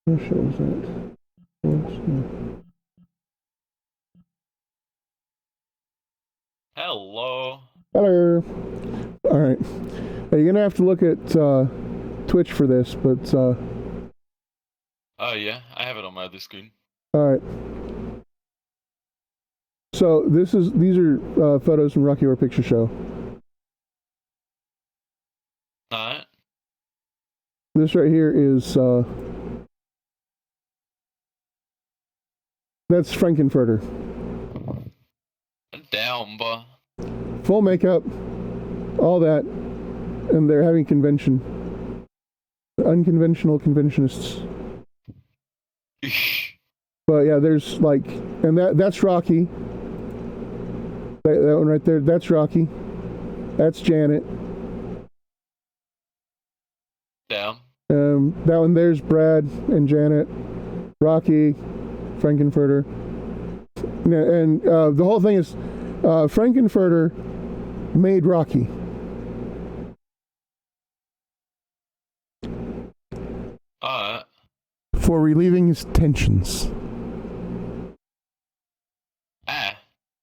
Where shows that? Hello. Hello. All right. Now, you're gonna have to look at Twitch for this, but Oh yeah, I have it on my other screen. all right. So these are photos from Rocky Horror Picture Show. Alright. This right here is that's Frankenfurter. Damn, boy. Full makeup, all that, and they're having convention. Unconventional conventionists. But yeah, there's like, and that's Rocky. That one right there, that's Rocky. That's Janet. Damn. That one there's Brad and Janet. Rocky, Frankenfurter. And the whole thing is Frankenfurter made Rocky. For relieving his tensions.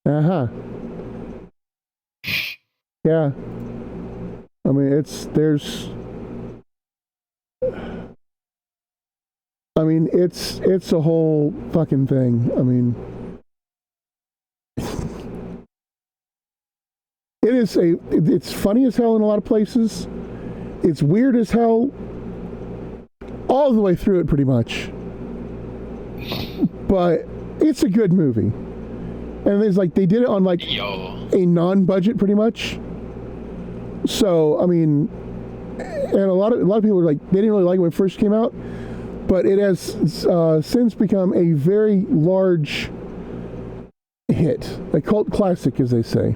Uh-huh. Yeah. I mean, it's a whole fucking thing. I mean, it's funny as hell in a lot of places. It's weird as hell all the way through it, pretty much. But it's a good movie. And it's like they did it on like a non-budget, pretty much. So I mean, and a lot of people were like, they didn't really like it when it first came out, but it has since become a very large hit, a cult classic, as they say.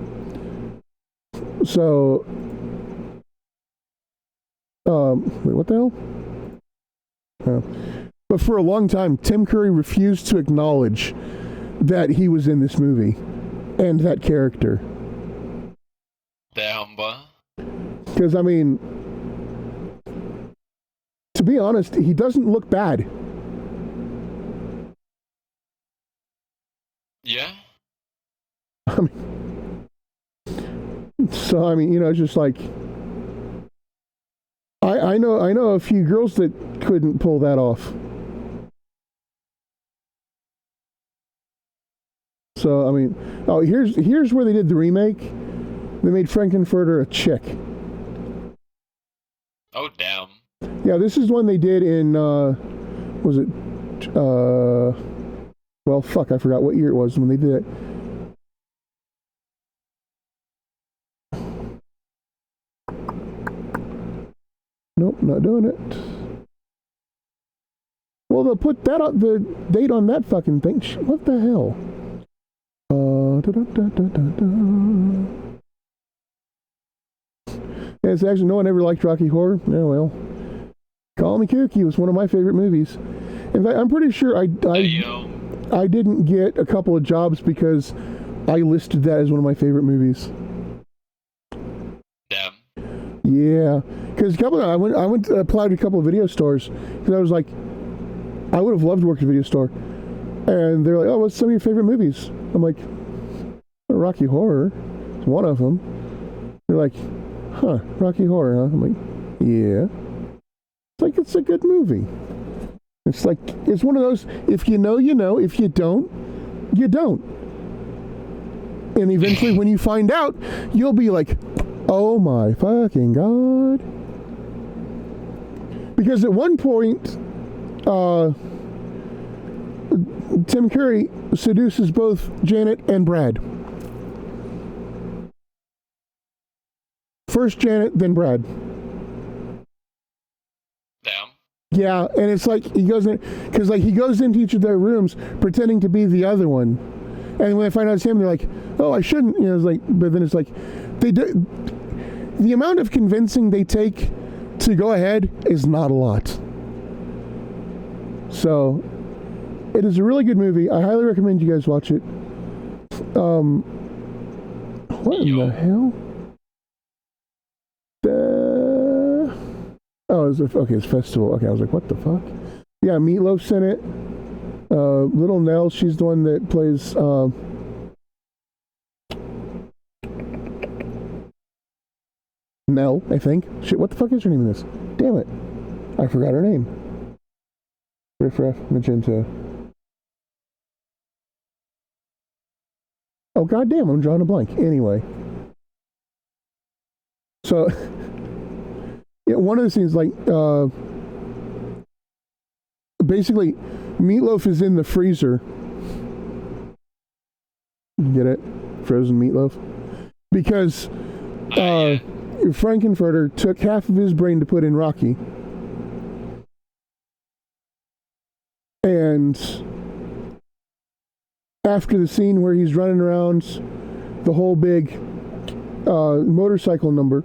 So, wait, what the hell? But for a long time, Tim Curry refused to acknowledge that he was in this movie and that character. Damn, boy. Because, I mean, to be honest, he doesn't look bad. Yeah? I mean, you know, it's just like, I know a few girls that couldn't pull that off. So, I mean, oh, here's where they did the remake. They made Frankenfurter a chick. Oh, damn. Yeah, this is one they did in, was it, well, fuck, I forgot what year it was when they did it. Nope, not doing it. Well, they'll put that on the date on that fucking thing. What the hell? Yeah, it's actually, no one ever liked Rocky Horror. Yeah, well, Call Me Kooky was one of my favorite movies. In fact, I'm pretty sure I didn't get a couple of jobs because I listed that as one of my favorite movies. Damn. Yeah, because I went to apply to a couple of video stores because I was like, I would have loved to work at a video store, and they're like, oh, what's some of your favorite movies? I'm like, Rocky Horror is one of them. They're like, huh, Rocky Horror, huh? I'm like, yeah. It's like, it's a good movie. It's like, it's one of those, if you know, you know. If you don't, you don't. And eventually when you find out, you'll be like, oh my fucking God. Because at one point, Tim Curry seduces both Janet and Brad. First Janet, then Brad. Damn. Yeah, and it's like he goes in, because like he goes into each of their rooms pretending to be the other one, and when they find out it's him, they're like, "Oh, I shouldn't." You know, it's like, but then it's like, they do. The amount of convincing they take to go ahead is not a lot. So, it is a really good movie. I highly recommend you guys watch it. What in the hell? Oh, it's festival. Okay, I was like, what the fuck? Yeah, Meatloaf's in it. Little Nell, she's the one that plays. Nell, I think. Shit, what the fuck is her name in this? Damn it. I forgot her name. Riff Raff, Magenta. Oh, goddamn, I'm drawing a blank. Anyway. So, yeah, one of the scenes, like, basically, meatloaf is in the freezer. Get it? Frozen meatloaf. Because Frankenfurter took half of his brain to put in Rocky. And after the scene where he's running around the whole big motorcycle number,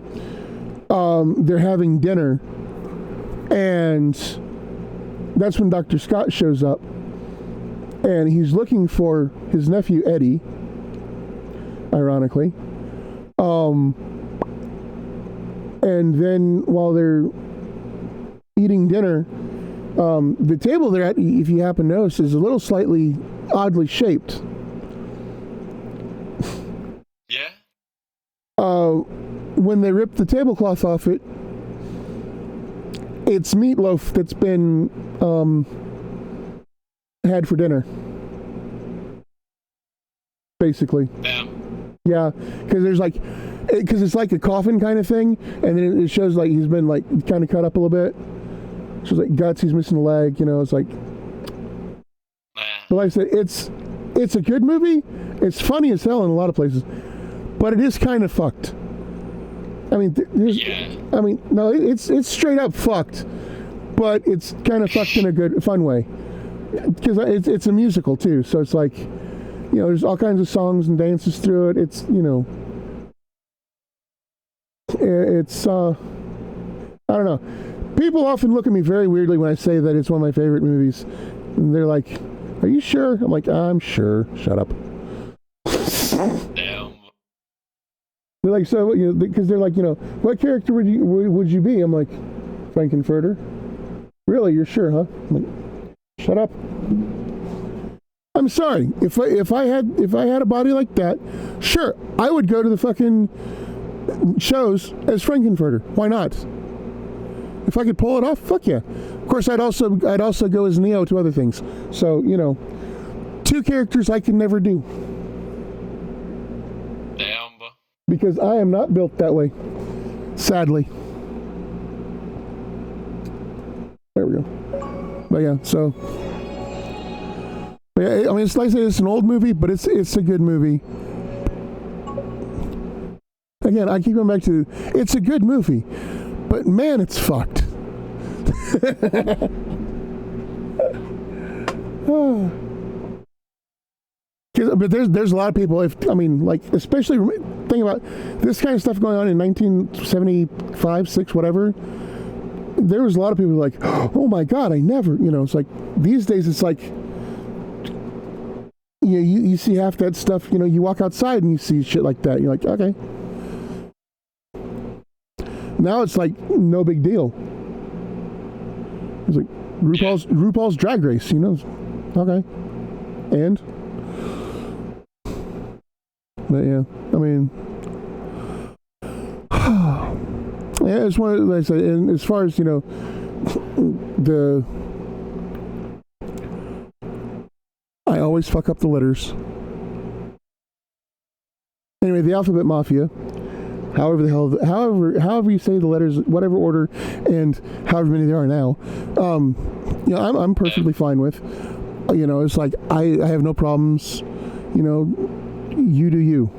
they're having dinner. And that's when Dr. Scott shows up. And he's looking for his nephew, Eddie, ironically. And then while they're eating dinner, the table they're at, if you happen to notice, is a little slightly oddly shaped. Yeah? When they rip the tablecloth off it, it's meatloaf that's been had for dinner. Basically. Damn. Yeah, because there's like, because it's like a coffin kind of thing, and then it shows like he's been like kind of cut up a little bit. So it's like guts, he's missing a leg, you know, it's like. But like I said, it's a good movie. It's funny as hell in a lot of places, but it is kind of fucked. I mean, I mean, no, it's straight up fucked, but it's kind of fucked in a good, fun way. Because it's a musical too, so it's like, you know, there's all kinds of songs and dances through it. It's, you know, it's I don't know. People often look at me very weirdly when I say that it's one of my favorite movies. And they're like, "Are you sure?" I'm like, "I'm sure." Shut up. Damn. They're like, so, you know, because they're like, you know, what character would you be? I'm like, Frankenfurter. Really, you're sure, huh? I'm like, shut up. I'm sorry. If I had a body like that, sure, I would go to the fucking shows as Frankenfurter. Why not? If I could pull it off, fuck yeah. Of course, I'd also go as Neo to other things. So, you know, two characters I can never do. Damn. Because I am not built that way. Sadly. There we go. But yeah, so. But yeah, I mean, it's like I say, it's an old movie, but it's a good movie. Again, I keep going back to, it's a good movie, but man, it's fucked. But there's a lot of people, especially think about this kind of stuff going on in 1975, 6, whatever. There was a lot of people like, oh my God, I never, you know, it's like, these days it's like, you see half that stuff, you know, you walk outside and you see shit like that. You're like, okay. Now it's like, no big deal. It's like RuPaul's Drag Race, you know, okay. And? But yeah, I mean, yeah, it's one of, like I said, and as far as, you know, I always fuck up the letters. Anyway, the Alphabet Mafia, however you say the letters, whatever order, and however many there are now, you know, I'm perfectly fine with. You know, it's like, I have no problems, you know, you do you.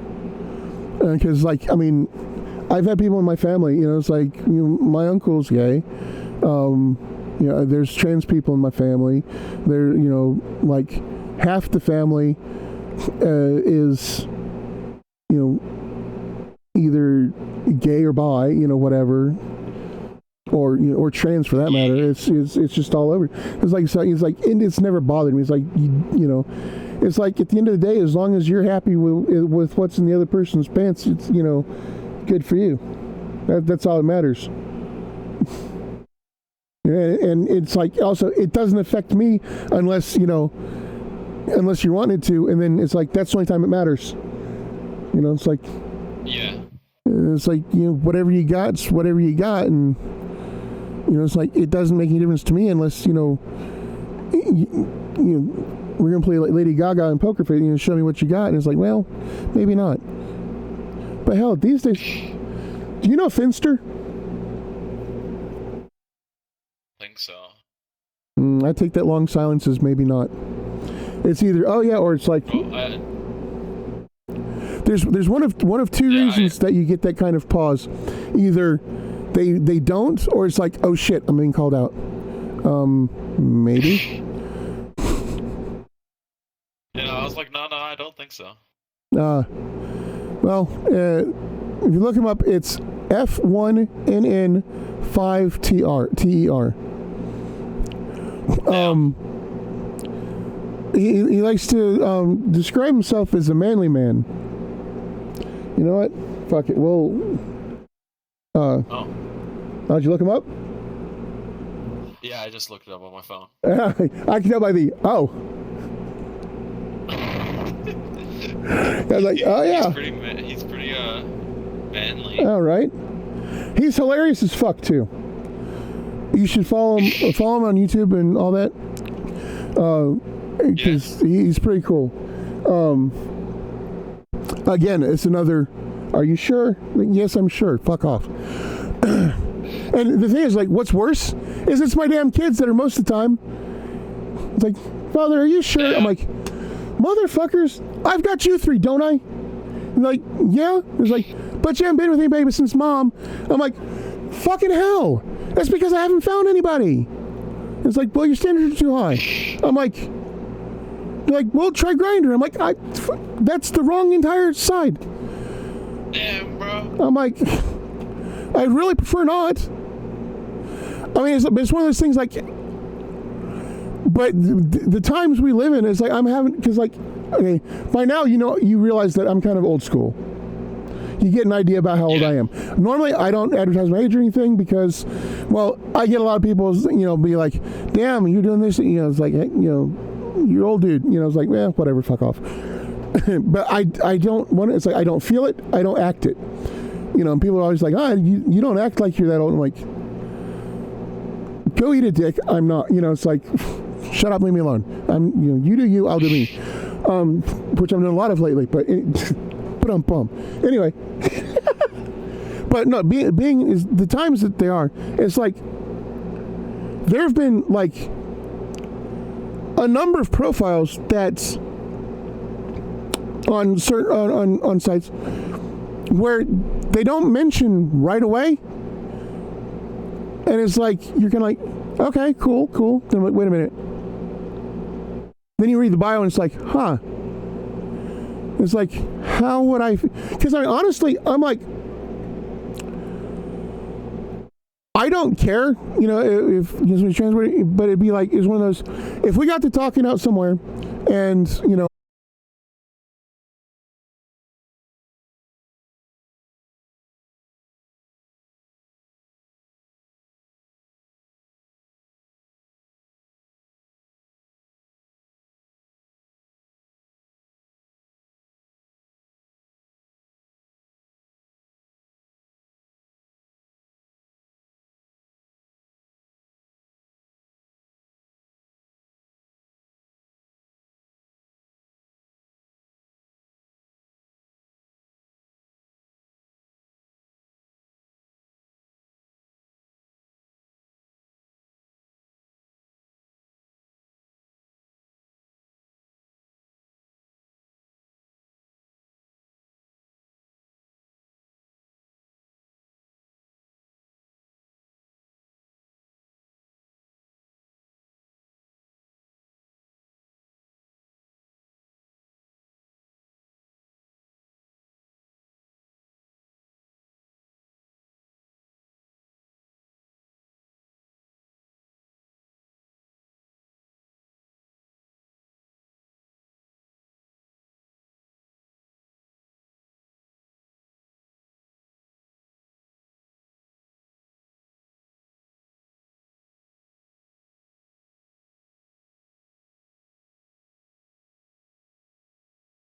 Because, like, I mean, I've had people in my family, you know, it's like, you know, my uncle's gay. You know, there's trans people in my family. There, you know, like, half the family is, you know, either gay or bi, you know, whatever, or, you know, or trans for that matter. It's just all over. It's like, it's never bothered me. It's like, you know, it's like, at the end of the day, as long as you're happy with what's in the other person's pants, it's, you know, good for you. That's all that matters. And it's like, also, it doesn't affect me unless you want it to, and then it's like, that's the only time it matters. You know, it's like, yeah. it's like, whatever you got's whatever you got, and it's like it doesn't make any difference to me unless we're gonna play like Lady Gaga in Poker Face. Show me what you got, and it's like, well, maybe not. But hell, these days, do you know Finster? I think so. I take that long silence as maybe not. It's either or it's like there's one of two reasons that you get that kind of pause. Either they don't, or it's like, oh shit, I'm being called out. Maybe. I was like, no, I don't think so. Well, if you look him up, it's F1NN5TER. He likes to describe himself as a manly man. You know what? Fuck it. Well, how'd you look him up? Yeah, I just looked it up on my phone. I can tell by the I was like, oh yeah. He's pretty manly. All right. He's hilarious as fuck too. You should follow him on YouTube and all that. Because he's pretty cool. Again, it's another. Are you sure? Yes, I'm sure. Fuck off. And the thing is, like, what's worse is it's my damn kids that are most of the time. It's like, Father, are you sure? Yeah. I'm like, motherfuckers, I've got you three, don't I? And like, yeah. It's like, but you haven't been with anybody since Mom. I'm like, fucking hell. That's because I haven't found anybody. It's like, well, your standards are too high. I'm like, they're like, well, try Grindr. I'm like, that's the wrong entire side. Damn, bro. I'm like, I'd really prefer not. I mean, it's one of those things like, but the times we live in is like, I'm having, because like, okay, by now, you realize that I'm kind of old school. You get an idea about how old I am. Normally, I don't advertise my age or anything because, well, I get a lot of people, be like, damn, you're doing this. It's like, you're old dude. It's like, whatever, fuck off. But I don't want it. It's like, I don't feel it. I don't act it. And people are always like, you don't act like you're that old. I'm like, go eat a dick. I'm not. It's like, shut up, leave me alone. You do you, I'll do me. Which I'm doing a lot of lately, but anyway. But no, being is the times that they are. It's like there have been like a number of profiles that's on certain on sites where they don't mention right away, and it's like you're kind of like, okay, cool. Then I'm like, wait a minute. Then you read the bio and it's like, huh. It's like, how would I? Because honestly, I'm like, I don't care, if somebody's trans, but it'd be like, it's one of those, if we got to talking out somewhere and,